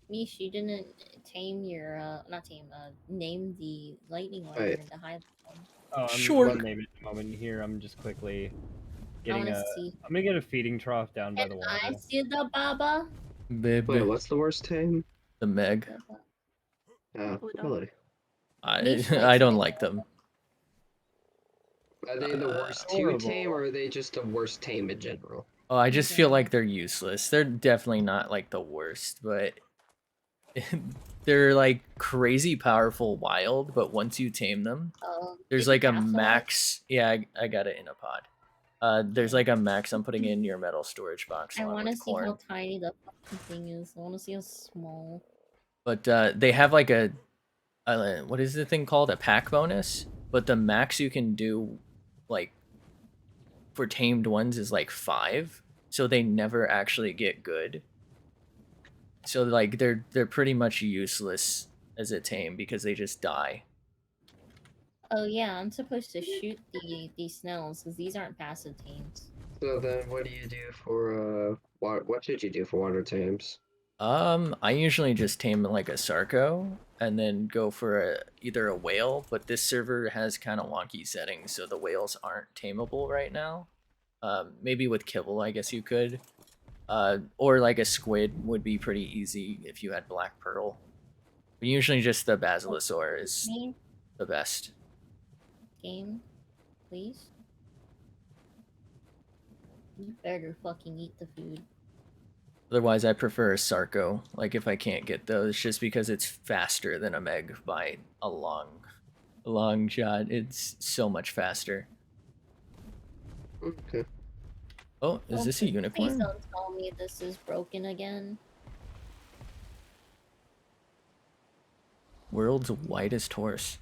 Mish, you didn't tame your not tame name the lightning Right. wyvern, the high one. Oh, I'm Sure. gonna name it at the moment here. I'm just quickly I getting wanna a. see. I'm gonna get a feeding trough down by Can the I water. see the baba? Wait, Baby, what's the worst tame? the Meg. Buddha. Really? Mish I likes don't Meg. like them. Are they the worst to Horrible. tame, or are they just the worst tame in general? Oh, I In just feel general. like they're useless. They're definitely not like the worst, but they're like crazy powerful wild, but once you tame them, there's Did you like a capsulize? max. Yeah, I got it in a pod. There's like a max I'm putting in your metal storage box I along wanna with see how corn. tiny the fucking thing is. I wanna see how small. But they have like a what is the thing called? A pack bonus. But the max you can do, like for tamed ones, is like 5. So they never actually get good. So like they're pretty much useless as a tame because they just die. Oh yeah, I'm supposed to shoot these snails because these aren't passive tames. So then, what do you do for what should you do for water tames? I usually just tame like a Sarco and then go for either a whale, but this server has kind of wonky settings, so the whales aren't tameable right now. Maybe with kibble, I guess you could. Or like a squid would be pretty easy if you had black pearl. But usually just the basilosaur is Me, the best. game, please. You better fucking eat the food. Otherwise, I prefer a Sarco. Like if I can't get those, just because it's faster than a Meg by a long shot. It's so much faster. Okay. Oh, is this a Please unicorn? don't tell me this is broken again. World's whitest horse.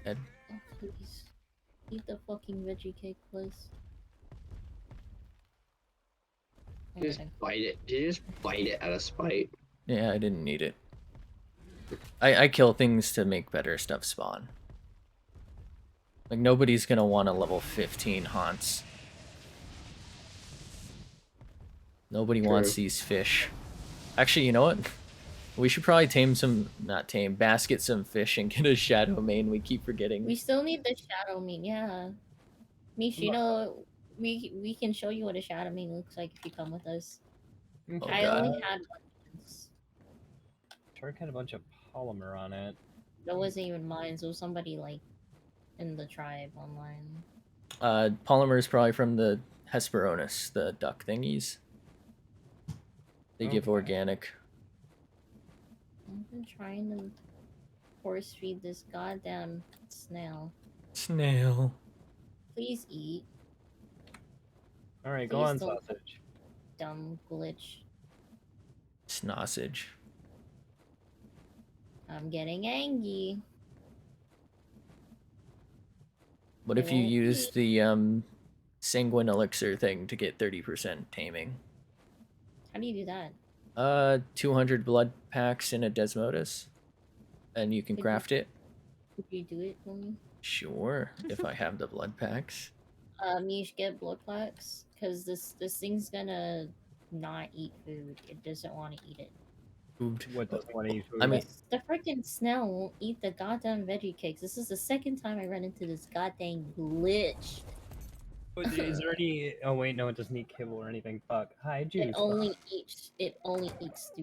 Ed. Oh, please. Eat the fucking veggie cake, please. Just bite it. You just bite it out of spite. Yeah, I didn't need it. I kill things to make better stuff spawn. Like nobody's gonna want a level 15 haunts. Nobody wants these fish. Actually, you know what? We should probably basket some fish and get a shadow main. We keep forgetting. We still need the shadow meat, yeah. Mish, you know, we can show you what a shadow meat looks like if you come with us. Oh, I God. only had one once. Turk had a bunch of polymer on it. That wasn't even mine, so it was somebody like in the tribe online. Polymer is probably from the Hesperornis, the duck thingies. They give Okay. organic. I've been trying to force feed this goddamn snail. Snail. Please eat, Alright, go Please on, don't- sausage. dumb glitch. Snossage. I'm getting angry. What It if you won't use eat. the sanguine elixir thing to get 30% taming? How do you do that? 200 blood packs in a Desmodus, and you can Could you- craft it. Could you do it for me? Sure, if I have the blood packs. Mish, get blood plaques, because this thing's gonna not eat food. It doesn't want to eat it. Food. What doesn't want to eat food? I mean, The freaking snail won't eat the goddamn veggie cakes. This is the second time I run into this goddamn glitch. Is there any? Oh wait, no, it doesn't eat kibble or anything. Fuck. Hi, It juice. only eats the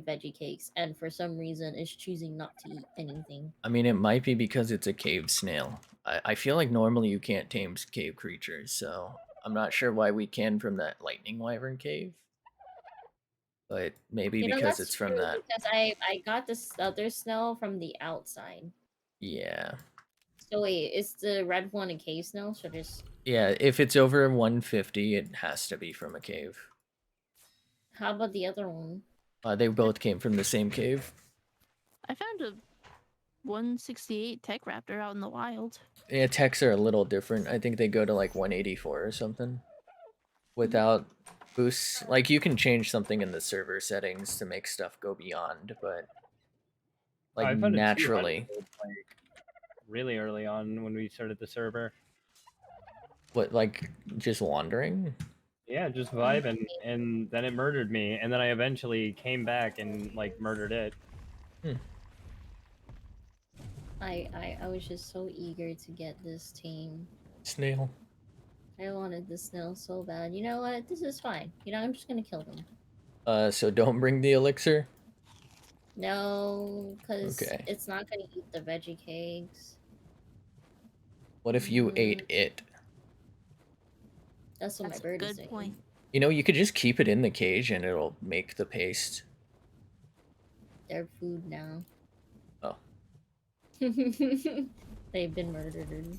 veggie cakes, and for some reason, it's choosing not to eat anything. I mean, it might be because it's a cave snail. I feel like normally you can't tame cave creatures, so I'm not sure why we can from that lightning wyvern cave. But maybe You know, because that's it's from true, that. because I got this other snail from the outside. Yeah. So wait, is the red one a cave snail? So just Yeah, if it's over 150, it has to be from a cave. how about the other one? They both came from the same cave. I found a 168 tech raptor out in the wild. Yeah, techs are a little different. I think they go to like 184 or something. Without boosts. Like you can change something in the server settings to make stuff go beyond, but like I found a 200 naturally. like really early on when we started the server. What, like just wandering? Yeah, just vibing, and then it murdered me, and then I eventually came back and like murdered it. I was just so eager to get this team. Snail. I wanted the snail so bad. You know what? This is fine. You know, I'm just gonna kill them. So don't bring the elixir. No, because Okay. it's not gonna eat the veggie cakes. What if you ate it? That's what That's my a bird is good saying. point. You know, you could just keep it in the cage and it'll make the paste. They're food now. Oh. They've been murdered.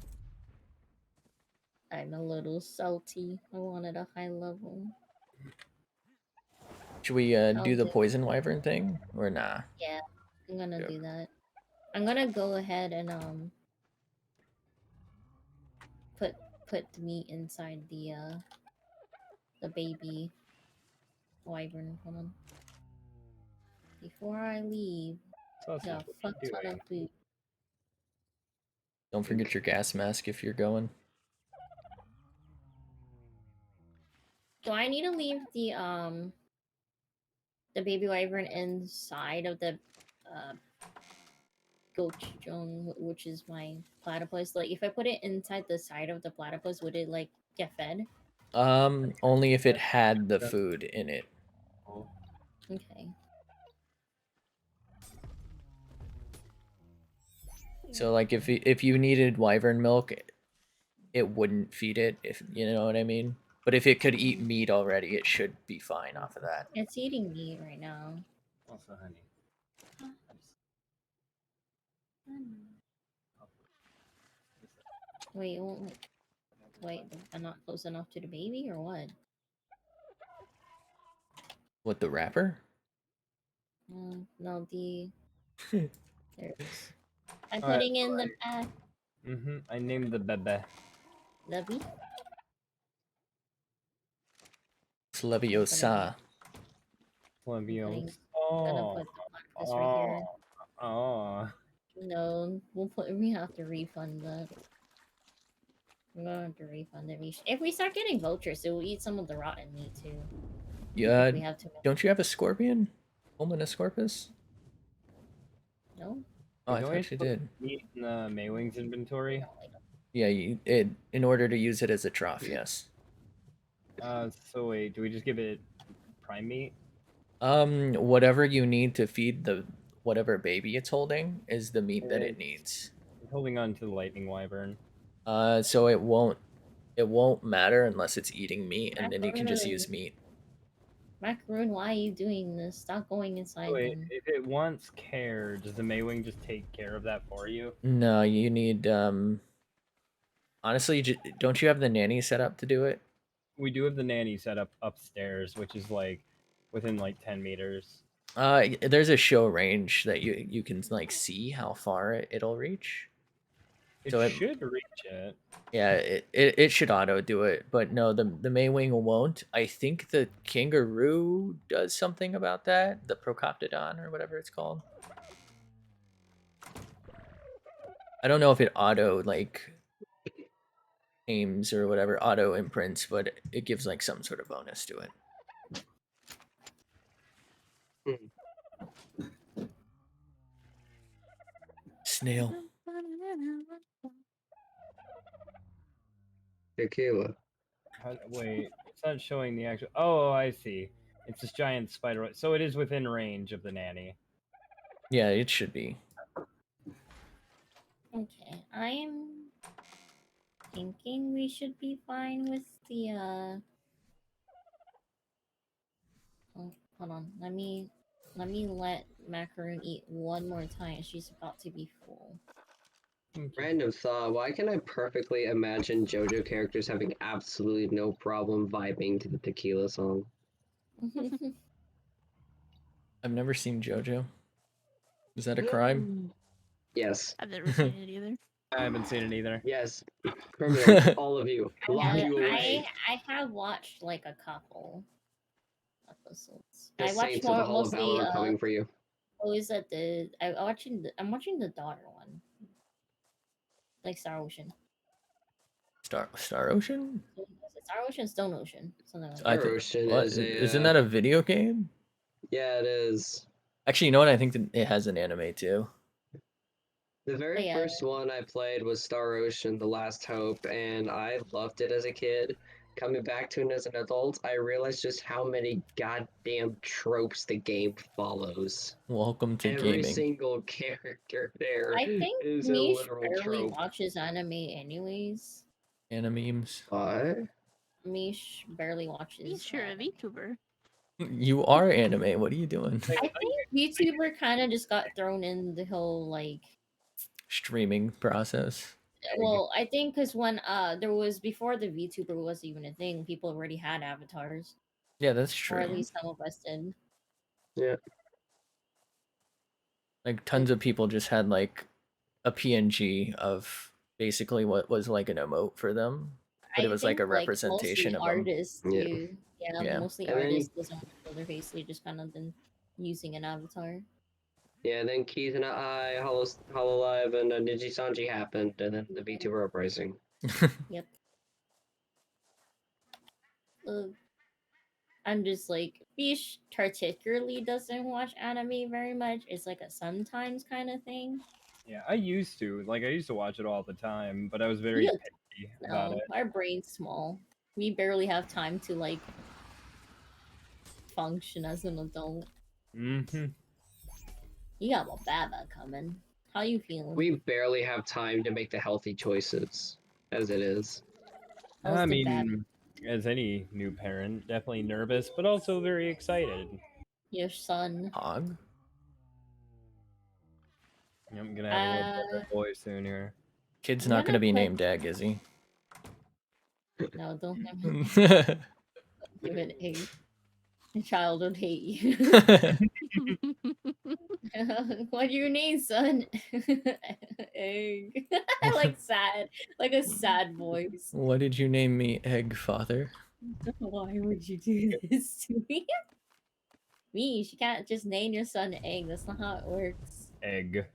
I'm a little salty. I wanted a high level. Should we do the poison wyvern thing or nah? Yeah, I'm gonna Yep. do that. I'm gonna go ahead and put the meat inside the baby wyvern. Hold on. Before I leave, Sausage, got a what fuck you ton doing? of food. Don't forget your gas mask if you're going. Do I need to leave the baby wyvern inside of the gochujang, which is my platypus? Like, if I put it inside the side of the platypus, would it like get fed? Only if it had the food in it. Okay. So like if you needed wyvern milk, it wouldn't feed it, if you know what I mean. But if it could eat meat already, it should be fine off of that. It's eating meat right now. Also, honey. Wait, wait, I'm not close enough to the baby or what? What, the wrapper? No, there it is. I'm Alright, putting in the back. I named the bebe. Lovey. It's Leviosa. Flavios. I'm gonna Oh. put the platypus right here. Oh. No, we have to refund that. We're gonna have to refund it. If we start getting vultures, it will eat some of the rotten meat too. Yeah. We have to. Don't you have a scorpion? Omenoscorpus? No. Oh, I thought you did. Meat in the Maywing's inventory. Yeah, in order to use it as a trough, yes. So wait, do we just give it prime meat? Whatever you need to feed the whatever baby it's holding is the meat that it needs. I'm holding on to the lightning wyvern. So it won't matter unless it's eating meat, and then you can just use meat. Macaroon, why are you doing this? Stop going inside Wait, them. if it wants care, does the Maywing just take care of that for you? No, you need honestly, don't you have the nanny set up to do it? We do have the nanny set up upstairs, which is like within like 10 meters. There's a show range that you can like see how far it'll reach. It So should reach it. Yeah, it should auto do it, but no, the Maywing won't. I think the kangaroo does something about that, the Procoptodon or whatever it's called. I don't know if it auto like aims or whatever, auto imprints, but it gives like some sort of bonus to it. Snail. Tequila. Wait, it's not showing the actual. Oh, I see. It's this giant spider. So it is within range of the nanny. Yeah, it should be. Okay, I'm thinking we should be fine with the Oh, hold on. Let me let Macaroon eat one more time. She's about to be full. Random thought, why can I perfectly imagine JoJo characters having absolutely no problem vibing to the tequila song? I've never seen JoJo. Is that a crime? Yes. I've never seen it either. I haven't seen it either. Yes. Criminals, all of you. Lock you away. I have watched like a couple. episodes. The I watch Saints of the more Hall of mostly. Valor are coming for you. Always at the. I'm watching the daughter one, like Star Ocean. Star Ocean? Is it Star Ocean, Stone Ocean, something like I that. Star think. Ocean What is a. isn't that a video game? Yeah, it is. Actually, you know what? I think that it has an anime too. The very yeah. first one I played was Star Ocean: The Last Hope, and I loved it as a kid. Coming back to it as an adult, I realized just how many goddamn tropes the game follows. Welcome to Every gaming. single character there I think is a Mish literal barely trope. watches anime, anyways. Animemes. What? Mish barely watches. He's sure a anime. VTuber. You are anime. What are you doing? I think VTuber kind of just got thrown in the whole like. Streaming process. Well, I think because when there was before the VTuber was even a thing, people already had avatars, Yeah, that's or at true. least some of us did. Yeah. Like tons of people just had like a PNG of basically what was like an emote for them, but it I was like a think like representation mostly of them. artists Yeah. too. Yeah, Yeah. mostly And then- artists doesn't want to show their face. They just kind of been using an avatar. Yeah, then Keith and I, Hololive, and Nijisanji happened, and then the VTuber uprising. Yep. I'm just like Bish particularly doesn't watch anime very much. It's like a sometimes kind of thing. Yeah, I used to. Like, I used to watch it all the time, but I was very Yeah. picky about No, it. our brain's small. We barely have time to like function as an adult. Mm-hmm. You got a baba coming. How you feeling? We barely have time to make the healthy choices, as it is. How's I the bab? mean, as any new parent, definitely nervous, but also very excited. Your son. Hog? I'm gonna have a little better boy soon here. Kid's I'm not gonna gonna be put- named Egg, is he? No, don't give it egg. The child would hate you. What do you name, son? Egg. Like sad, like a sad voice. What did you name me, Egg Father? Why would you do this to me? Mish, you can't just name your son Egg. That's not how it works. Egg.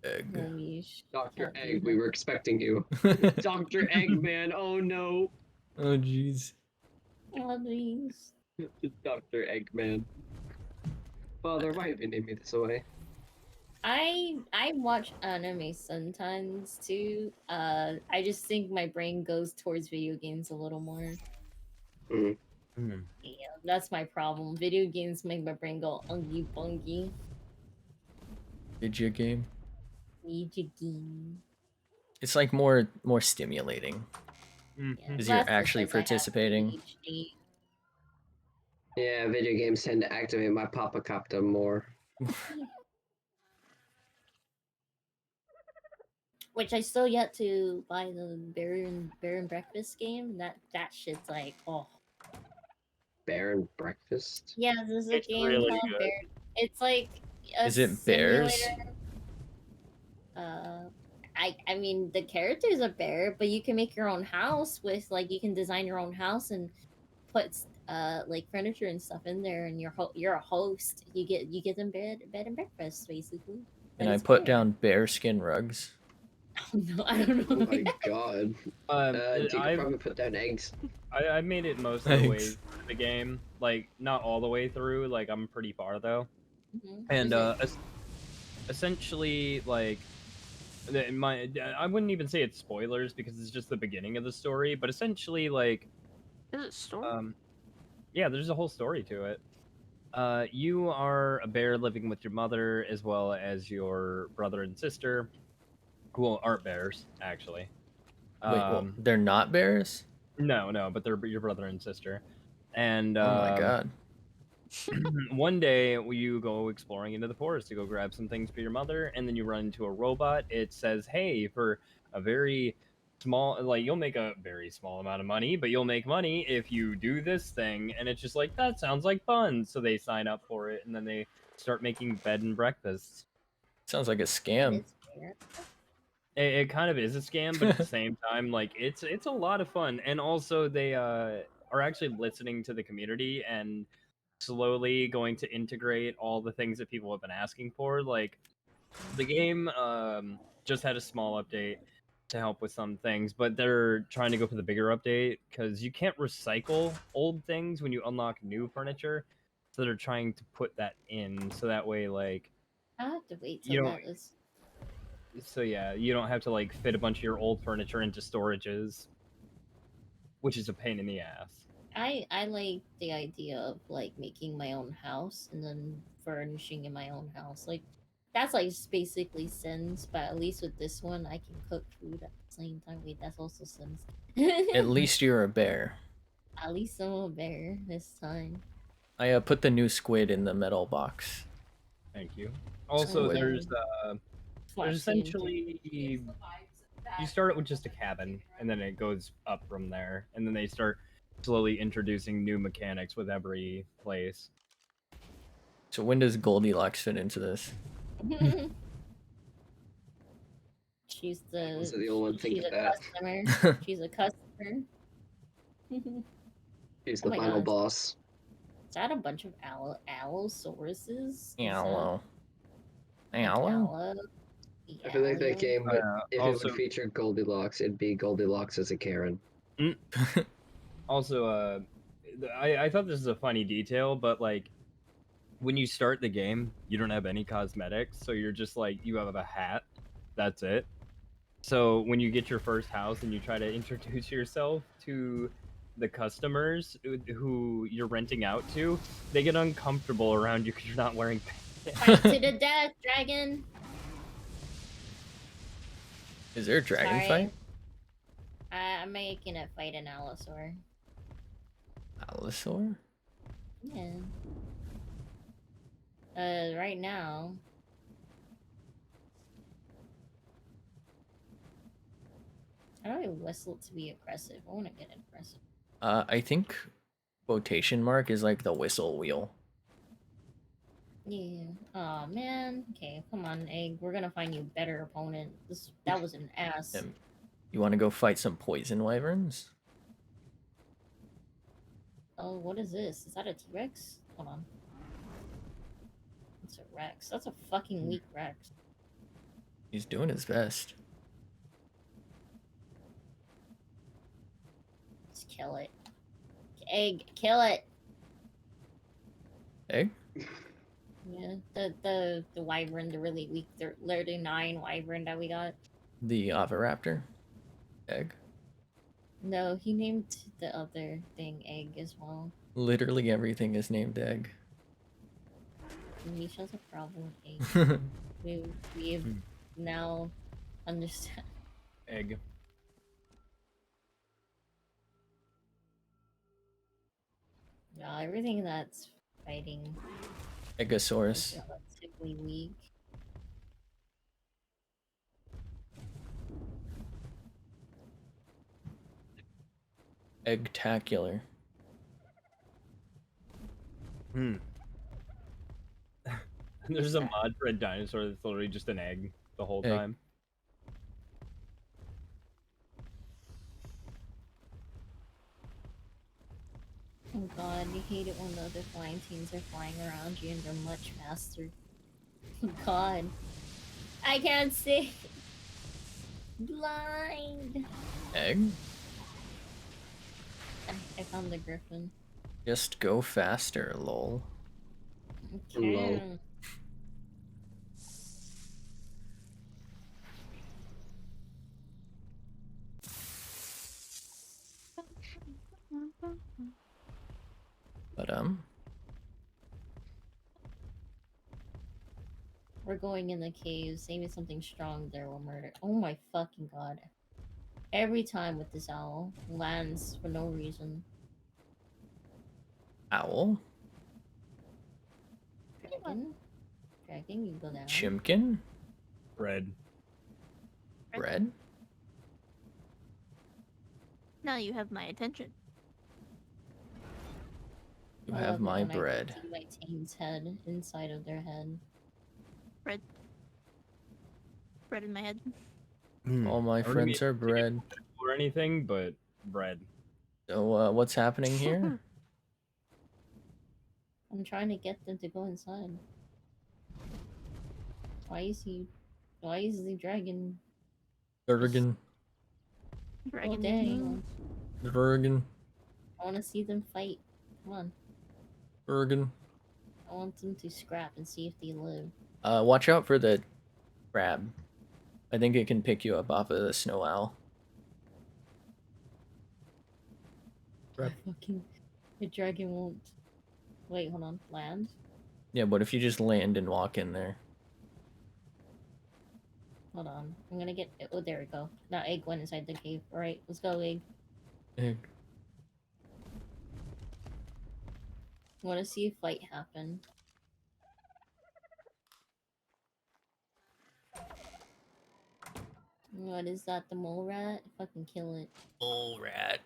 Egg. No, Mish. Dr. Can't do Egg, we that. were expecting you. Dr. Eggman, oh no. Oh jeez. Oh, Mish. Dr. Eggman. Father, why have you named me this way? I watch anime sometimes too. I just think my brain goes towards video games a little more. Mm. Mm. Yeah, that's my problem. Video games make my brain go ungy bungy. Video game. Video game. It's like more stimulating. Mhm. Yeah, Because you're that's actually because I have participating. ADHD. Yeah, video games tend to activate my Papa Copta more. Which I still yet to buy the Bear and Breakfast game. That shit's like, oh Bear and Breakfast? yeah, there's a It's game really called good. Bear. It's like a Is it bears? simulator. I mean the character's a bear, but you can make your own house with like you can design your own house and put like furniture and stuff in there, and you're a host. You get them bed and breakfast basically. But And I it's put bear. down bear skin rugs. No, I don't Oh know. my god. You could I've probably put down eggs. I made it most of the way Thanks. through the game. Like, not all the way through. Like, I'm pretty far though. Mhm. And Is it- essentially, like, I wouldn't even say it's spoilers because it's just the beginning of the story. But essentially, like, Is it story? yeah, there's a whole story to it. You are a bear living with your mother as well as your brother and sister, who aren't bears actually. Wait, well, they're not bears? No, but they're your brother and sister. And Oh my god. one day you go exploring into the forest to go grab some things for your mother, and then you run into a robot. It says, "Hey, for a very small, like you'll make a very small amount of money, but you'll make money if you do this thing." And it's just like that sounds like fun, so they sign up for it, and then they start making bed and breakfasts. Sounds like a scam. it's bear. It kind of is a scam, but at the same time, like it's a lot of fun, and also they are actually listening to the community and slowly going to integrate all the things that people have been asking for. Like the game just had a small update to help with some things, but they're trying to go for the bigger update because you can't recycle old things when you unlock new furniture. So they're trying to put that in so that way, like, I have to wait you till don't. that is. So yeah, you don't have to like fit a bunch of your old furniture into storages, which is a pain in the ass. I like the idea of like making my own house and then furnishing in my own house. Like that's like basically Sims, but at least with this one I can cook food at the same time. Wait, that's also Sims. At least you're a bear. At least I'm a bear this time. I put the new squid in the metal box. Thank you. Also, Squid. there's essentially you start it with just a cabin, and then it goes up from there, and then they start slowly introducing new mechanics with every place. So when does Goldilocks fit into this? She's Was the only one she's thinking a that? customer. She's a customer. He's Oh the my final God. boss. Is that a bunch of Allosauruses? Aloe. Like Aloe? aloe? I feel like that game would, if it also, would feature Goldilocks, it'd be Goldilocks as a Karen. also, I thought this is a funny detail, but like when you start the game, you don't have any cosmetics, so you're just like you have a hat. That's it. So when you get your first house and you try to introduce yourself to the customers who you're renting out to, they get uncomfortable around you because you're not wearing pants. Fight to the death, dragon! Is there a dragon Sorry. fight? I'm making it fight an Allosaur. Allosaur? Yeah. Right now. How do I whistle to be aggressive? I want to get aggressive. I think quotation mark is like the whistle wheel. Yeah. Oh man. Okay, come on, Egg. We're gonna find you a better opponent. That was an ass. You want to go fight some poison wyverns? Oh, what is this? Is that a T-Rex? Hold on. It's a Rex. That's a fucking weak Rex. He's doing his best. Let's kill it. Egg, kill it. Egg? Yeah, the wyvern, the really weak 39 wyvern that we got. The Oviraptor? Egg? No, he named the other thing Egg as well. Literally everything is named Egg. Misha's a problem with Egg. we have now understand. Egg. Yeah, everything that's fighting Eggosaurus. is relatively weak. Eggtacular. There's a mod for a dinosaur that's literally just an egg the whole Egg. time. Oh god, you hate it when the other flying teams are flying around you and they're much faster. God. I can't see. Blind. Egg? I found the griffin. Just go faster, lol. Okay. Lol. But We're going in the caves. Maybe something strong there will murder. Oh my fucking god. Every time with this owl. Lands for no reason. owl? Dragon? Dragon, you go down. Chimkin? Bread. Bread? Now you have my attention. You I have love it my when I bread. see my team's head inside of their head. Bread. Bread in my head. All my I don't friends mean are bread. or anything, but bread. So, what's happening here? I'm trying to get them to go inside. Why is the dragon? Durgan. Oh Dragon dang! Durgan. I want to see them fight. Come on. Durgan. I want them to scrap and see if they live. Watch out for the crab. I think it can pick you up off of the snow owl. Crap. The dragon won't. Wait, hold on. Land. Yeah, but if you just land and walk in there. Hold on. I'm gonna get. Oh, there we go. Now egg went inside the cave. All right, let's go, egg. Eh, I want to see a fight happen. What is that? The mole rat? Fucking kill it. Mole rat. I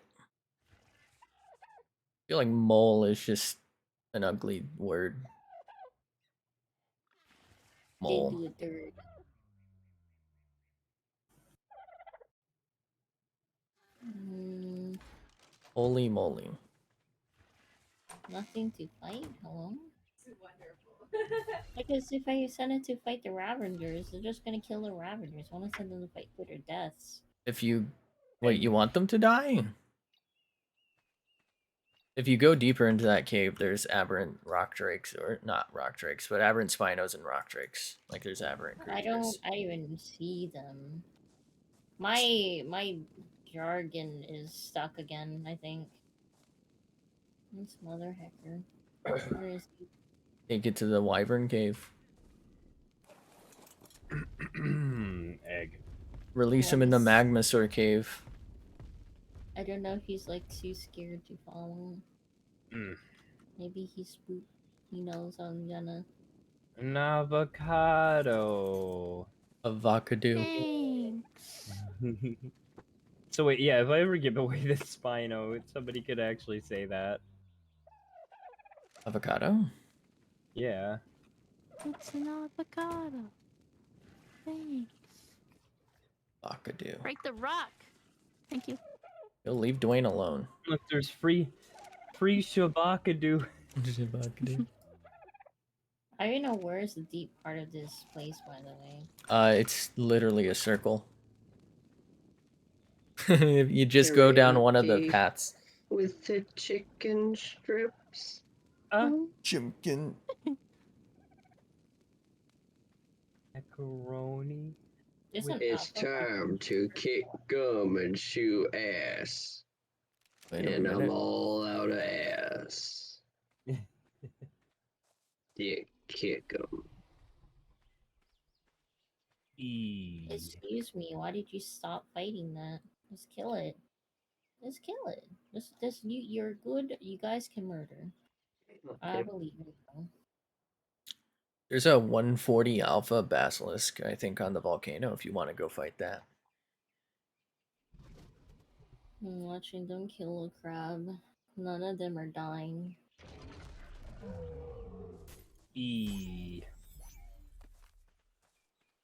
feel like mole is just an ugly word. They Mole. do it dirt. Holy moly. Nothing to fight? Hello? It's wonderful. Because if I send it to fight the Ravengers, they're just gonna kill the Ravengers. I want to send them to fight to their deaths. If you... Wait, you want them to die? If you go deeper into that cave, there's aberrant rock drakes, or not rock drakes, but aberrant spinos and rock drakes. Like there's aberrant creatures. I don't even see them. My jargon is stuck again, I think. This mother hecker. Where is he? Take it to the wyvern cave. Egg. Release him in the Nice. magmasaur cave. I don't know if he's like too scared to follow. Maybe he's spooked. He knows I'm gonna. An avocado. Avocado. Thanks. So wait, yeah, if I ever give away this Spino, somebody could actually say that. Avocado? Yeah. It's an avocado. Thanks. Avocado. Break the rock. Thank you. You'll leave Dwayne alone. Look, there's free shabakadu. Avocado. I don't know where's the deep part of this place, by the way. It's literally a circle. You just go down one of the Teriyaki. paths. With the chicken strips. Chicken. Macaroni. There's an It's alpha time to kick gum and chew ass. Wait a And I'm minute. all out of ass. Yeah, kick 'em. Excuse me, why did you stop fighting that? Just kill it. Just kill it. You're good. You guys can murder. I believe in you. There's a 140 alpha basilisk, I think, on the volcano if you want to go fight that. I'm watching them kill a crab. None of them are dying.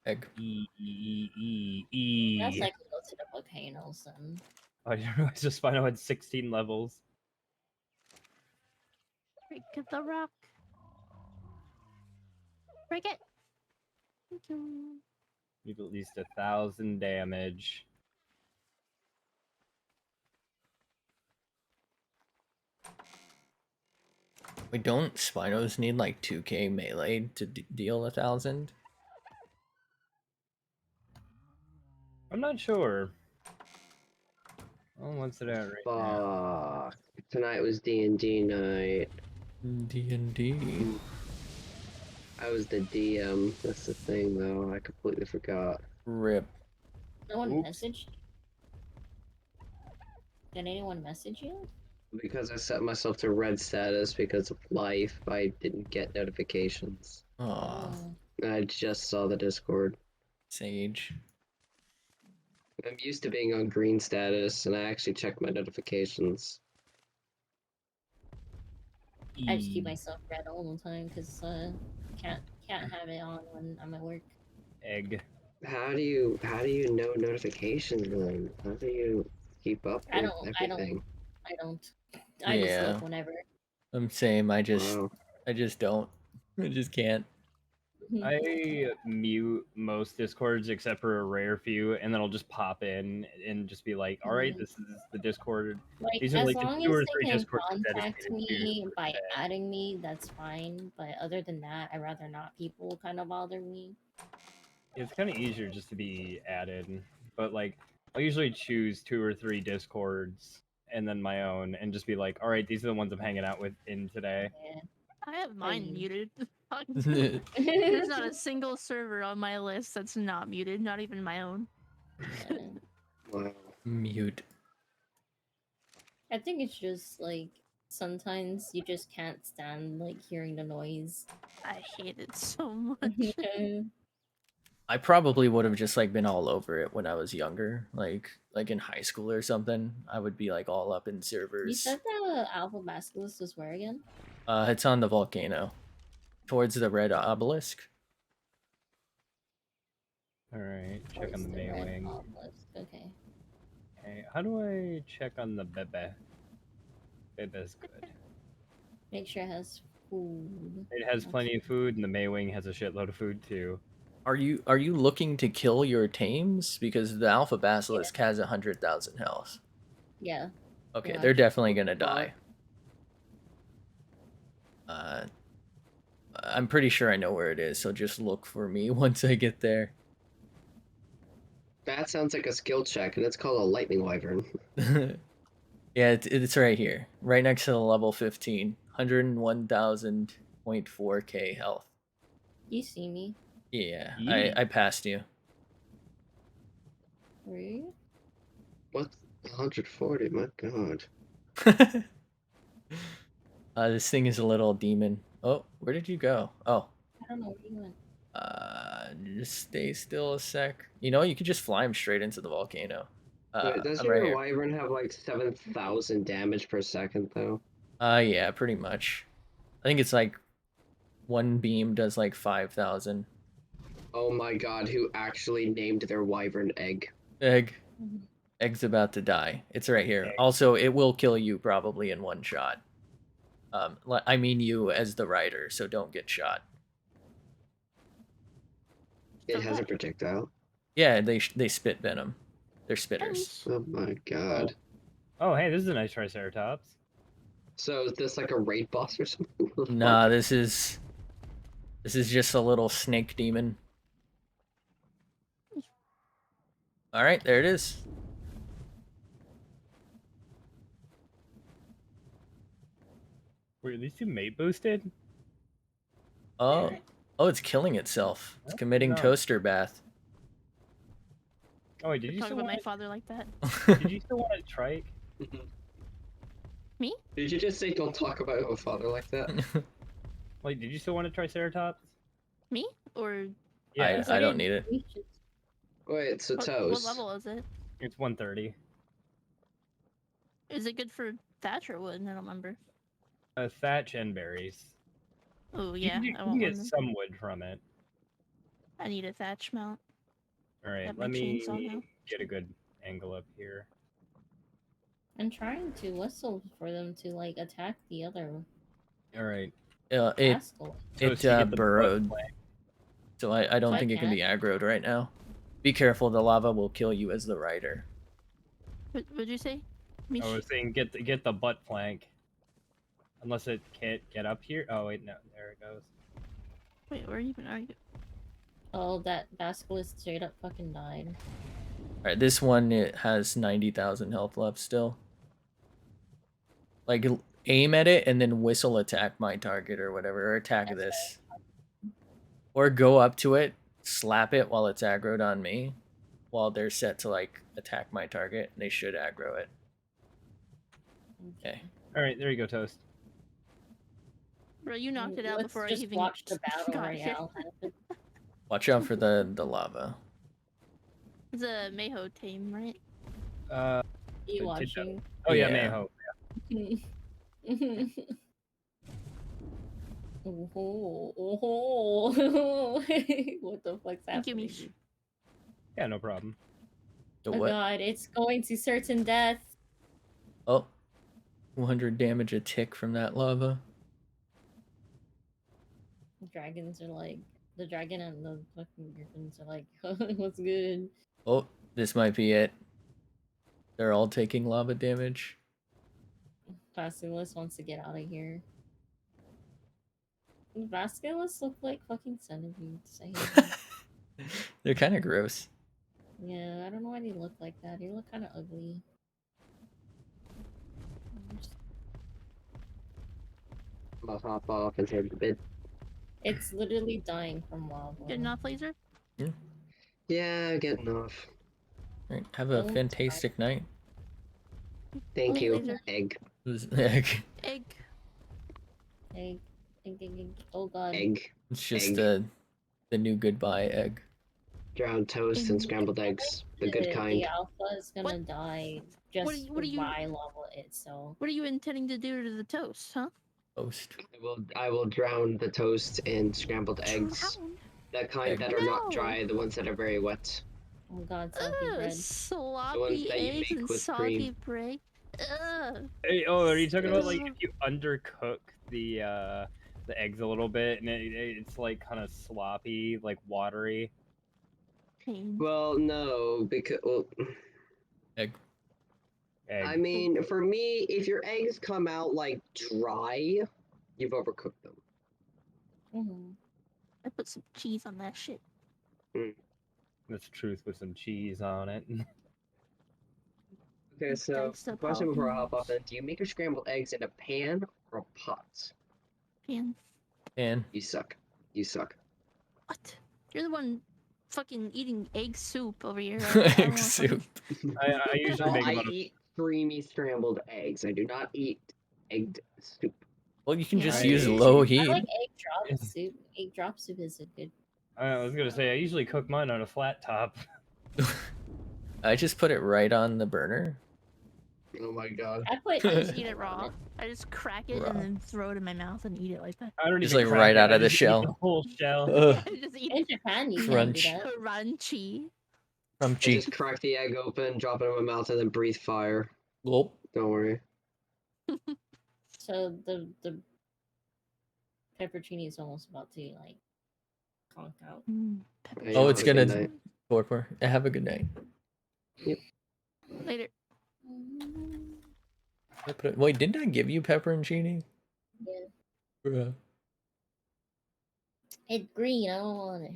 Egg. That's like go to the volcanoes then. I didn't realize the Spino had 16 levels. Break the rock. Break it. Thank you. You have at least 1,000 damage. Wait, don't Spinos need like 2k melee to deal 1,000? I'm not sure. Oh, what's it at right now? Fuck. Tonight was D&D night. D&D. I was the DM. That's the thing, though. I completely forgot. Rip. No one Oops. messaged? Did anyone message you? Because I set myself to red status because of life, I didn't get notifications. Aw, I just saw the Discord. Sage. I'm used to being on green status, and I actually check my notifications. I just keep myself red all the time because can't have it on when I'm at work. Egg. How do you know notifications then? How do you keep up with everything? I don't. I just Yeah. look whenever. I'm same, I just Wow. I just don't. I just can't. I mute most Discords except for a rare few, and then I'll just pop in and just be like, "All right, this is the Discord. Like, These are as like the long 2 as or they 3 can Discords contact dedicated to me per by se." adding me, that's fine. But other than that, I'd rather not people kind of bother me. It's kind of easier just to be added, but like I'll usually choose 2 or 3 Discords and then my own, and just be like, "All right, these are the ones I'm hanging out with in today." Yeah. I have mine you. muted. There's not a single server on my list that's not muted, not even my own. Yeah. Wow. Mute. I think it's just like sometimes you just can't stand like hearing the noise. I hate it so much. I probably would have just like been all over it when I was younger, like in high school or something. I would be like all up in You servers. said the Alpha Basilisk was where again? It's on the volcano, towards the red obelisk. All right, check Towards on the red Maywing. obelisk. Okay. Okay, how do I check on the Bebe? Bebe's good. Make sure it has food. It has plenty of food, and the Maywing has a shitload of food too. Are you looking to kill your tames? Because the alpha basilisk has 100,000 health. Yeah. Okay, pretty they're much. definitely What the gonna die. I'm pretty sure I know where it is, so just look for me once I get there. That sounds like a skill check, and it's called a lightning wyvern. Yeah, it's right here, right next to the level 15, 101,000.4k health. You see me? Yeah, Yeet. I passed you. Were you? What? 140? My god. This thing is a little demon. Oh, where did you go? Oh, I don't know where you went. just stay still a sec. You know, you could just fly him straight into the volcano. Wait, does I'm right your here. wyvern have like 7,000 damage per second though? Yeah, pretty much. I think it's like one beam does like 5,000. Oh my god, who actually named their wyvern egg? Egg. Mhm. Egg's about to die. It's right here. Egg. Also, it will kill you probably in one shot. I mean you as the rider, so don't get shot. It So has a bad. projectile. Yeah, they spit venom. They're spitters. Nice. Oh my god. Oh, hey, this is a nice Triceratops. So is this like a raid boss or something? What the Nah, fuck? this is just a little snake demon. All right, there it is. Were these two mate boosted? Oh, it's killing itself. It's Oh, committing no. toaster bath. Oh, wait, did You're you talking still about want? my father like that? Did you still want a trike? Me? Did you just say don't talk about your father like that? Like, did you still want a Triceratops? Me? Or Yeah, I don't need it. We should- Wait, so what Toast. level is it? it's 130. Is it good for thatch or wood? I don't remember. Thatch and berries. Oh You yeah, can, I you can want get one. Then. some wood from it. I need a thatch mount. All right, Got let my me chainsaw now. get a good angle up here. I'm trying to whistle for them to like attack the other All right, rascal. Toast, you get the butt burrowed, flank. so I don't So I think it can can't. be aggroed right now. Be careful, the lava will kill you as the rider. What would you say? I was saying get the butt flank. Unless it can't get up here. Oh wait, no, there it goes. Wait, where even are you? Oh, that basilisk straight up fucking died. All right, this one it has 90,000 health left still. Like aim at it and then whistle attack my target or whatever, or attack That's this. Or go up to it, slap it while it's aggroed on me, while they're set to like attack my target. They should aggro it. Okay. All right, there you go, Toast. Bro, you knocked it out Let's before I just even watch the battle got here. royale happen. Watch out for the lava. It's a Mayho tame, right? You Good watching? Oh yeah, Yeah. Mayho. What the fuck's Thank you, happening? Mish. Yeah, no problem. The Oh what? god, it's going to certain death. Oh, 200 damage a tick from that lava. dragons are like the dragon and the fucking griffins are like, what's good? Oh, this might be it. They're all taking lava damage. Basilisk wants to get out of here. Basilisk look like fucking centipedes. I hate them. They're kind of gross. Yeah, I don't know why they look like that. They look kind of ugly. I'm gonna hop off and head to bed. It's literally dying from lava. Good enough, laser. Yeah, getting off. Right, have a Oh, it's fantastic night. Thank Oh, you, laser. egg. Egg. Egg. Oh god. Egg. It's just Egg. the new goodbye egg. Drowned toast and scrambled eggs. The good The kind. alpha is gonna What? die just what do you- by lava itself. What are you intending to do to the toast, huh? Toast. I will drown the toast in scrambled eggs. Drown? The kind Egg. that are not No. dry, the ones that are very wet. Oh god, salty Ugh, bread. sloppy that you eggs make and with soggy cream. bread. Ugh. Hey, oh, are you talking about like Ugh. if you undercook the eggs a little bit and it's like kind of sloppy, like watery? Pain. Well, no, because Egg. Egg. I mean, for me, if your eggs come out like dry, you've overcooked them. Mhm. I put some cheese on that shit. That's the truth with some cheese on it. Okay, so Diced up question before I hop off jalapenos. then: do you make your scrambled eggs in a pan or a pot? Pan. And You suck. You suck. What? You're the one fucking eating egg soup over here. I don't egg wanna soup. I usually No, make I them on a eat creamy scrambled eggs. I do not eat egged soup. Well, you can Yeah, just I- use I low I heat. like egg drop soup. Egg drop soup is a good. I was gonna say I usually cook mine on a flat top. I just put it right on the burner. Oh my god. I put. I just eat it on raw. I just crack it Raw. and then throw it in my mouth and eat it like that. I don't Just even like crack right it, out I of the just eat shell. the whole shell. I just eat In Japan, you can Crunch. do that. crunchy. From I cheap. just crack the egg open, drop it in my mouth, and then breathe fire. Gulp. Don't worry. So the pepperoni is almost about to like conk out. Hey, Oh, y'all it's have a good gonna. night. Torpor. Have a good night. Later. Wait, didn't I give you pepperoncini? Yeah. Bruh. It's green. I don't want it.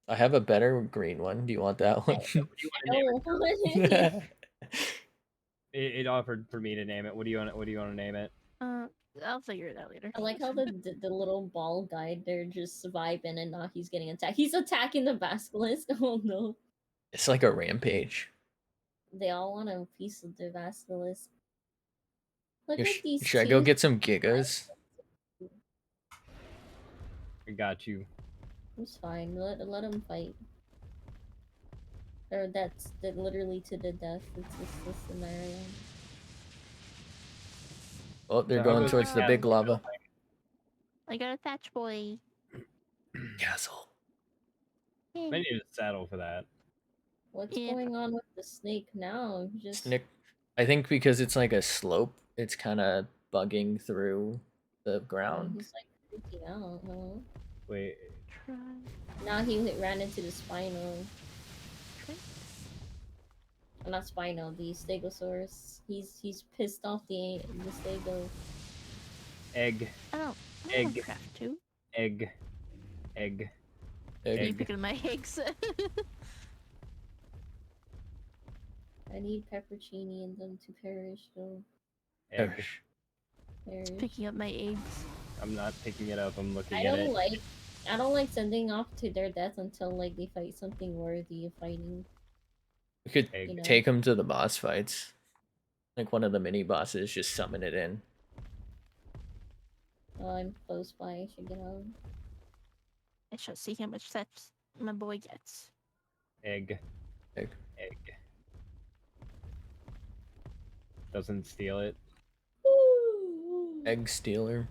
I have a better green one. Do you want that one? What do you want to name I don't want it. it offered for me to name it. What do you want? What do you want to name it? I'll figure it out later. I like how the little ball guy they're just surviving and now he's getting attacked. He's attacking the basilisk. Oh no. It's like a rampage. They all want a piece of the basilisk. Look at these Should I go two. get some gigas? I got you. It's fine. Let them fight. Or that's literally to the death. It's just the scenario. Oh, they're So how going goes towards the big castle lava. building? I got a thatch boy. Castle. I need a saddle for that. What's Yeah. going on with the snake now? Just Snick. I think because it's like a slope, it's kind of bugging through the ground. he's like freaking out. Huh? Wait. Try. Now he ran into the spino. Not spino, the stegosaurus. He's pissed off the stego. Egg. I don't Egg. craft too. Egg. Egg. Are you Egg. picking my eggs? I need pepperoni and them to perish though. Egg. Perish. Picking up my eggs. I'm not picking it up. I'm looking I at it. don't like sending off to their death until like they fight something worthy of fighting. We could Egg. You know. take them to the boss fights. Like one of the mini bosses, just summon it in. Oh, I'm close by. I should get out. I shall see how much that my boy gets. Egg. Egg. Egg. Doesn't steal it. Egg stealer.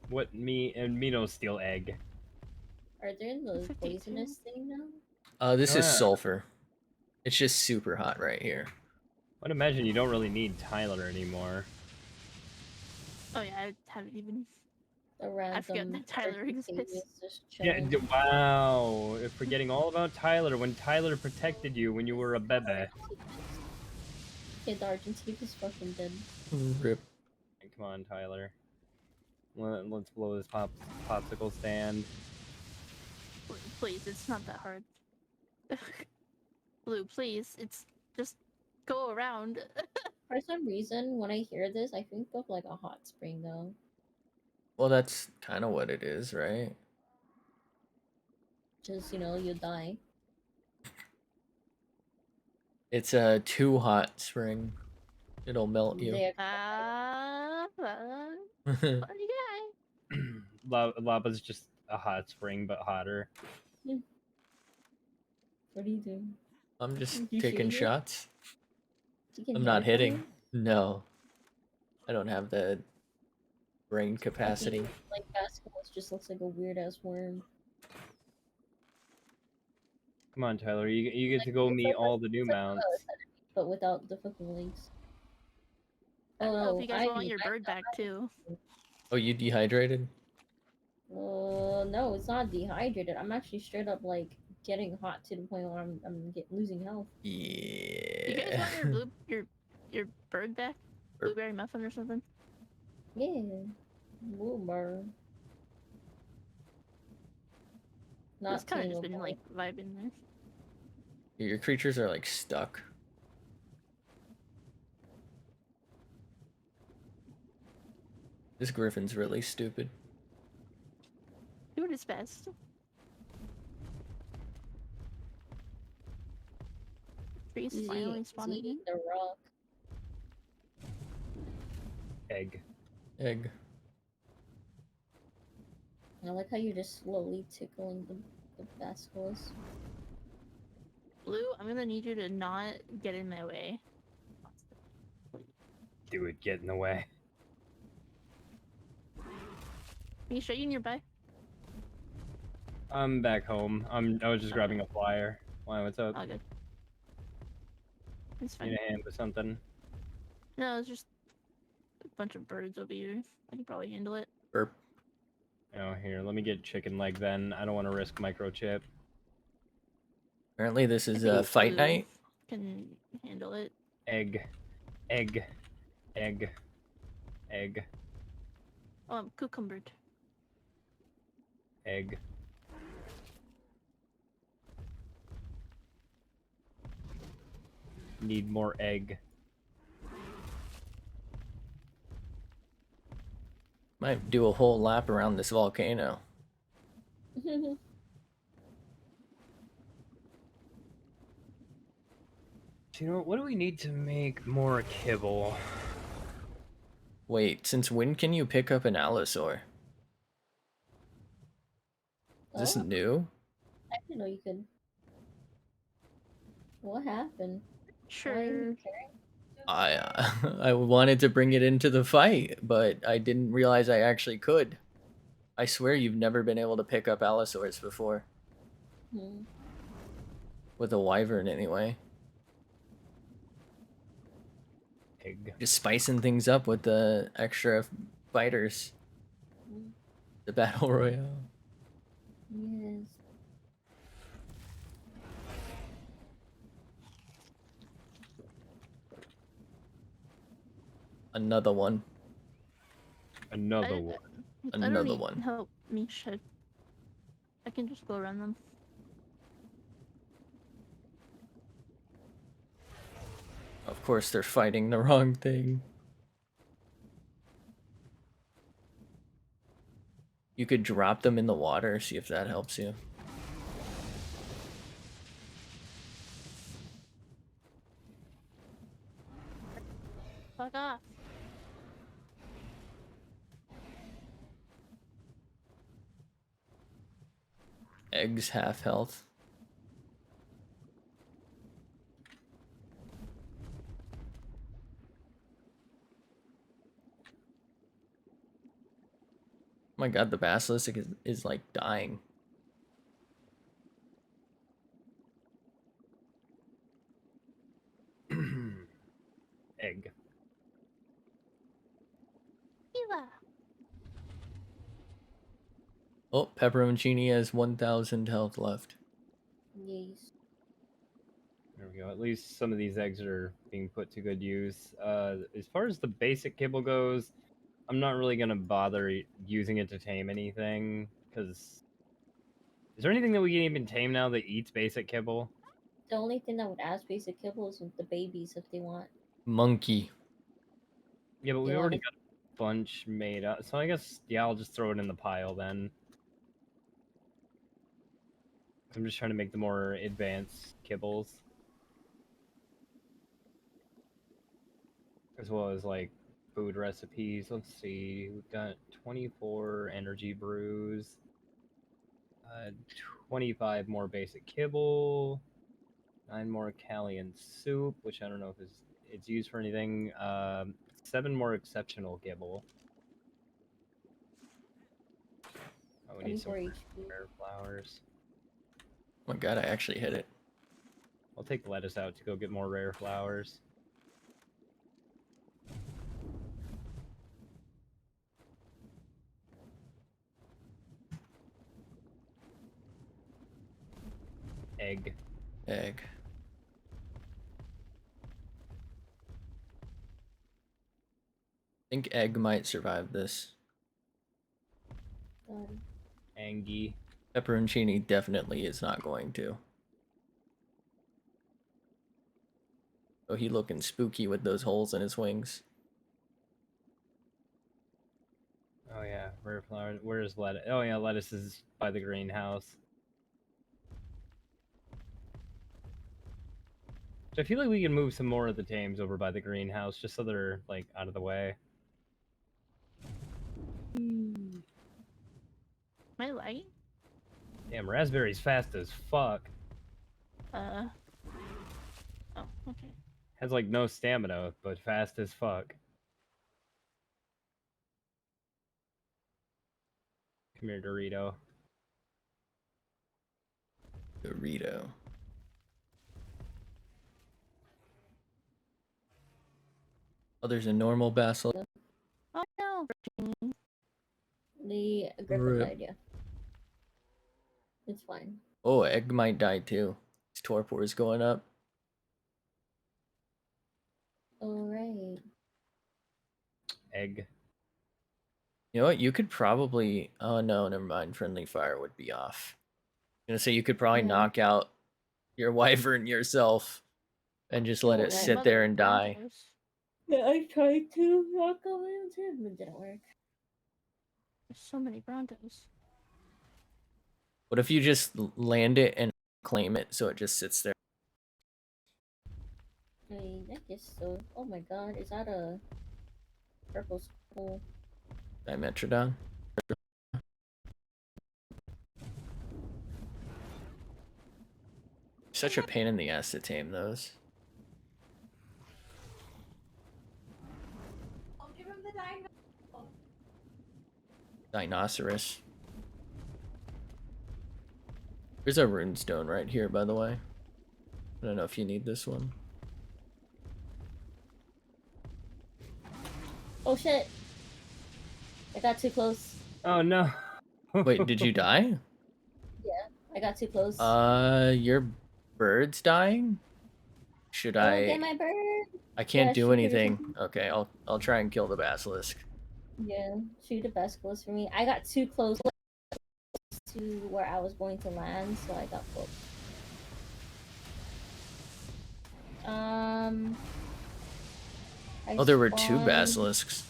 What me and Mino steal egg. Are there in the 52? poisonous thing now? This is Ah. sulfur. It's just super hot right here. I'd imagine you don't really need Tyler anymore. Oh yeah, I haven't even. A I forget random that Tyler exists. just Yeah, chilling. wow. Forgetting all about Tyler when Tyler protected you when you were a bebe. Kid Argentine is fucking dead. Rip. Come on, Tyler. Let's blow this popsicle stand. Please, it's not that hard. Blue, please, it's just go around. For some reason, when I hear this, I think of like a hot spring though. Well, that's kind of what it is, right? Just, you know, you die. It's a too hot spring. It'll melt you. There. Funny guy. Lava's just a hot spring, but hotter. What are you doing? I'm just You taking shooting it? shots. You can I'm hit not it from hitting. here? No. I don't have the brain capacity. Fucking, like, basketball just looks like a weird ass worm. Come on, Tyler. You get to go It's meet like all the new mounts. but without the fucking legs. I don't know if no, you guys want your bird back too. Oh, you dehydrated? No, it's not dehydrated. I'm actually straight up like getting hot to the point where I'm losing health. You guys Yeah. want your bird back? Blueberry muffin or something? Yeah, boomer. Not It's kind of just been tameable. like vibing there. Your creatures are like stuck. This griffin's really stupid. Doing his best. Trees He's finally eating, spawning in. the rock. Egg. Egg. I like how you're just slowly tickling the basilisk. Blue, I'm gonna need you to not get in my way. Do it. Get in the way. Are you sure you nearby? I'm back home. I was just grabbing a flyer. Why? What's up? Oh, good. It's fine. Need a hand with something? No, it's just a bunch of birds over here. I can probably handle it. Burp. Oh, here. Let me get chicken leg then. I don't want to risk microchip. Apparently this is I a think fight Blue night. Can handle it. Egg. Egg. Egg. Egg. Cucumbered. Egg. Need more egg. Might do a whole lap around this volcano. Do you know what do we need to make more kibble? Wait, since when can you pick up an allosaur? Is this Oh, new? I didn't know you could. What happened? Why are Sure. you caring? I wanted to bring it into the fight, but I didn't realize I actually could. I swear you've never been able to pick up allosaurs before. Hmm. With a wyvern, anyway. Egg. Just spicing things up with the extra fighters. Hmm. The battle royale. Yes. Another one. Another one. I don't Another need one. help, Misha. I can just go around them. Of course, they're fighting the wrong thing. You could drop them in the water, see if that helps you. Fuck off. Eggs half health. Oh my god, the basilisk is like dying. Egg. Ela. Oh, Pepperoncini has 1,000 health left. Yes. There we go. At least some of these eggs are being put to good use. As far as the basic kibble goes, I'm not really gonna bother using it to tame anything, because is there anything that we can even tame now that eats basic kibble? The only thing that would ask basic kibble is with the babies if they want. Monkey. Yeah, but They we want already it. got a bunch made up, so I guess yeah, I'll just throw it in the pile then. I'm just trying to make the more advanced kibbles, as well as like food recipes. Let's see, we've got 24 energy brews, 25 more basic kibble, 9 more Callian soup, which I don't know if it's used for anything. 7 more exceptional kibble. Oh, we need some 24 HP. rare flowers. Oh my god, I actually hit it. I'll take lettuce out to go get more rare flowers. Egg. Egg. I think egg might survive this. Angie. Pepperoncini definitely is not going to. Oh, he looking spooky with those holes in his wings. Oh yeah, rare flowers. Where's lettuce? Oh yeah, lettuce is by the greenhouse. So I feel like we can move some more of the tames over by the greenhouse, just so they're like out of the way. Am I lagging? Damn, raspberry's fast as fuck. Oh, okay. Has like no stamina, but fast as fuck. Come here, Dorito. Dorito. Oh, there's a normal basilisk. Oh no! The griffin Rip. died, yeah. It's fine. Oh, egg might die too. His torpor is going up. Alright. Egg. You know what? You could probably. Oh no, never mind. Friendly fire would be off. I'm gonna say you could probably Yeah. knock out your wyvern yourself and just let Oh, it right. sit there and die. Broncos. Yeah, I tried to knock them into, but it didn't work. There's so many Broncos. What if you just land it and claim it so it just sits there? I mean, I guess so. Oh my god, is that a purple skull? Dimetrodon? Such a pain in the ass to tame those. I'll give him the dino. Dinosaurus. There's a runestone right here, by the way. I don't know if you need this one. Oh shit! I got too close. Oh no. Wait, did you die? I got too close. Your bird's dying? Should Oh, get I? my bird! I can't Yeah, do shoot it or anything. something. Okay, I'll try and kill the basilisk. Yeah, shoot a basilisk for me. I got too close to where I was going to land, so I got booked. I Oh, there were two spawned- basilisks.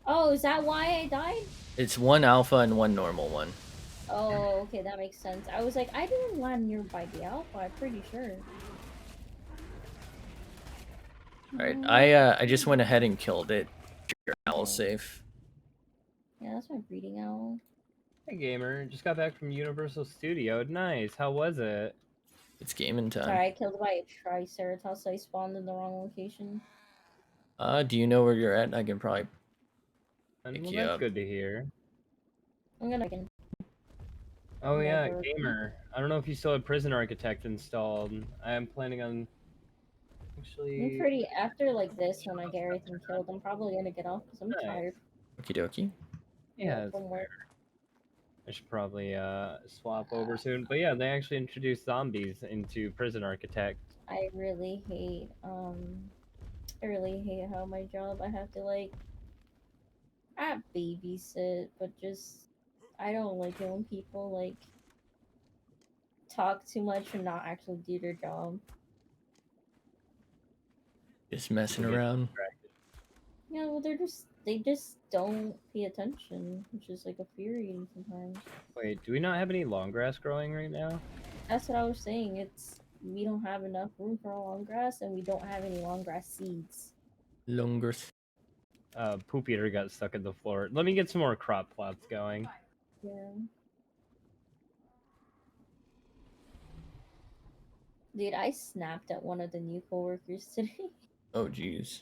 Oh, is that why I died? It's one alpha and one normal one. Oh, okay, that makes sense. I was like, I didn't land nearby the alpha, I'm pretty sure. Alright, I just went ahead and killed it. Your owl's safe. Yeah, that's my breeding owl. Hey gamer, just got back from Universal Studio. Nice. How was it? It's gaming time. Sorry, I killed by a triceratops. I spawned in the wrong location. Do you know where you're at? I can probably And pick well, you that's up. good to hear. I'm gonna again. Oh yeah, Never. gamer. I don't know if you still have Prison Architect installed. I am planning on actually. I'm pretty after like this when I get everything killed. I'm probably gonna get off because I'm Nice. tired. Okie dokie. Yeah, it's from work. I should probably swap over soon. But yeah, they actually introduced zombies into Prison Architect. I really hate how my job I have to like not babysit, but just I don't like it when people like talk too much and not actually do their job. Just messing People get around. distracted. Yeah, well they just don't pay attention, which is like infuriating sometimes. Wait, do we not have any long grass growing right now? That's what I was saying. It's we don't have enough room for long grass and we don't have any long grass seeds. Lungers. Poop eater got stuck in the floor. Let me get some more crop plots going. Yeah. Dude, I snapped at one of the new coworkers today. Oh jeez.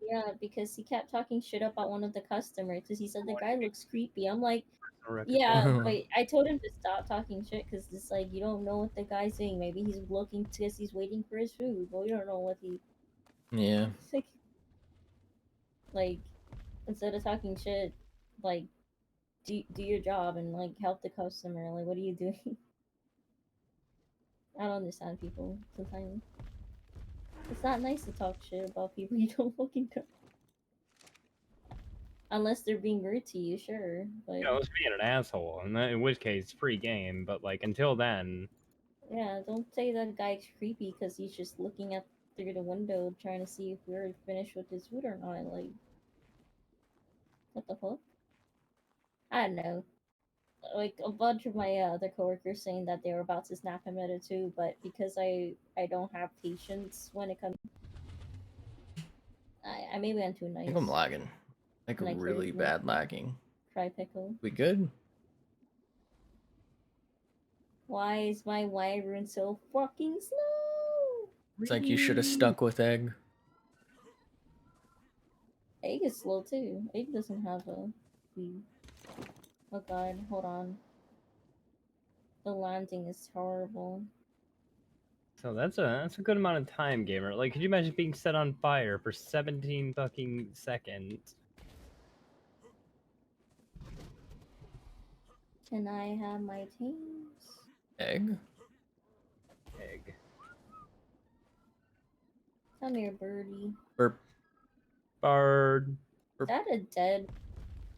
Yeah, because he kept talking shit about one of the customers because he said the guy looks creepy. I'm like, Record. yeah, but I told him to stop talking shit because it's like you don't know what the guy's doing. Maybe he's looking because he's waiting for his food, but we don't know what he. Yeah. It's like instead of talking shit, like do your job and like help the customer. Like, what are you doing? I don't understand people sometimes. It's not nice to talk shit about people you don't fucking know. Unless they're being rude to you, sure. But You know, it's being an asshole, in which case, free game. But like until then, yeah, don't say that guy's creepy because he's just looking at through the window trying to see if we're finished with his food or not. Like, what the fuck? I don't know. Like a bunch of my other coworkers saying that they were about to snap him at it too, but because I don't have patience when it comes, I maybe went too I nice. think I'm lagging. Like And I really killed bad lagging. Try pickle. We good? Why is my Wyvern so fucking slow? It's like you should have stuck with egg. Egg is slow too. Egg doesn't have a speed. Oh god, hold on. The landing is horrible. so that's a good amount of time, gamer. Like, could you imagine being set on fire for 17 fucking seconds? Can I have my teams? Egg? Egg. Come here, birdie. Burp. Bird. Is that a dead?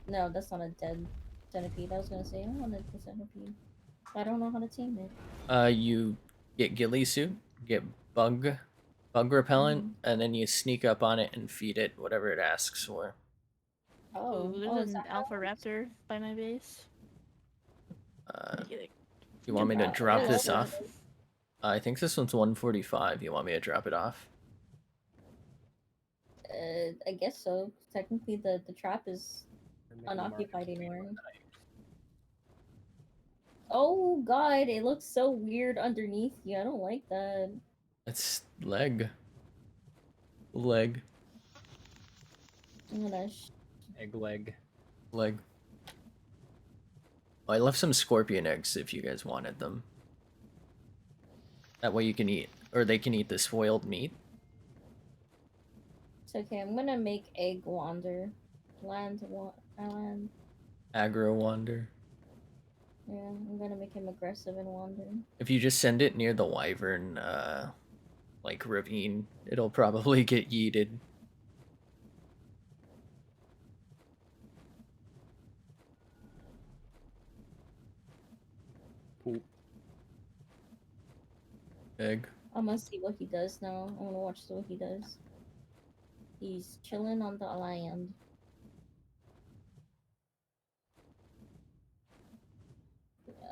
No, that's not a dead centipede. I was gonna say I wanted the centipede. I don't know how to tame it. You get ghillie suit, get bug repellent, and then you sneak up on it and feed it whatever it asks for. Oh, Ooh, there's oh, is an that how alpha it works? raptor by my base. You want me to drop what this level off? is it? I think this one's 145. You want me to drop it off? I guess so. Technically, the trap is unoccupied anywhere. Oh god, it looks so weird underneath you. I don't like that. It's leg. Leg. I'm gonna Egg leg. Leg. Oh, I left some scorpion eggs if you guys wanted them. That way you can eat, or they can eat the spoiled meat. It's okay. I'm gonna make egg wander. Land. Aggro wander. Yeah, I'm gonna make him aggressive and wander. If you just send it near the wyvern, like ravine, it'll probably get yeeted. Poop. Egg. I'm gonna see what he does now. I wanna watch what he does. He's chilling on the land.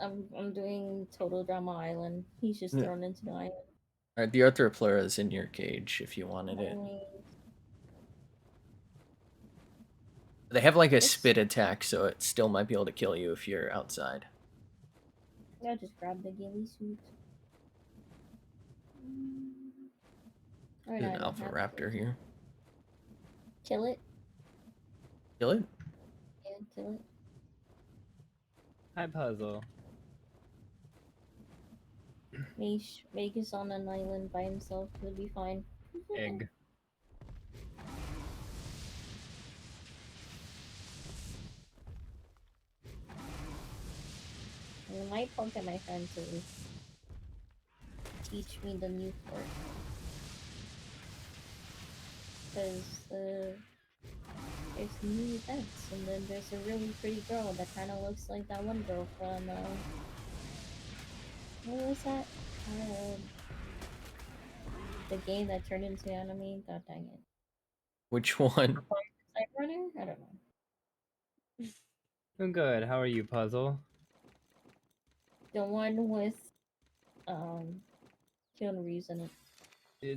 I'm doing Total Drama Island. He's just Yeah. thrown into the island. Alright, the Arthroplura is in your cage if you wanted it. They have like a Yes. spit attack, so it still might be able to kill you if you're outside. I just grabbed the ghillie suit. There's an Alpha Raptor here. Kill it. Kill it? Yeah, kill it. Hi, puzzle. Make is on an island by himself. He'll be fine. Egg. might probably get my friend to teach me the new part. Because there's new events, and then there's a really pretty girl that kind of looks like that one girl from what was that? The game that turned into anime. God dang it! Which one? Side Runner? I don't know. I'm good. How are you, Puzzle? The one with Keanu Reeves in it.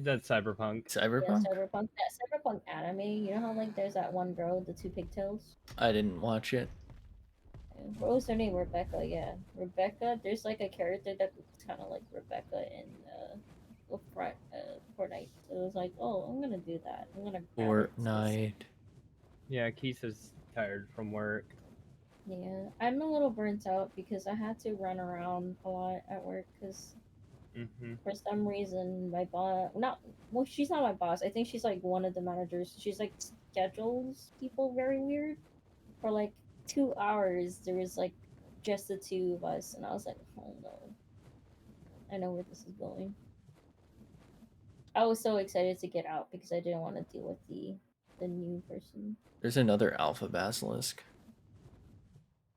That's Cyberpunk. Yeah, Cyberpunk? Cyberpunk. That Cyberpunk anime. You know how like there's that one girl with the two pigtails. I didn't watch it. What was her name? Rebecca. Yeah, Rebecca. There's like a character that looks kind of like Rebecca in Fortnite. So it was like, oh, I'm gonna do that. I'm gonna grab it. Fortnite. Yeah, Kisa's tired from work. Yeah, I'm a little burnt out because I had to run around a lot at work because for some reason my boss, not well, she's not my boss. I think she's like one of the managers. She's like schedules people very weird. For like 2 hours, there was like just the two of us, and I was like, oh no, I know where this is going. I was so excited to get out because I didn't want to deal with the new person. There's another alpha basilisk.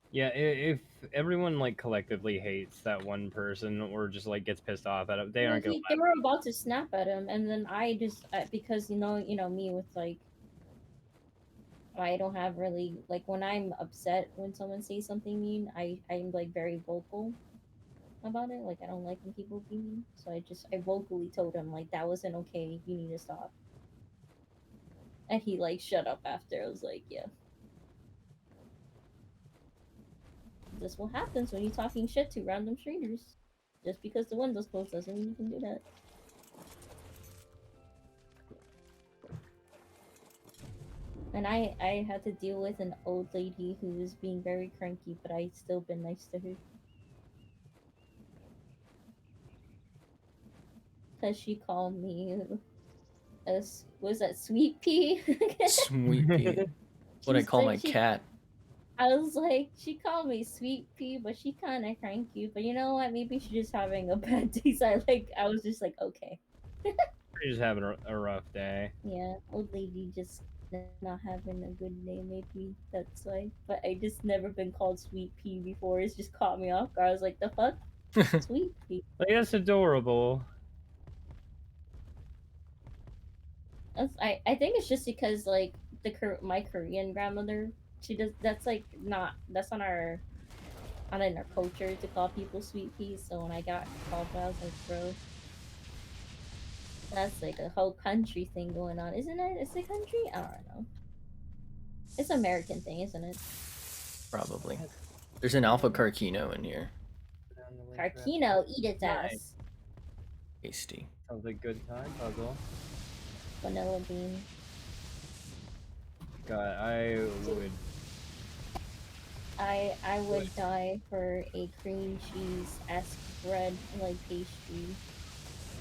Yeah, if everyone like collectively hates that one person or just like gets pissed off at it, they aren't gonna. They were about to snap at him, and then I just because you know me with like I don't have really like when I'm upset when someone says something mean, I'm like very vocal about it. Like I don't like when people be mean, so I vocally told him like that wasn't okay. You need to stop. And he like shut up after. I was like, yeah. This what happens when you're talking shit to random strangers. Just because the window's closed doesn't mean you can do that. And I had to deal with an old lady who was being very cranky, but I still been nice to her. Cause she called me as was that sweet pea? Sweet pea. What I call my cat. I was like, she called me sweet pea, but she kind of cranky. But you know what? Maybe she's just having a bad day. So I was just like, okay. You're just having a rough day. Yeah, old lady just not having a good day. Maybe that's why. But I just never been called sweet pea before. It's just caught me off guard. I was like, the fuck, sweet pea. Like that's adorable. I think it's just because like my Korean grandmother, she does that's like that's on our not in our culture to call people sweet peas. So when I got called that, I was like, bro, that's like a whole country thing going on, isn't it? It's a country? I don't know. It's an American thing, isn't it? Probably. There's an alpha carcino in here. Carcino, eat its ass. Tasty. Sounds like good time, Puzzle. Vanilla bean. God, I would die for a cream cheese-esque bread like pastry.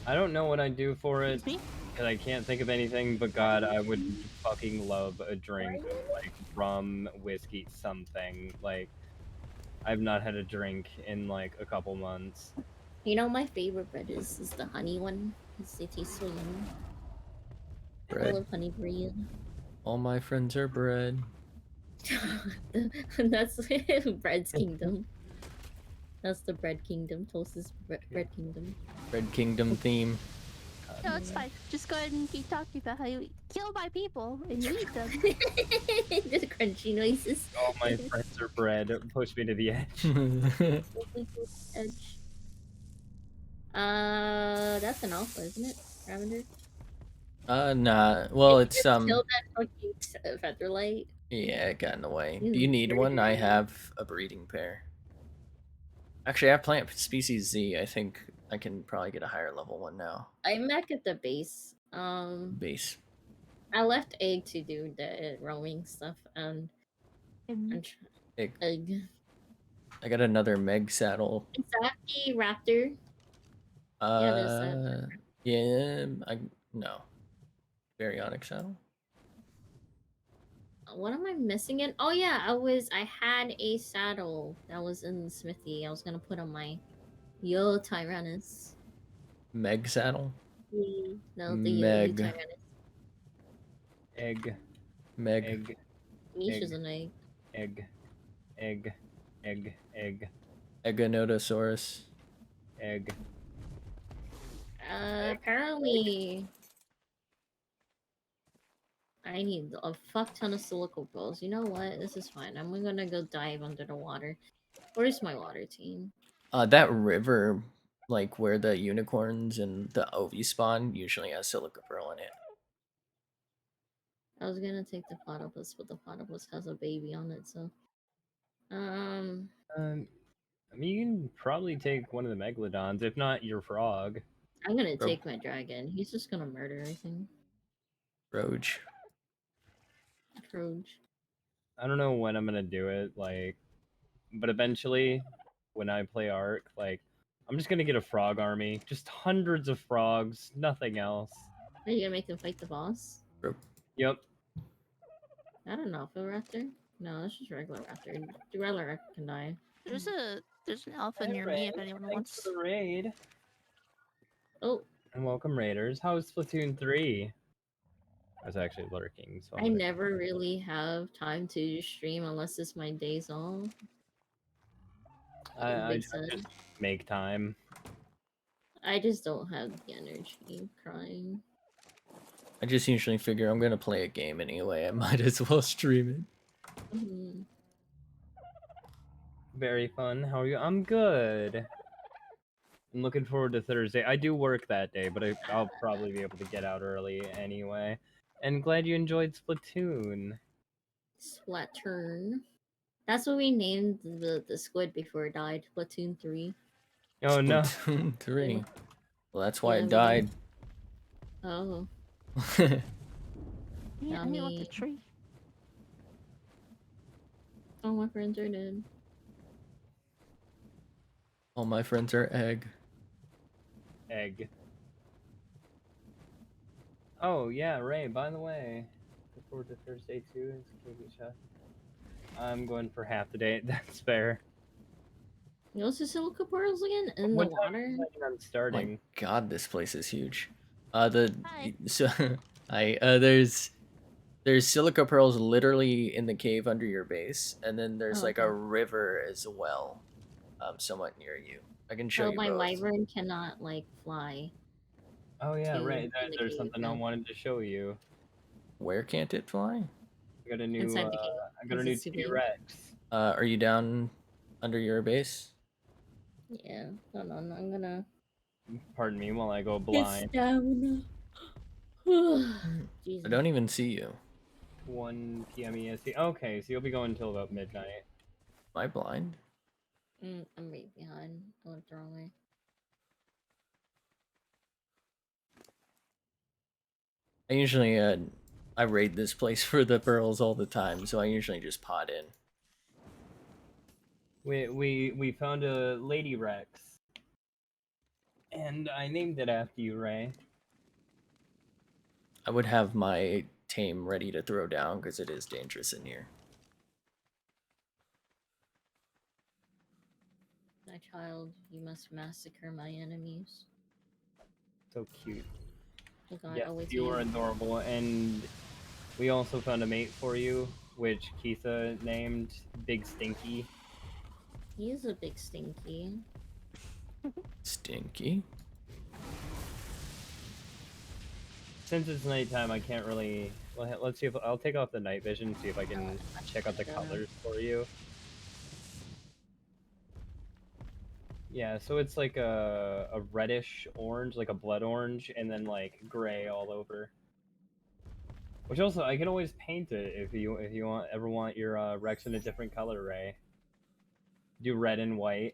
I don't know what I'd do for it, because I can't think of anything, but God, I would fucking love a drink of, like, rum, whiskey, something. Like, I've not had a drink in, like, a couple months. You know, my favorite bread is the honey one. It tastes so yummy. Bread. I love honey bread. All my friends are bread. That's Bread's Kingdom. That's the Bread Kingdom. Toast's Bread Kingdom. Bread Kingdom theme. No, it's fine. Just go ahead and keep talking about how you kill my people and you eat them. The crunchy noises. All my friends are bread. Push me to the edge. Edge. That's an alpha, isn't it? Ravender? Nah. Well, it's Kill that fucking featherlight. Yeah, it got in the way. Ew, Do you need one? I dirty. have a breeding pair. Actually, I have plant species Z. I think I can probably get a higher level one now. I'm back at the base. Base. I left Egg to do the roaming stuff, and Egg. Egg. I got another Meg saddle. Is that the raptor? Yeah, there's that. Yeah, no. Baryonic saddle? What am I missing in? Oh yeah, I had a saddle that was in the smithy. I was gonna put on my Yo Tyrannus. Meg saddle? No, the Yo Meg. Tyrannus. Egg, Meg. egg, Niche is egg, an egg. egg, egg, egg, egg, Eganotosaurus. egg. Apparently I need a fuck ton of silica balls. You know what? This is fine. I'm gonna go dive under the water. Where's my water team? That river, like where the unicorns and the Ovi spawn, usually has silica pearl in it. I was gonna take the platypus, but the platypus has a baby on it, so I mean, you can probably take one of the megalodons, if not your frog. I'm gonna Ro- take my dragon. He's just gonna murder everything. Roach. Troge. I don't know when I'm gonna do it, like, but eventually, when I play ARK, like, I'm just gonna get a frog army, just hundreds of frogs, nothing else. Are you gonna make him fight the boss? Yep. I don't know. Phil Raptor? No, that's just regular Raptor. The regular Raptor can die. There's an alpha Hey, near Ray, me if anyone thanks wants. for the raid. Oh, And welcome, Raiders. How's Splatoon 3? I was actually lurking, so I'm I gonna... never really have time to stream unless it's my days off. I Big said. just make time. I just don't have the energy. Crying. I just usually figure I'm gonna play a game anyway. I might as well stream it. Mhm. Very fun. How are you? I'm good. I'm looking forward to Thursday. I do work that day, but I'll probably be able to get out early anyway. And glad you enjoyed Splatoon. Splatoon. That's what we named the squid before it died. Splatoon 3. Oh no. Splatoon 3. Well, that's why Yeah, it we died. Oh, Yeah, I want the yummy. tree. All my friends are dead. All my friends are egg. Egg. Oh yeah, Ray, by the way. Look forward to Thursday too. It's KB Chef. I'm going for half the day. That's fair. You know, silica pearls again in What the time are water. you planning on My starting? god, this place is huge. Hi. So there's silica pearls literally in the cave under your base, and then there's Oh, like okay. a river as well, somewhat near you. I can show So you my both. wyvern cannot like fly Oh yeah, to right. in the There's cave. something I No, wanted to show you. Where can't it fly? I got a new inside the cave I got a because new it's too big. T-Rex. Are you down under your base? Yeah, hold on. I'm gonna Pardon me while I go get blind. stamina. I Jesus. don't even see you. 1 p.m. EST. Okay, so you'll be going until about midnight. Am I blind? I'm right behind. I went the wrong way. I usually I raid this place for the pearls all the time, so I usually just pot in. We found a Lady Rex. And I named it after you, Ray. I would have my tame ready to throw down because it is dangerous in here. My child, you must massacre my enemies. So cute. Oh God, Yes, I'll wait till you are adorable. And we also found a mate for you, which Keitha named Big Stinky. He is a big stinky. Stinky. Since it's nighttime, I can't really... Well, let's see if... I'll take off the night vision, see if I can check out the colors for you. Yeah, so it's like a reddish orange, like a blood orange, and then like gray all over. Which also, I can always paint it if you ever want your Rex in a different color, Ray. Do red and white.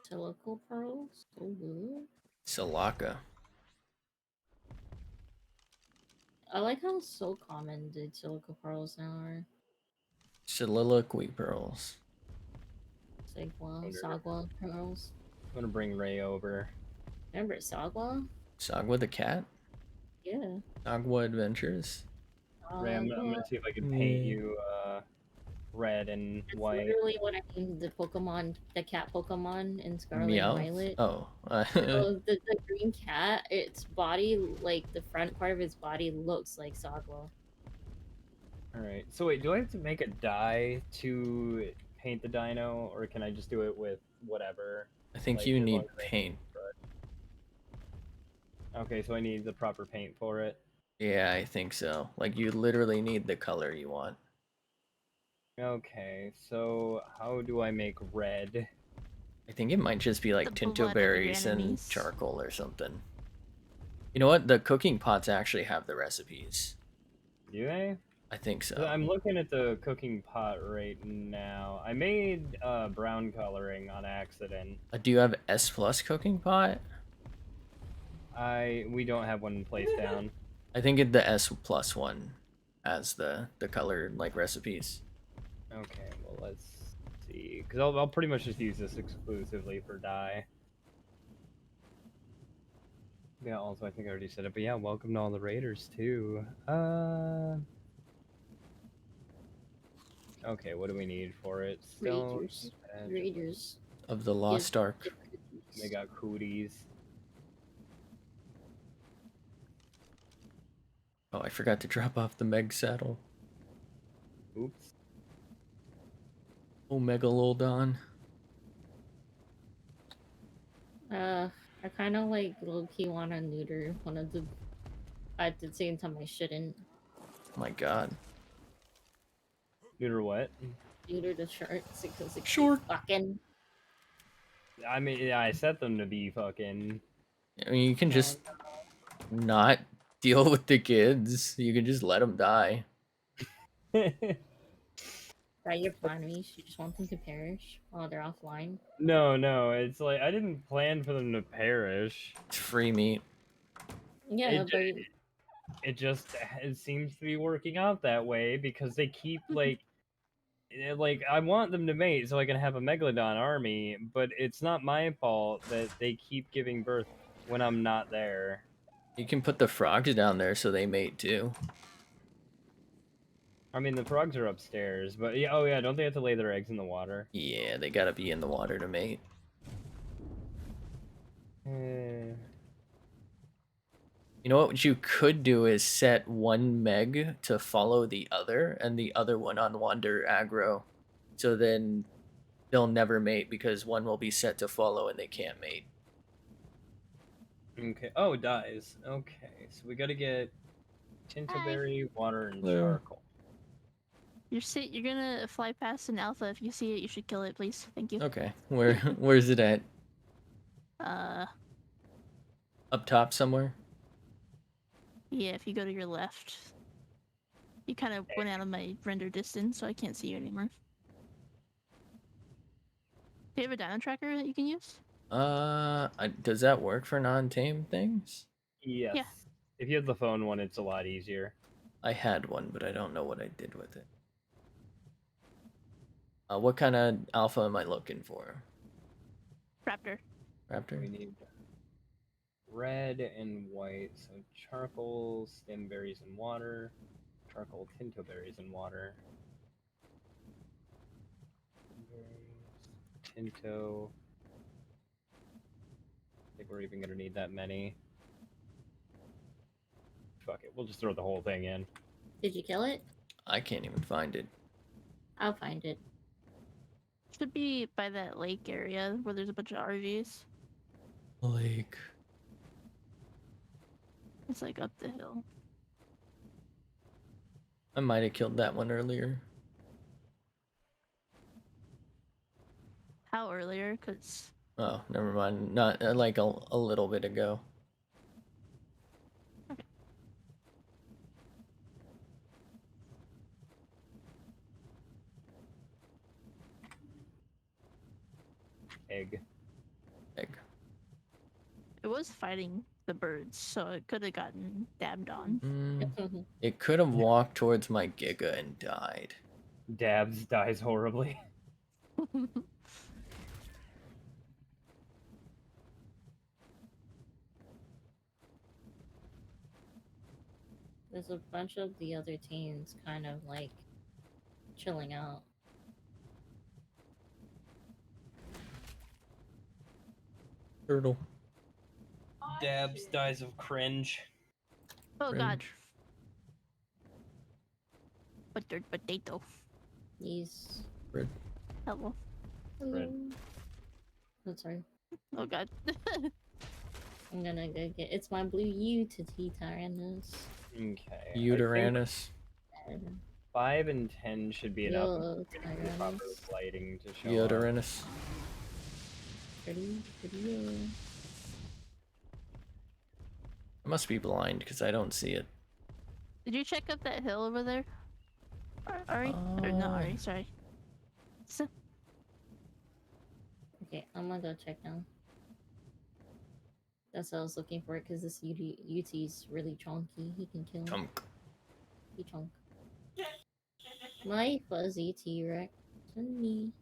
Silica pearls? So good. Salaka. I like how so common the silica pearls now are. Soliloquy pearls. Sagwa pearls. I'm gonna bring Ray over. Remember Sagwa? Sagwa the cat? Yeah. Agua Adventures. Ray, I'm Well, gonna see if I can paint Yeah. you red and that's white. literally what I named the Pokemon, the cat Pokemon in Scarlet and Meowth? Violet. Oh. So the green cat, its body, like the front part of its body, looks like Sagwa. All right. So wait, do I have to make a dye to paint the dino, or can I just do it with whatever? I think Like you as long need as I paint. Okay, so I need the proper paint for it. Yeah, I think so. Like, you literally need the color you want. Okay, so how do I make red? I think it might just be like The tinto blood of your berries and enemies. charcoal or something. You know what? The cooking pots actually have the recipes. Do they? I think 'Cause so. I'm looking at the cooking pot right now. I made brown coloring on accident. Do you have S plus cooking pot? We don't have one placed down. I think the S plus one has the color like recipes. Okay, well let's see. Because I'll pretty much just use this exclusively for dye. Yeah, also I think I already said it, but yeah, welcome to all the raiders too. Okay, what do we need for it? Stone, Raiders. veg, Raiders. Of the Give Lost Ark. the cookies. they got cooties. Oh, I forgot to drop off the Meg saddle. Oops. Oh, Megalodon. I kind of like low-key want to neuter one of the. At the same time, I shouldn't Oh my god. Neuter what? neuter the sharks because it keep Shark. fucking. I mean, yeah, I set them to be fucking. I mean, you can just not deal with the kids. You can just let them die. That your plan, Reese? You just want them to perish while they're offline? No, it's like I didn't plan for them to perish. It's free meat. Yeah, It, but it just it seems to be working out that way because they keep like I want them to mate so I can have a megalodon army, but it's not my fault that they keep giving birth when I'm not there. You can put the frogs down there so they mate too. I mean, the frogs are upstairs, but yeah, oh yeah, don't they have to lay their eggs in the water? Yeah, they gotta be in the water to mate. Eh. You know what you could do is set one Meg to follow the other and the other one on wander aggro. So then they'll never mate because one will be set to follow and they can't mate. Okay. Oh, it dies. Okay, so we gotta get Tintaberry, water, and Hello. charcoal. You're gonna fly past an alpha. If you see it, you should kill it, please. Thank you. Okay, where's it at? Up top somewhere? Yeah, if you go to your left. You kind of went out of my render distance, so I can't see you anymore. Do you have a dino tracker that you can use? Does that work for non-tame things? Yes. Yeah. If you have the phone one, it's a lot easier. I had one, but I don't know what I did with it. What kind of alpha am I looking for? Raptor. Raptor? We need red and white, so charcoal, stem berries, and water. Charcoal, tinto berries, and water. Berries, tinto. I think we're even gonna need that many. Fuck it, we'll just throw the whole thing in. did you kill it? I can't even find it. I'll find it. Should be by that lake area where there's a bunch of RVs. Like, It's like up the hill. I might have killed that one earlier. How earlier? Cause Oh, never mind. Not like a little bit ago. Egg. Egg. it was fighting the birds, so it could have gotten dabbed on. It could have walked towards my Giga and died. Dabs dies horribly. There's a bunch of the other teams kind of like chilling out. Turtle. Dabs dies of cringe. Oh god. Cringe. Buttered potato. These. Red. Hello. Hello. Oh, sorry. Oh god. I'm gonna go get. It's my blue Tyrannus. Okay. Uteranus. 5 and 10 should be enough. Yo, The proper Tyrannus. lighting to show up. Uteranus. Pretty yo. I must be blind because I don't see it. Did you check up that hill over there? Ari? Or not Ari, sorry. So, Okay, I'm gonna go check now. That's what I was looking for because this UT's really chunky. He can kill. Chunk. He chunk. My fuzzy T-Rex and me.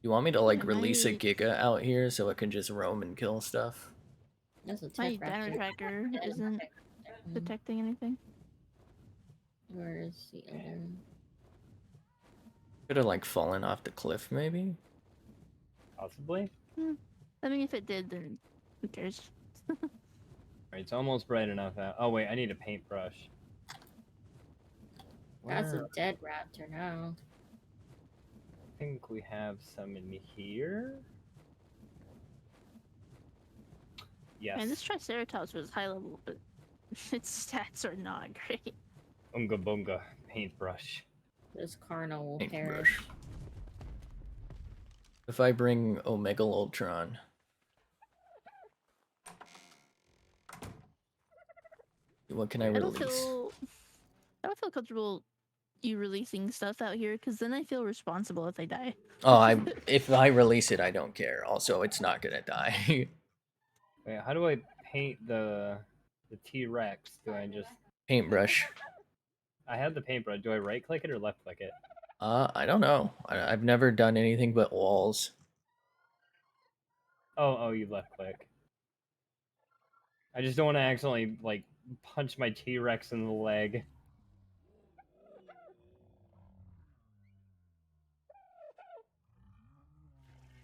You want me to like Yeah, release a my- Giga out here so it can just roam and kill stuff? That's a my tech banner raptor. tracker isn't detecting anything. Where is the other one? Could have like fallen off the cliff maybe? Possibly. I mean, if it did, then who cares? Alright, it's almost bright enough out. Oh wait, I need a paintbrush. That's Where? a dead raptor now. I think we have some in here. Yes. Man, this Triceratops was high level, but its stats are not great. Unga bunga paintbrush. This Carno will Paintbrush. perish. If I bring Omega Ultron. What can I I don't release? I don't feel comfortable you releasing stuff out here because then I feel responsible if they die. Oh, if I release it, I don't care. Also, it's not gonna die. Wait, how do I paint the T-Rex? Do I just... Paintbrush. I have the paintbrush. Do I right click it or left click it? I don't know. I've never done anything but walls. Oh, you left click. I just don't want to accidentally like punch my T-Rex in the leg.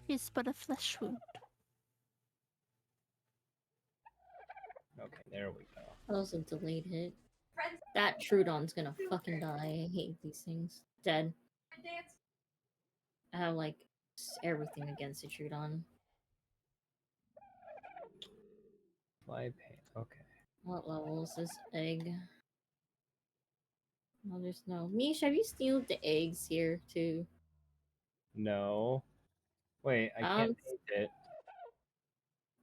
It's but a flesh wound. Okay, there we go. That was a delayed hit. That Trudon's gonna fucking die. I hate these things. Dead. I have like everything against the Trudon. Fly paint. Okay. What level is this egg? Oh, there's no. Mish, have you stealed the eggs here too? No. Wait, I can't paint it.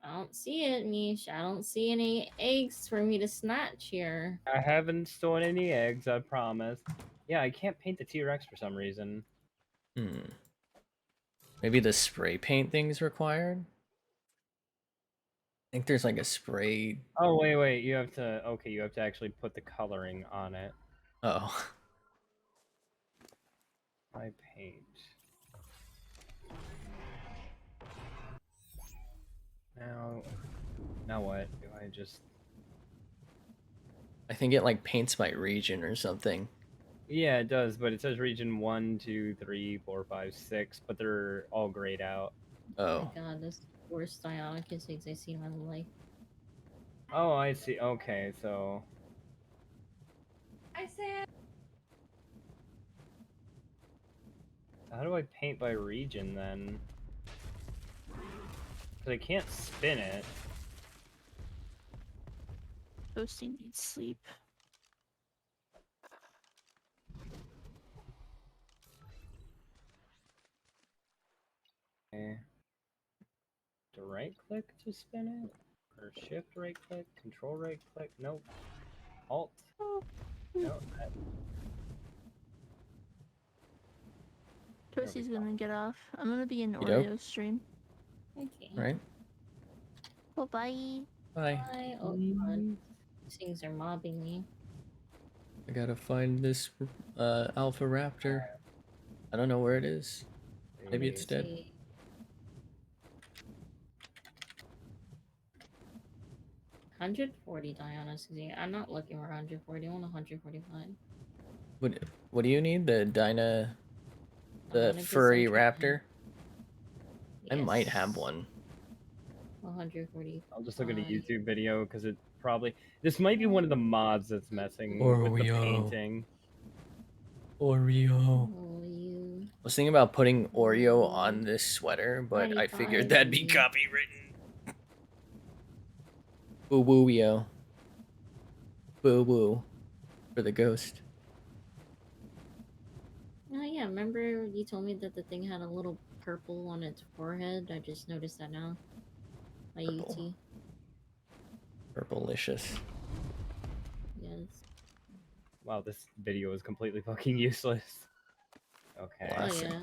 I don't see it, Mish. I don't see any eggs for me to snatch here. I haven't stolen any eggs, I promise. Yeah, I can't paint the T-Rex for some reason. Maybe the spray paint thing's required? I think there's like a spray. Oh, wait. You have to... Okay, you have to actually put the coloring on it. Oh. I paint. Now what? Do I just... I think it like paints by region or something. Yeah, it does, but it says region 1, 2, 3, 4, 5, 6, but they're all grayed out. Oh. my god, this worst Dionicus eggs I've seen in my life. Oh, I see. Okay, so... I said. How do I paint by region, then? Because I can't spin it. Toasty needs sleep. Okay. To right-click to spin it? Or shift right-click? Control right-click? Nope. Alt? No, that... Toasty's gonna get off. I'm gonna be in Okey-doke. Oreo stream. Okay. Right? Well, bye. Bye. Bye. Oh god. These things are mobbing me. I gotta find this Alpha Raptor. I don't know where it is. Maybe it's dead. 140 Diana's. I'm not looking for 140. I want 145. What do you need? The the Diana kiss furry I'm trying raptor? I might have Yes. one. 140. I'll just look at a YouTube video because it probably this might be one of the mods that's messing with the Oreo. painting. Oreo. Oh, you. I was thinking about putting Oreo on this sweater, but I figured 95, that'd be you. copywritten. Boo boo yo. Boo boo. For the ghost. Oh yeah, remember you told me that the thing had a little purple on its forehead? I just noticed that now. My Purple. UT. Purplelicious. Yes. Wow, this video is completely fucking useless. Okay. Oh Classic. yeah.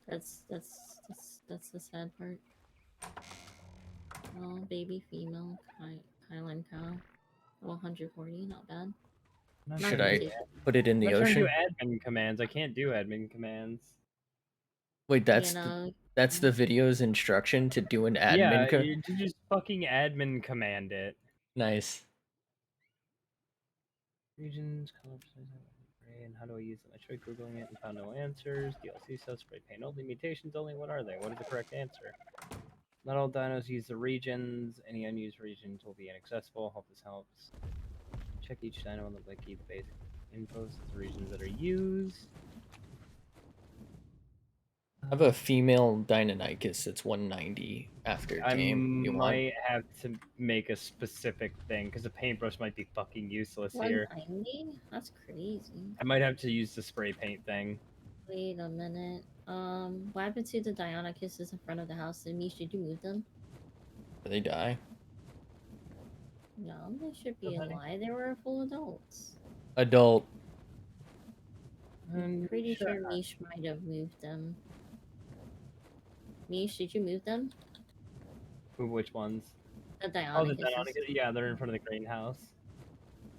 That's the sad part. Oh, baby female Kylan cow. 140, not bad. Not Not Should trying to I do too- put it in I'm the not trying to do ocean? admin commands. I can't do admin commands. Wait, you know, that's the video's instruction to do an Yeah, admin you just fucking admin command it. Nice. Regions, color, and how do I use them? I tried googling it and found no answers. DLC says spray paint only, mutations only. What are they? What is the correct answer? Not all dinos use the regions. Any unused regions will be inaccessible. Hope this helps. Check each dino on the wiki. The basic info says the regions that are used. I have a female Deinonychus that's 190 after I tame. You want? might have to make a specific thing because the paintbrush might be fucking useless here. 190? That's crazy. I might have to use the spray paint thing. Wait a minute. What happened to the Diana kisses in front of the house? Mish, did you move them? Do they die? No, they should be Somebody? alive. They were full adults. Adult. I'm pretty sure Mish might have moved them. Mish, did you move them? Which ones? The Diana Oh, the kisses. Deinonychus? Yeah, they're in front of the greenhouse.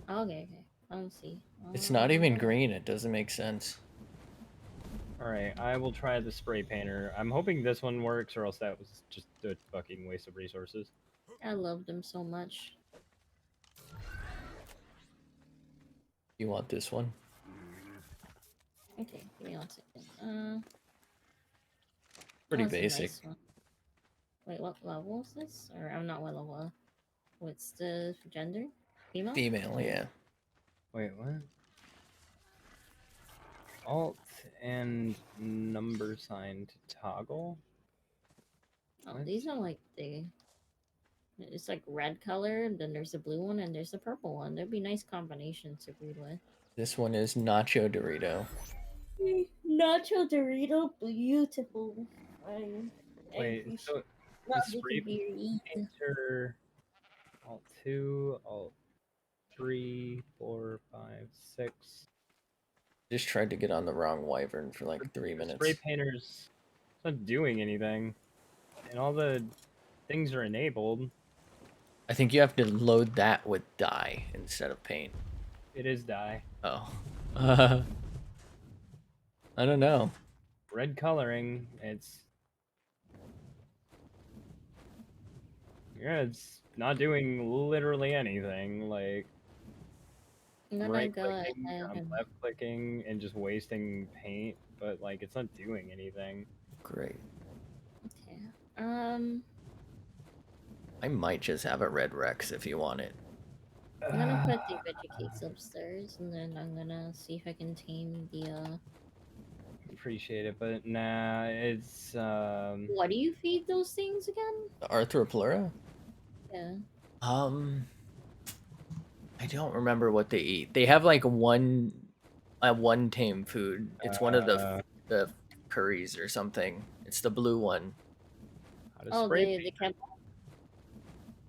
Oh, okay. I don't see. It's not even green. It doesn't make sense. Alright, I will try the spray painter. I'm hoping this one works, or else that was just a fucking waste of resources. I love them so much. You want this one? Okay, give me 1 second. Pretty that's a basic. nice one. Wait, what level is this? Or I'm not what level. What's the gender? Female? Female, yeah. Wait, what? Alt and number sign to toggle? Oh, What? these are like the. It's like red color, and then there's a blue one, and there's a purple one. There'd be nice combinations to breed with. This one is Nacho Dorito. Nacho Dorito, beautiful. Wait, so the love spray to be eaten. painter Alt 2, Alt 3, 4, 5, 6. Just tried to get on the wrong wyvern for like 3 The minutes. spray painter's not doing anything. And all the things are enabled. I think you have to load that with dye instead of paint. It is dye. Oh. I don't know. Red coloring, it's not doing literally anything. Like I'm gonna right go clicking, ahead and left clicking, and just wasting paint, but like it's not doing anything. Great. okay. I might just have a red Rex if you want it. I'm gonna put the veggie cakes upstairs, and then I'm gonna see if I can tame the Appreciate it, but nah, it's What do you feed those things again? The Arthroplura? Yeah. I don't remember what they eat. They have like one tame food. It's one of the curries or something. It's the blue one. how to Oh, spray the kept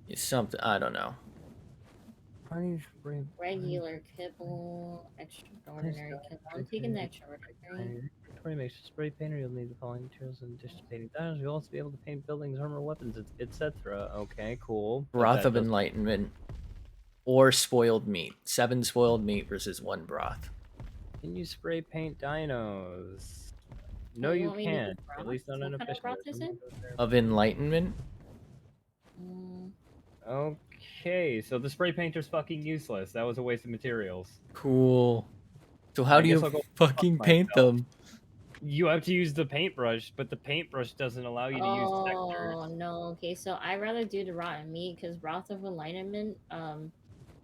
It's something I don't know. regular kibble, extraordinary kibble. I'm taking the extraordinary. To make a spray painter, you'll need the following materials and just painting dinos. You'll also be able to paint buildings, armor, weapons, etc. Okay, cool. But Broth that of doesn't- Enlightenment or spoiled meat. 7 spoiled meat versus 1 broth. Can you spray paint dinos? No, Oh, you you want me to do can't. At least not broth? an What kind of official broth version. is it? Of Enlightenment? Okay, so the spray painter's fucking useless. That was a waste of materials. Cool. So how I do guess you I'll go fucking fuck paint myself. them? You have to use the paintbrush, but the paintbrush doesn't allow you to use textures. Oh no. Okay, so I'd rather do the rotten meat because Wrath of Alignment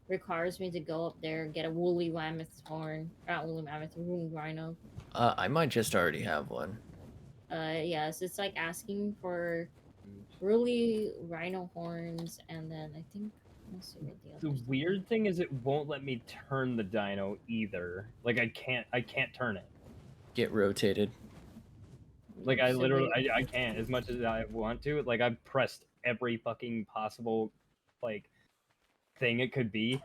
requires me to go up there and get a woolly mammoth horn. Not woolly mammoth, a woolly rhino. I might just already have one. Yes, it's like asking for woolly rhino horns, and then I think let's see what the The other stuff is. weird thing is it won't let me turn the dino either. Like I can't turn it. Get rotated. Like I So literally weird. I can't as much as I want to. Like I've pressed every fucking possible like thing it could be.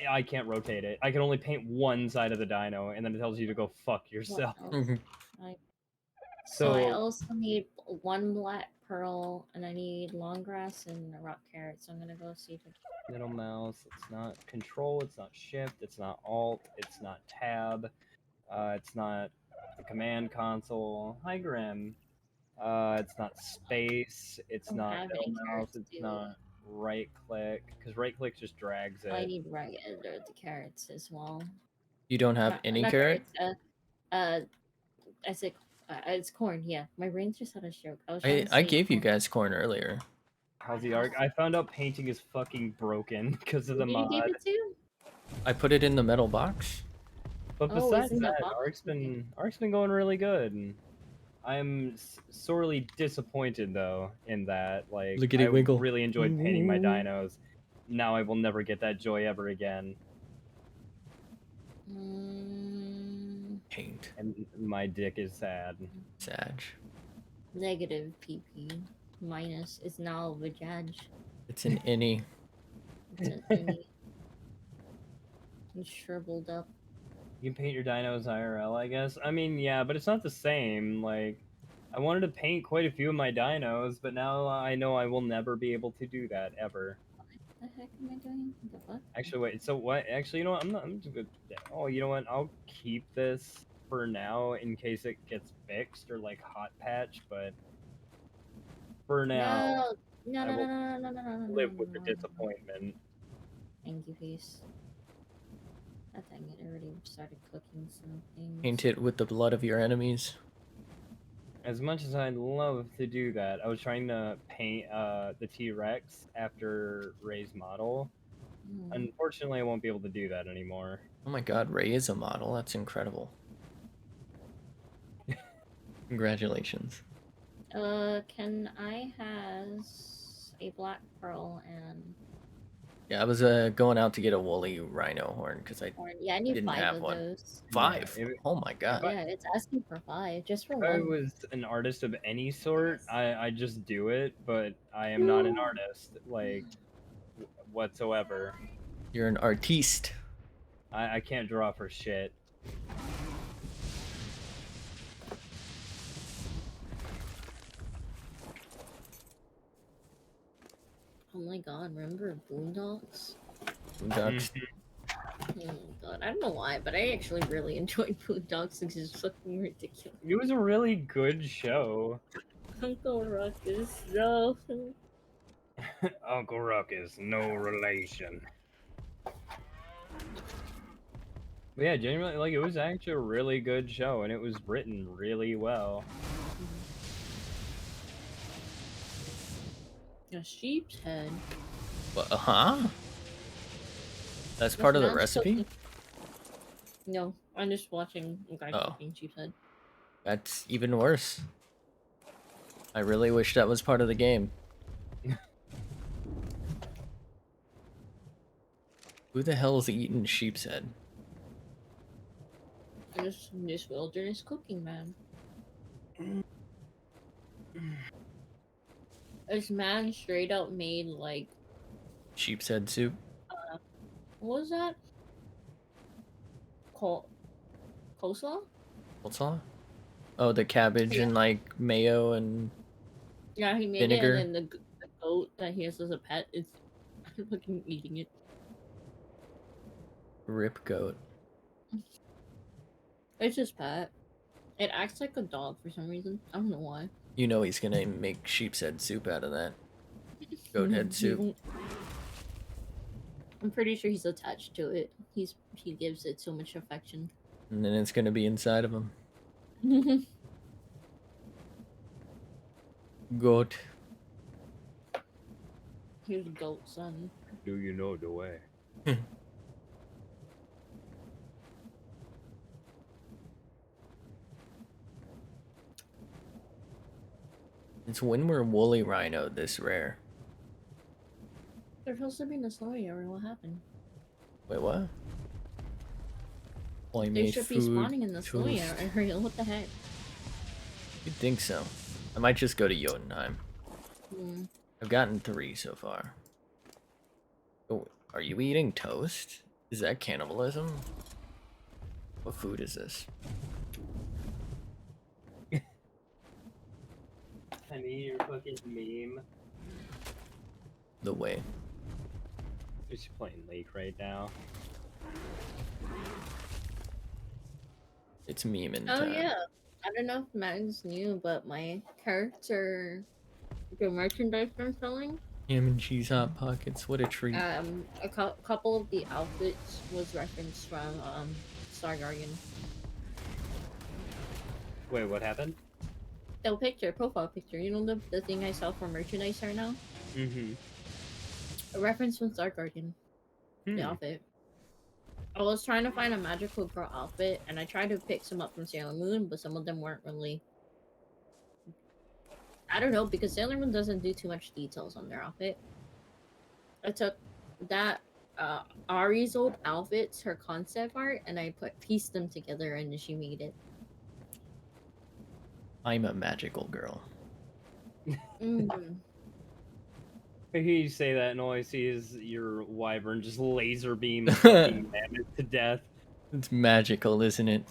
I can't rotate it. I can only paint one side of the dino, and then it tells you to go fuck What yourself. else? I, so I So also need one black pearl, and I need long grass and a rock carrot. So I'm gonna go see if I can. middle mouse, it's not control, it's not shift, it's not alt, it's not tab, it's not the command console. Hi Grim. It's not space, it's I don't not have middle any mouse, carrots it's to. not right click, because right click just drags I it. need the carrots as well. You don't have Not, any not carrot? carrots. I said it's corn. Yeah, my brain just had a stroke. I was trying to I say gave you corn. guys corn earlier. How's the ARK? I found out painting is fucking broken because of Who the did you give mod. it to? I put it in the metal box. But Oh, it's besides in the that, box. Okay. ARK's been going really good. And I'm sorely disappointed though in that. Like Lickety I wiggle. really enjoyed painting my dinos. Now I will never get that joy ever again. Paint. And my dick is sad. Sag. Negative PP. Minus is now vajaj. It's an innie. It's an any. It's shriveled up. You can paint your dinos IRL, I guess. I mean, yeah, but it's not the same. Like, I wanted to paint quite a few of my dinos, but now I know I will never be able to do that ever. What the heck am I doing? The fuck? Actually, wait. So what? Actually, you know what? I'm not. I'm just good. Oh, you know what? I'll keep this for now in case it gets fixed or like hot patch. But for now, No, I no, no, will no, no, no, no, no, live no, with the no. disappointment. Thank you, peace. I think it already started cooking something. Paint it with the blood of your enemies. As much as I'd love to do that, I was trying to paint the T-Rex after Ray's model. Unfortunately, I won't be able to do that anymore. Oh my god, Ray is a model. That's incredible. Congratulations. Can I has a black pearl and Yeah, I was going out to get a woolly rhino horn because I horn? Yeah, I need didn't 5 have of one. those. 5? Yeah, Oh my god. Yeah, it's asking for 5 just for If I one. was an artist of any sort, I just do it, but I am not an artist, like, whatsoever. You're an artiste. I can't draw for shit. Oh my god, remember Boondocks? Boondocks. Oh my god, I don't know why, but I actually really enjoyed Boondocks. It's just fucking ridiculous. It was a really good show. Uncle Ruckus, no. Uncle Ruckus, no relation. But yeah, genuinely, like, it was actually a really good show, and it was written really well. A sheep's head. Huh? That's part of the Man's recipe? cooking- No, I'm just watching a guy Oh. cooking sheep's head. That's even worse. I really wish that was part of the game. Who the hell's eating sheep's head? This wilderness cooking, man. This man straight up made like Sheep's head soup? what was that? Coleslaw? Coleslaw? Oh, the cabbage Yeah. and like mayo and Yeah, he made vinegar. it, and then the goat that he has as a pet is fucking eating it. Rip goat. It's his pet. It acts like a dog for some reason. I don't know why. You know he's gonna make sheep's head soup out of that. Goat head soup. I'm pretty sure he's attached to it. He gives it so much affection. And then it's gonna be inside of him. Goat. He's goat son. Do you know the way? It's when we're woolly rhino this rare. They're supposed to be in the snowy area. What happened? Wait, what? Well, I They made should be food, spawning in the snowy toast. area. What the heck? You'd think so. I might just go to Jotunheim. Hmm. I've gotten 3 so far. Oh, are you eating toast? Is that cannibalism? What food is this? I need your fucking meme. The way. Just playing Lake right now. It's meme in Oh time. yeah. I don't know if Mags knew, but my character, the merchandise I'm selling, Ham and cheese hot pockets. What a treat. a couple of the outfits was referenced from Star Guardian. Wait, what happened? The picture, profile picture. You know the thing I sell for merchandise right now. Mm-hmm. A reference from Star Guardian. The outfit. I was trying to find a magical girl outfit, and I tried to pick some up from Sailor Moon, but some of them weren't really. I don't know, because Sailor Moon doesn't do too much details on their outfit. I took that Ari's old outfits, her concept art, and I pieced them together, and she made it. I'm a magical girl. Mm. I hear you say that, and all I see is your wyvern just laser beam fucking mammoth to death. It's magical, isn't it?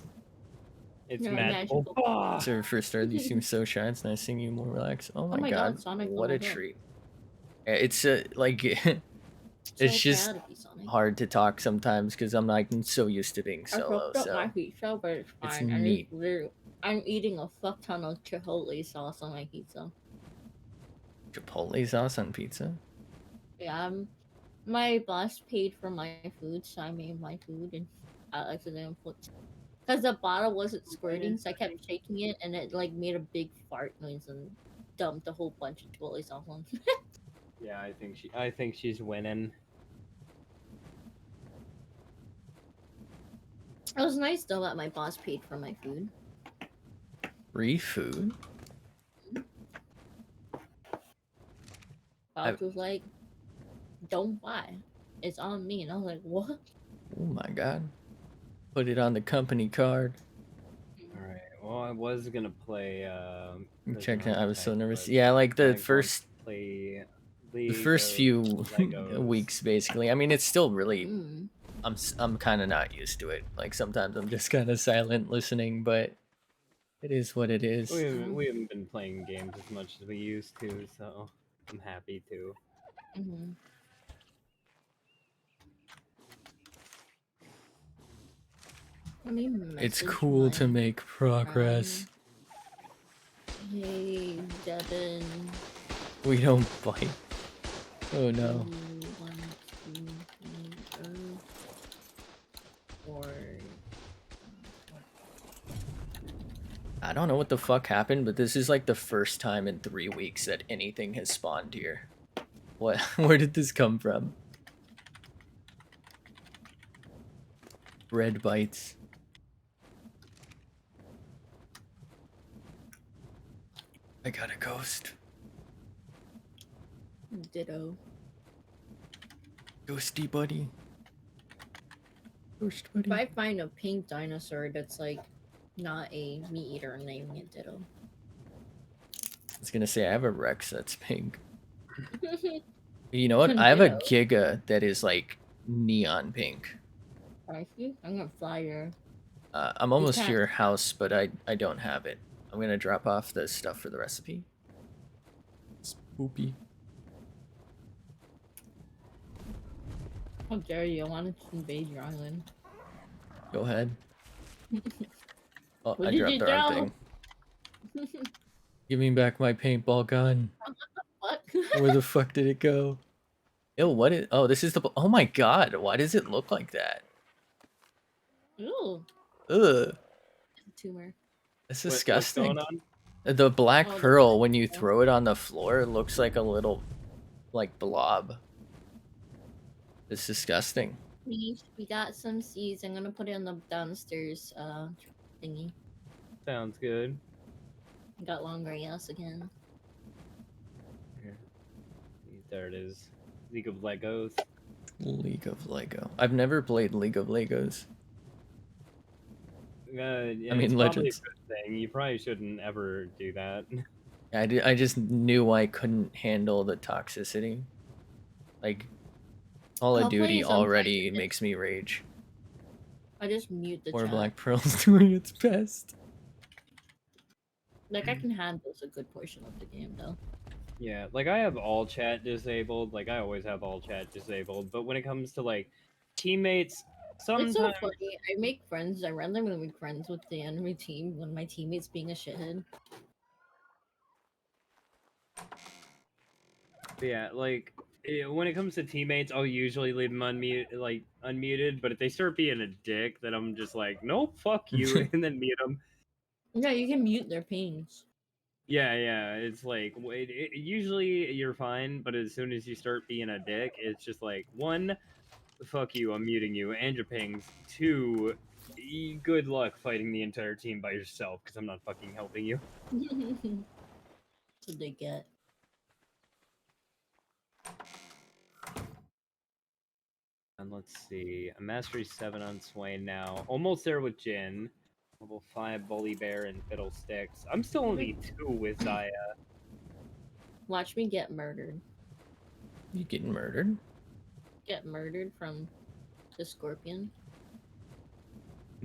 It's You're magical. magical. Ah! Sir, first start, you seem so shy. It's nice seeing you more relaxed. Oh my, my god. God, Sonic, What oh a my God. treat. It's like, it's So just proud of you, Sonic. hard to talk sometimes because I'm like so used to being I solo. fucked up So my pizza, but it's it's fine. neat. I'm eating a fuck ton of chipotle sauce on my pizza. Chipotle sauce on pizza. Yeah, my boss paid for my food, so I made my food, and I accidentally put. Because the bottle wasn't squirting, so I kept shaking it, and it like made a big fart noise and dumped a whole bunch of chipotle sauce on. Yeah, I think she's winning. It was nice though that my boss paid for my food. Free food. Boss was like, "Don't buy, it's on me," and I was like, "What?" Oh my god. Put it on the company card. Alright, well, I was gonna play. Check Prisoner that. of I was so Tech, nervous. but Yeah, like I the want to first play few Legos. weeks basically. I mean, it's still really Mm. I'm kind of not used to it. Like sometimes I'm just kind of silent listening, but it is what it is. We haven't been playing games as much as we used to, so I'm happy to. Mm-hmm. Let me It's message cool to my make progress. Hey, Devin. We don't bite. Oh no. You want to meet Earth? Or I don't know what the fuck happened, but this is like the first time in 3 weeks that anything has spawned here. What? Where did this come from? Red bites. I got a ghost. Ditto. Ghosty buddy. Ghost buddy. If I find a pink dinosaur that's like not a meat eater, I'm naming it Ditto. I was gonna say I have a Rex that's pink. You know what? I have a Giga that is like neon pink. I see. I'm gonna fly your. I'm almost to can't- your house, but I don't have it. I'm gonna drop off the stuff for the recipe. Spoopy. How dare you? I wanted to invade your island. Go ahead. Oh, What I did dropped you the wrong do? thing. Give me back my paintball gun. What? Where the fuck did it go? Ew, what is? Oh, this is the. Oh my god, why does it look like that? Ooh, Ugh, tumor. that's What's going disgusting. on? The black Oh, the pearl, black when you pearl. throw it on the floor, it looks like a little, like, blob. It's disgusting. We got some seeds. I'm gonna put it on the downstairs thingy. Sounds good. Got long grass again. Here. There it is. League of Legos. League of Lego. I've never played League of Legos. Yeah, I mean, it's probably a Legends. good thing. You probably shouldn't ever do that. I just knew I couldn't handle the toxicity. Like, Call of I'll play Duty it sometimes. already makes me rage. I just mute the Or chat. Black Pearl's doing its best. Like I can handle a good portion of the game though. Yeah, like I have all chat disabled. Like I always have all chat disabled. But when it comes to like teammates, It's sometimes so funny. I make friends. I randomly make friends with the enemy team when my teammate's being a shithead. yeah, like when it comes to teammates, I'll usually leave them unmuted. But if they start being a dick, then I'm just like, nope, fuck you, and then mute them. Yeah, you can mute their pings. Yeah, it's like usually you're fine, but as soon as you start being a dick, it's just like one, fuck you, I'm muting you, and your pings. Two, good luck fighting the entire team by yourself because I'm not fucking helping you. That's what they get. And let's see, I'm mastery 7 on Swain now, almost there with Jin. Level 5 Bully Bear and Fiddlesticks. I'm still only 2 with Zaya. Watch me get murdered. You getting murdered? Get murdered from the scorpion.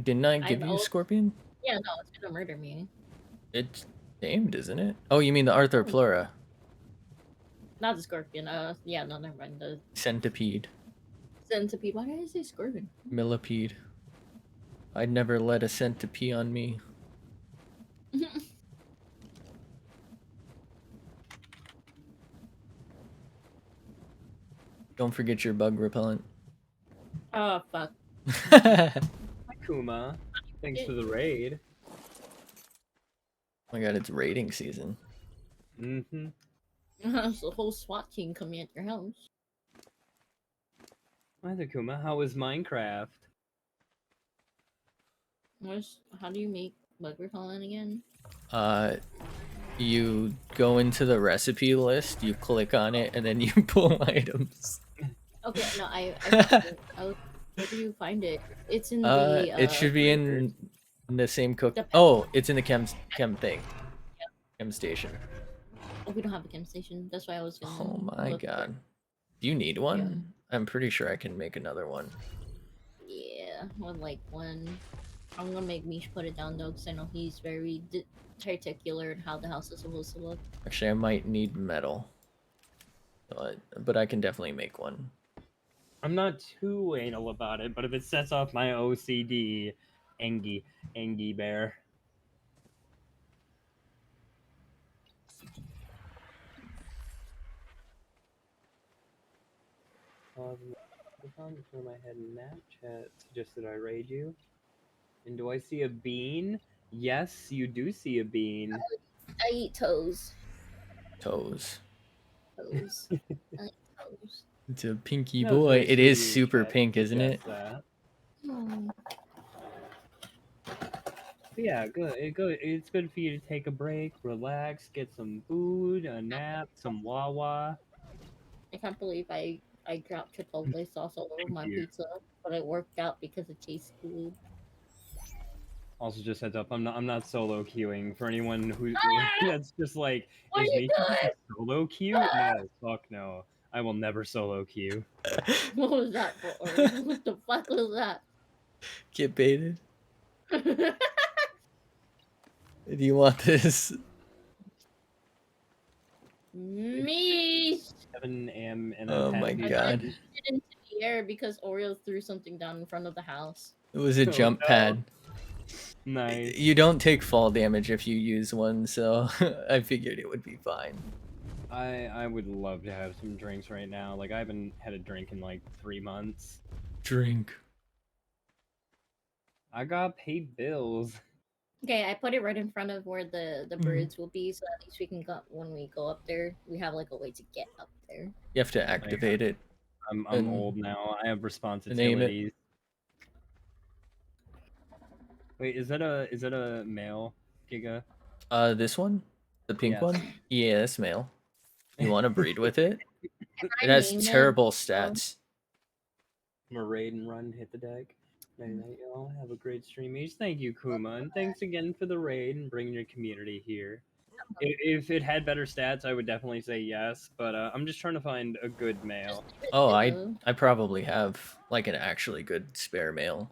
Didn't I give you Scorpion? Yeah, no, it's gonna murder me. It's named, isn't it? Oh, you mean the Arthroplura. Not the scorpion. Yeah, no, never mind. The Centipede. centipede. Why did I say scorpion? Millipede. I'd never let a centipede on me. Don't forget your bug repellent. Oh fuck. Hi, Kuma. Thanks for the raid. Oh my god, it's raiding season. Mm-hmm. There's a whole SWAT team coming at your house. Hi there, Kuma. How was Minecraft? How do you make bug repellent again? You go into the recipe list, you click on it, and then you pull items. Okay, no, I found it. Where do you find it? It's in the. It should be in the same cook. The- Oh, it's in the chem thing. Chem station. Oh, we don't have a chem station. That's why I was gonna. Oh my look for it. god. Do you need one? I'm pretty sure I can make another one. Yeah, one like one. I'm gonna make Mish put it down though, because I know he's very particular in how the house is supposed to look. Actually, I might need metal. But I can definitely make one. I'm not too anal about it, but if it sets off my OCD, Engie bear. Before my head in that chat suggested I raid you. And do I see a bean? Yes, you do see a bean. I eat toes. Toes. Toes. I eat toes. It's a pinky That was boy. very It sweet is of you, super chat, pink, to isn't it? suggest that. Hmm. But yeah, good. It's good for you to take a break, relax, get some food, a nap, some Wawa. I can't believe I dropped Chipotle sauce all over my you. pizza, but it worked out because it tastes good. Also, just heads up, I'm not solo queuing. For anyone who that's just like, What is are you me doing? solo queue? No, fuck no. I will never solo queue. What was that for? What the fuck was that? Get baited. Do you want this? Me. 7 a.m. and Oh I'm my happy. god. It into the air because Oreo threw something down in front of the house. It was a Oh, jump no. pad. Nice. You don't take fall damage if you use one, so I figured it would be fine. I would love to have some drinks right now. Like I haven't had a drink in like 3 months. Drink. I got paid bills. Okay, I put it right in front of where the birds will be, so at least we can go when we go up there. We have like a way to get up there. You have to activate it. I'm And old now. I have name it. responsibilities. Wait, is that a male Giga? This one? The pink Yes. one? Yeah, it's male. You want to breed with it? Can It I has name terrible Oh. stats. I'm a raid and run, hit the deck. Night night, y'all. Have a great stream. Thank you, Kuma, and thanks again for the raid and bringing your community here. If it had better stats, I would definitely say yes, but I'm just trying to find a good male. Oh, I probably have like an actually good spare male.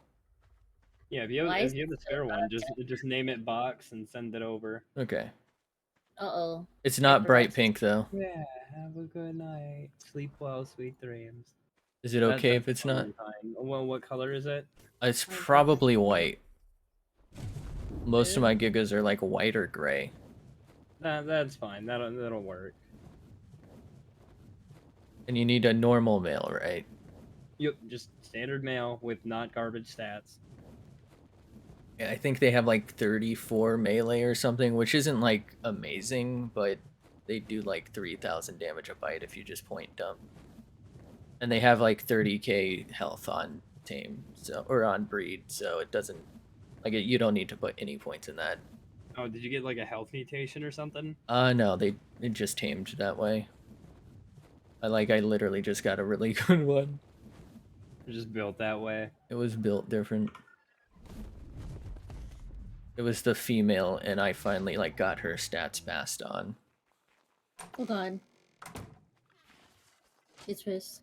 Yeah, if you Why have is the spare one, just name it box and send it over. Okay. Uh-oh. It's I not forgot bright to- pink though. Yeah, have a good night. Sleep well, sweet dreams. Is it okay if That's it's not? fine. Well, what color is it? It's Okay. probably white. Most of Blue? my gigas are like white or gray. That's fine. That'll work. And you need a normal male, right? Yep, just standard male with not garbage stats. Yeah, I think they have like 34 melee or something, which isn't like amazing, but they do like 3,000 damage a bite if you just point dump. And they have like 30k health on tame, so or on breed, so it doesn't like you don't need to put any points in that. Oh, did you get like a health mutation or something? No, it just tamed that way. I literally just got a really good one. Just built that way. It was built different. It was the female, and I finally like got her stats passed on. Oh god. It's pissed.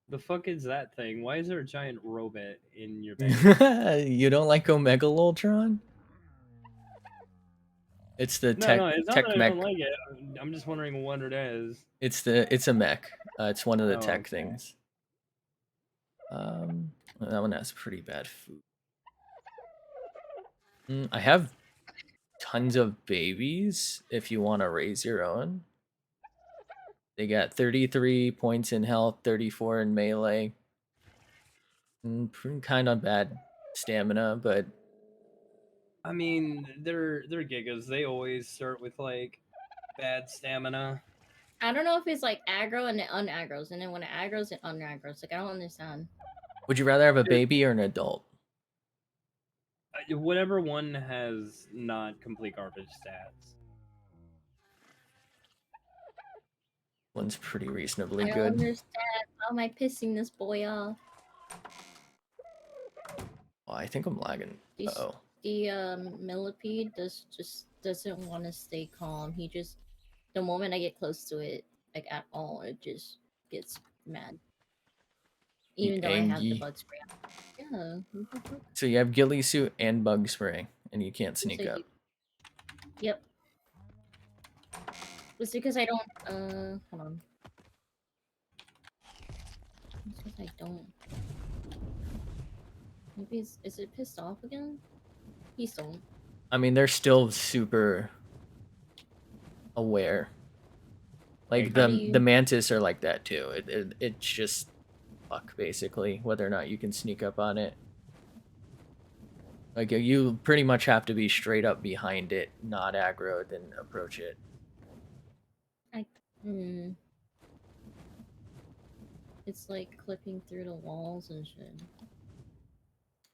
The fuck is that thing? Why is there a giant robot in your base? You don't like Omegaloltron? It's the No, tech it's not tech that I mech. don't like it. I'm just wondering what it is. It's a mech. It's one of the Oh, tech okay. things. That one has pretty bad food. I have tons of babies if you want to raise your own. They got 33 points in health, 34 in melee. Kind of bad stamina, but I mean, they're gigas. They always start with like bad stamina. I don't know if it's like aggro and it unaggros, and then when it aggros, it unaggros. Like I don't understand. would you rather have a baby or an adult? Whatever one has not complete garbage stats. One's pretty reasonably I don't good. understand. How am I pissing this boy off? Oh, I think I'm lagging. These- Uh-oh. The millipede doesn't want to stay calm. He just the moment I get close to it, like at all, it just gets mad. Even though I have the Angie. bug spray. Yeah. What the fuck? So you have ghillie suit and bug spray, and you can't So sneak up. Yep. It's because I don't. Hold on. It's because I don't. Maybe is it pissed off again? Please don't. I mean, they're still super aware. Like How do the you- mantis are like that too. It's just luck basically whether or not you can sneak up on it. Like you pretty much have to be straight up behind it, not aggro, then approach it. It's like clipping through the walls and shit.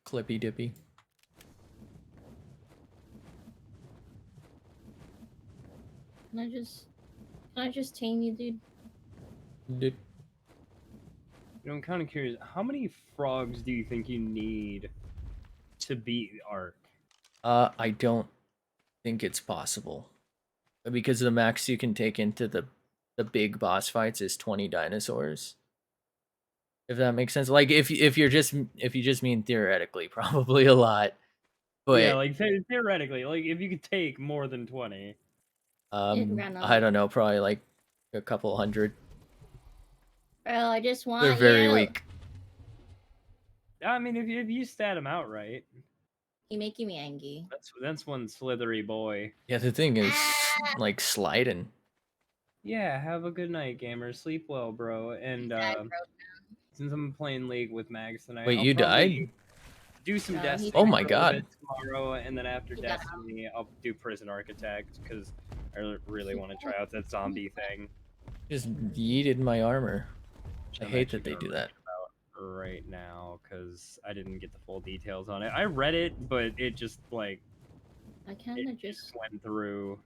Clippy dippy. Can I just tame you, dude? Dude. You know, I'm kind of curious. How many frogs do you think you need to beat ARK? I don't think it's possible. Because the max you can take into the big boss fights is 20 dinosaurs. If that makes sense. Like if you just mean theoretically, probably a lot. But yeah, like theoretically, like if you could take more than 20. ran I out. don't know, probably like a couple hundred. Bro, I just want They're very you. weak. I mean, if you stat them out right, You're making me angry. that's one slithery boy. Yeah, the thing is like sliding. Yeah, have a good night, gamer. Sleep well, bro. And since I'm playing League with Mags tonight, Wait, I'll you probably died? do some No, he Destiny Oh my for a little god. bit tomorrow, and then after He got Destiny, I'll do Prison Architect because I really want to try out that zombie thing. Just yeeted my armor. Which I I'm hate actually that they gonna do read that. about right now because I didn't get the full details on it. I read it, but it just like I kind of just went through.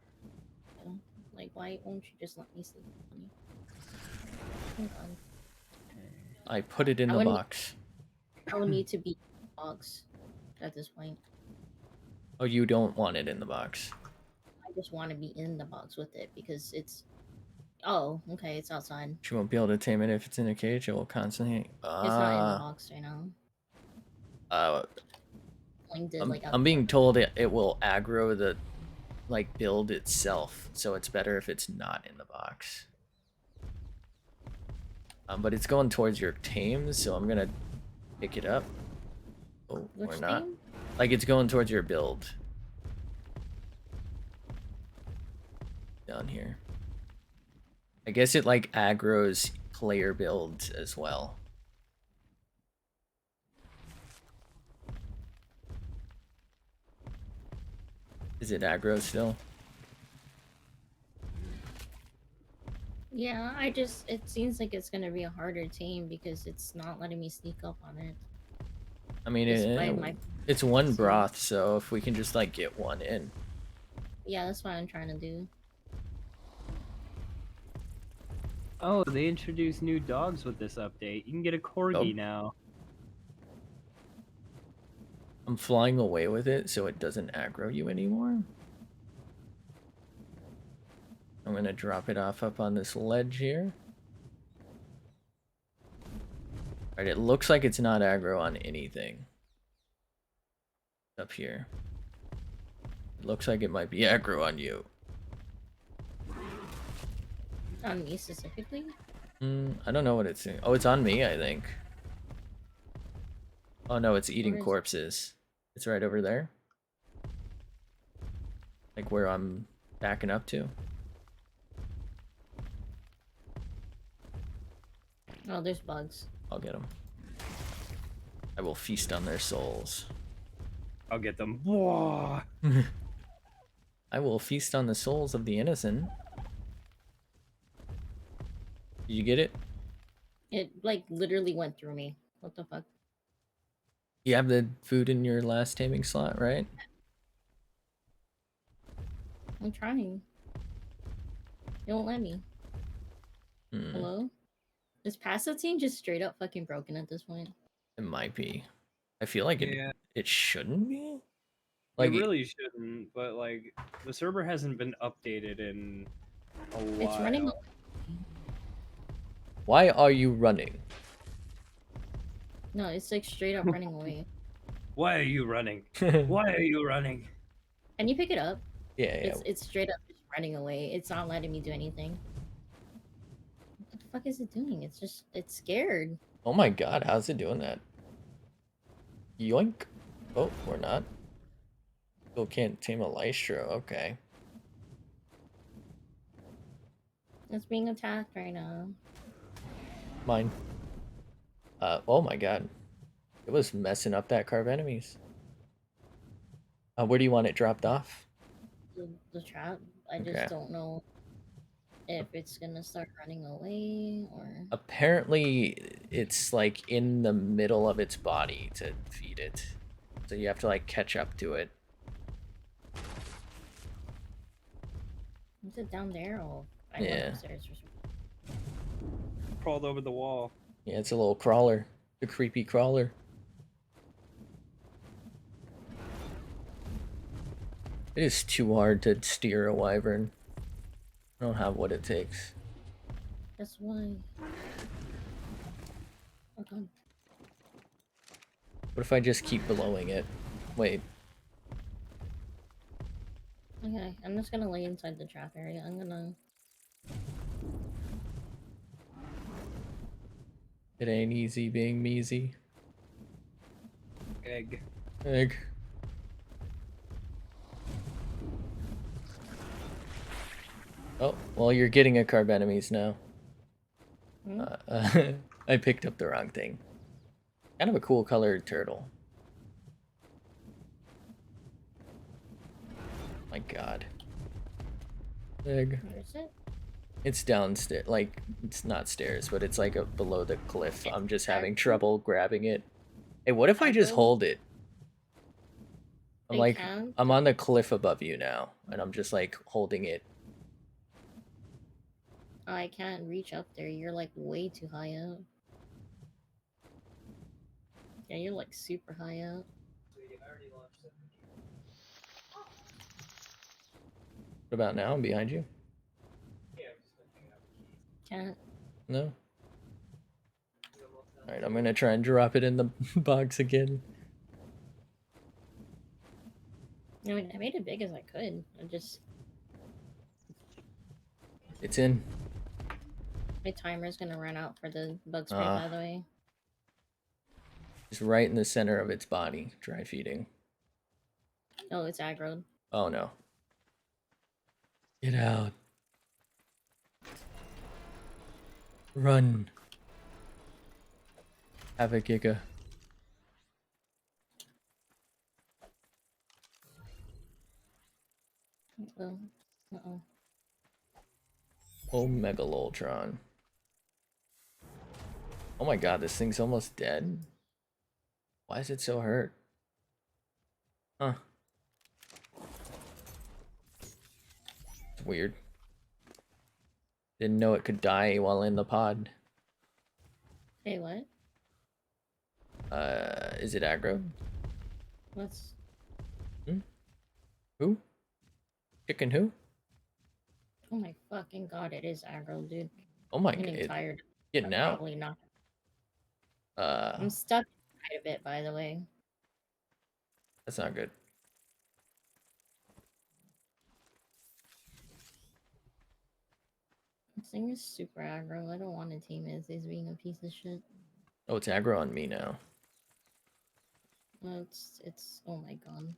like, why won't you just let me sleep? Hold on. I put it in I the would need, box. I would need to be box at this point. Oh, you don't want it in the box. I just want to be in the box with it because it's. Oh, okay, it's outside. She won't be able to tame it if it's in a cage. It will constantly. It's not in the box right now. Linked it like I'm being told it will aggro the like build itself, so it's better if it's not in the box. But it's going towards your tame, so I'm gonna pick it up. Oh, Which or not. thing? Like it's going towards your build. Down here. I guess it like aggro's player builds as well. Is it aggro still? Yeah, it seems like it's gonna be a harder team because it's not letting me sneak up on it. I mean, it's one broth, so if we can just like get one in. Yeah, that's what I'm trying to do. Oh, they introduced new dogs with this update. You can get a corgi now. I'm flying away with it so it doesn't aggro you anymore. I'm gonna drop it off up on this ledge here. Alright, it looks like it's not aggro on anything. Up here. It looks like it might be aggro on you. On me specifically? I don't know what it's doing. Oh, it's on me, I think. Oh no, it's eating corpses. It's right over there. Like where I'm backing up to. Oh, there's bugs. I'll get them. I will feast on their souls. I'll get them. Whoa. I will feast on the souls of the innocent. Did you get it? It like literally went through me. What the fuck? You have the food in your last taming slot, right? I'm trying. It won't let me. Hello? Is passive team just straight up fucking broken at this point? It might be. I feel like it shouldn't be. Like, it really shouldn't, but like the server hasn't been updated in a while. It's running. Why are you running? No, it's like straight up running away. Why are you running? Why are you running? Can you pick it up? Yeah, yeah. It's straight up just running away. It's not letting me do anything. What the fuck is it doing? It's scared. Oh my god, how's it doing that? Yoink. Oh, we're not. Still can't tame a Lystro, okay. It's being attacked right now. Mine. Oh my god. It was messing up that car of enemies. Where do you want it dropped off? The trap. I just don't know if it's gonna start running away or... Apparently, it's like in the middle of its body to feed it. So you have to like catch up to it. Is it down there? Oh, I went upstairs or something. Crawled over the wall. Yeah, it's a little crawler. A creepy crawler. It is too hard to steer a wyvern. I don't have what it takes. That's why. Oh god. What if I just keep blowing it? Wait. Okay, I'm just gonna lay inside the trap area. I'm gonna... It ain't easy being measy. Egg. Egg. Oh, well, you're getting a carb enemies now. Hmm? I picked up the wrong thing. Kind of a cool colored turtle. My god. Big. Where is it? It's downstairs. Like, it's not stairs, but it's like below the cliff. I'm just having Aggro? trouble grabbing it. Hey, what if I just Aggro? hold it? I'm I like, can't. I'm on the cliff above you now, and I'm just like holding it. I can't reach up there. You're like way too high up. Yeah, you're like super high up. What about now? I'm behind you? Can't. No? Alright, I'm gonna try and drop it in the box again. I mean, I made it big as I could. I just It's in. my timer's gonna run out for the bug spray. By the way, Just right in the center of its body. Dry feeding. oh, it's aggroed. Oh no. Get out. Run. Have a giga. Oh, uh-oh. Oh, Megaloltron. Oh my god, this thing's almost dead. Why is it so hurt? Huh. It's weird. Didn't know it could die while in the pod. Hey, what? Is it aggro? What's? Who? Chicken who? Oh my fucking god! It is aggro, dude. Oh my I'm god. getting tired. Getting I'm out. probably not. I'm stuck quite a bit, by the way. That's not good. This thing is super aggro. I don't want to team it. He's being a piece of shit. Oh, it's aggro on me now. It's oh my god.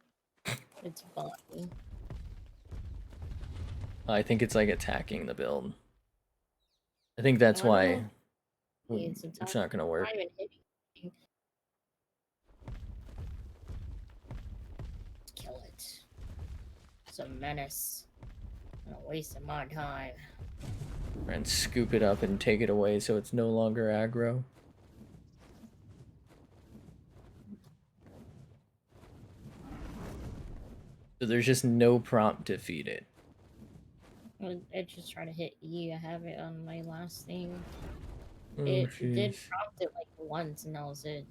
It's body. I think it's like attacking the build. I think that's Oh, I don't why know. it's not gonna work. Not even hitting. Kill it. It's a menace. I'm wasting my time. Try and scoop it up and take it away so it's no longer aggro. So there's just no prompt to feed it. I just try to hit E. I have it on my last thing. Oh, It did jeez. prompt it like once, and that was it.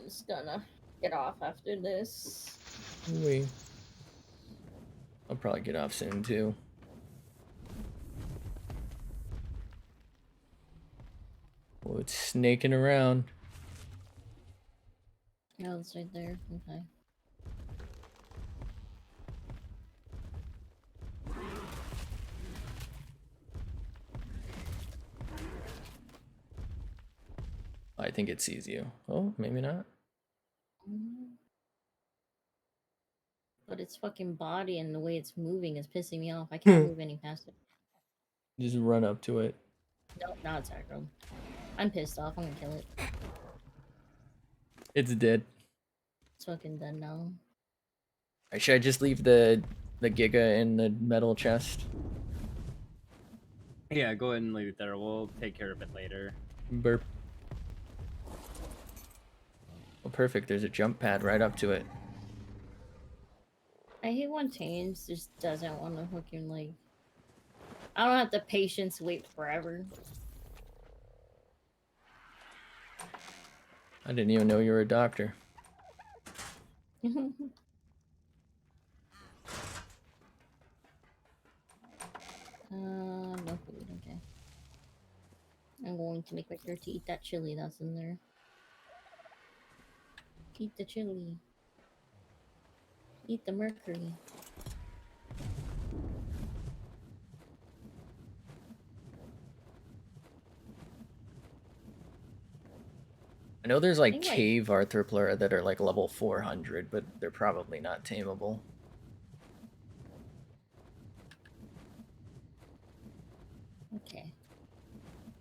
Just gonna get off after this. Wait. I'll probably get off soon too. Oh, it's snaking around. Oh, it's right there. Okay. I think it sees you. Oh, maybe not. But its fucking body and the way it's moving is pissing me off. I can't move any faster. Just run up to it. No, now it's aggro. I'm pissed off. I'm gonna kill it. It's dead. It's fucking done now. Alright, should I just leave the Giga in the metal chest? Yeah, go ahead and leave it there. We'll take care of it later. Burp. Oh, perfect. There's a jump pad right up to it. I hate when Tames just doesn't want to fucking like. I don't have the patience to wait forever. I didn't even know you were a doctor. No food, okay. I'm going to make my sure to eat that chili that's in there. Eat the chili. Eat the mercury. I I know there's like think, like- cave Arthroplura that are like level 400, but they're probably not tameable. Okay.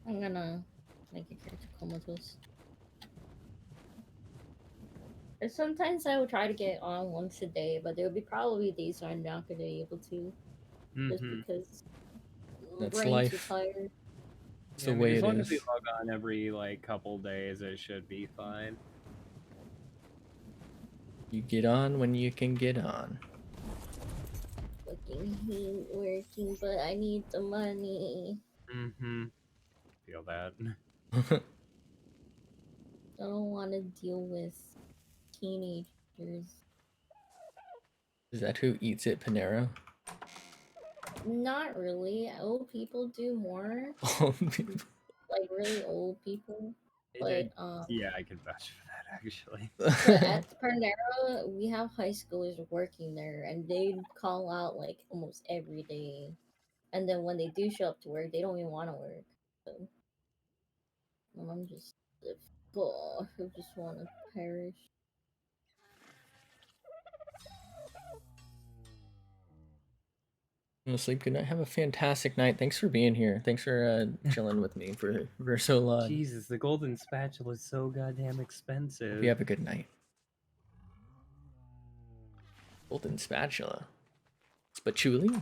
I'm gonna make a character comatose. And sometimes I will try to get on once a day, but there will be probably days where I'm not gonna be able to, just Mm-hmm. because That's brain's too life. tired. It's Yeah, the I mean, way as it long as we is. log on every like couple days, it should be fine. You get on when you can get on. Fucking hate working, but I need the money. Mm-hmm. Feel that. I don't want to deal with teenagers. Is that who eats at Panera? Not really. Old people do more. Like really old people. But Yeah, I can vouch for that actually. but at Panera, we have high schoolers working there, and they call out like almost every day. And then when they do show up to work, they don't even want to work. So I'm just, oh, I just want to perish. Sleep good night. Have a fantastic night. Thanks for being here. Thanks for chilling with me for so long. Jesus, the golden spatula is so goddamn Hope expensive. you have a good night. Golden spatula. Spatuli?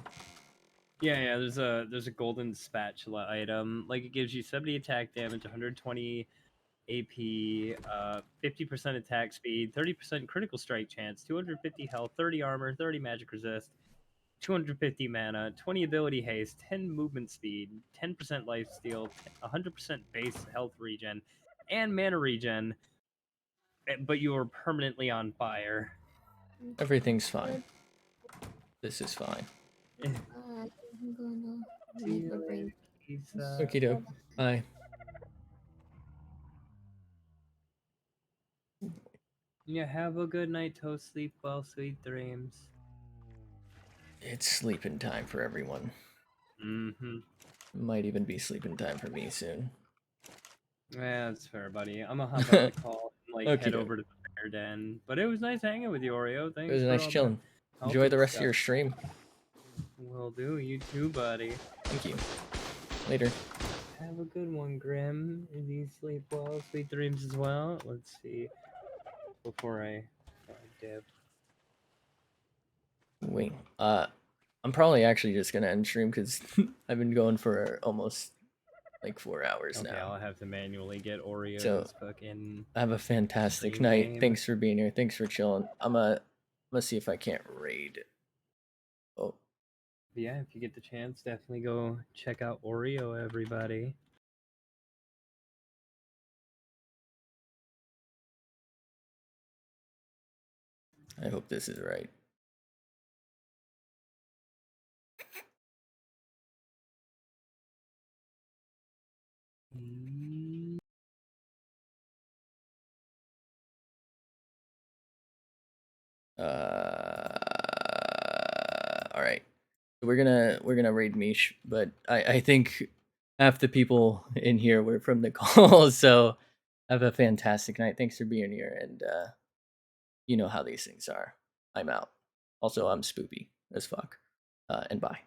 Yeah, there's a golden spatula item. Like it gives you 70 attack damage, 120 AP, 50% attack speed, 30% critical strike chance, 250 health, 30 armor, 30 magic resist, 250 mana, 20 ability haste, 10 movement speed, 10% life steal, 100% base health regen, and mana regen. But you are permanently on fire. Everything's fine. This is fine. I'm gonna make the brain. Okie doke. Bye. Yeah, have a good night, Toast. Sleep well, sweet dreams. It's sleeping time for everyone. Mm-hmm. Might even be sleeping time for me soon. Yeah, that's fair, buddy. I'm gonna hop on the call and like head Okey-doke. over to the bear den. But it was nice hanging with you, Oreo. Thanks It was for nice all chilling. the Enjoy healthy the rest stuff. of your stream. Will do. You too, buddy. Thank you. Later. Have a good one, Grim. You sleep well, sweet dreams as well. Let's see. Before I dip. Wait. I'm probably actually just gonna end stream because I've been going for almost like 4 hours Okay, now. I'll have to manually get Oreo's So, fucking. Have a fantastic stream night. name. Thanks for being here. Thanks for chilling. I'm gonna see if I can't raid. Oh, Yeah, if you get the chance, definitely go check out Oreo, everybody. I hope this is right. All right. We're gonna raid Mish, but I think half the people in here were from the call. So have a fantastic night. Thanks for being here, and you know how these things are. I'm out. Also, I'm spoopy as fuck. And bye.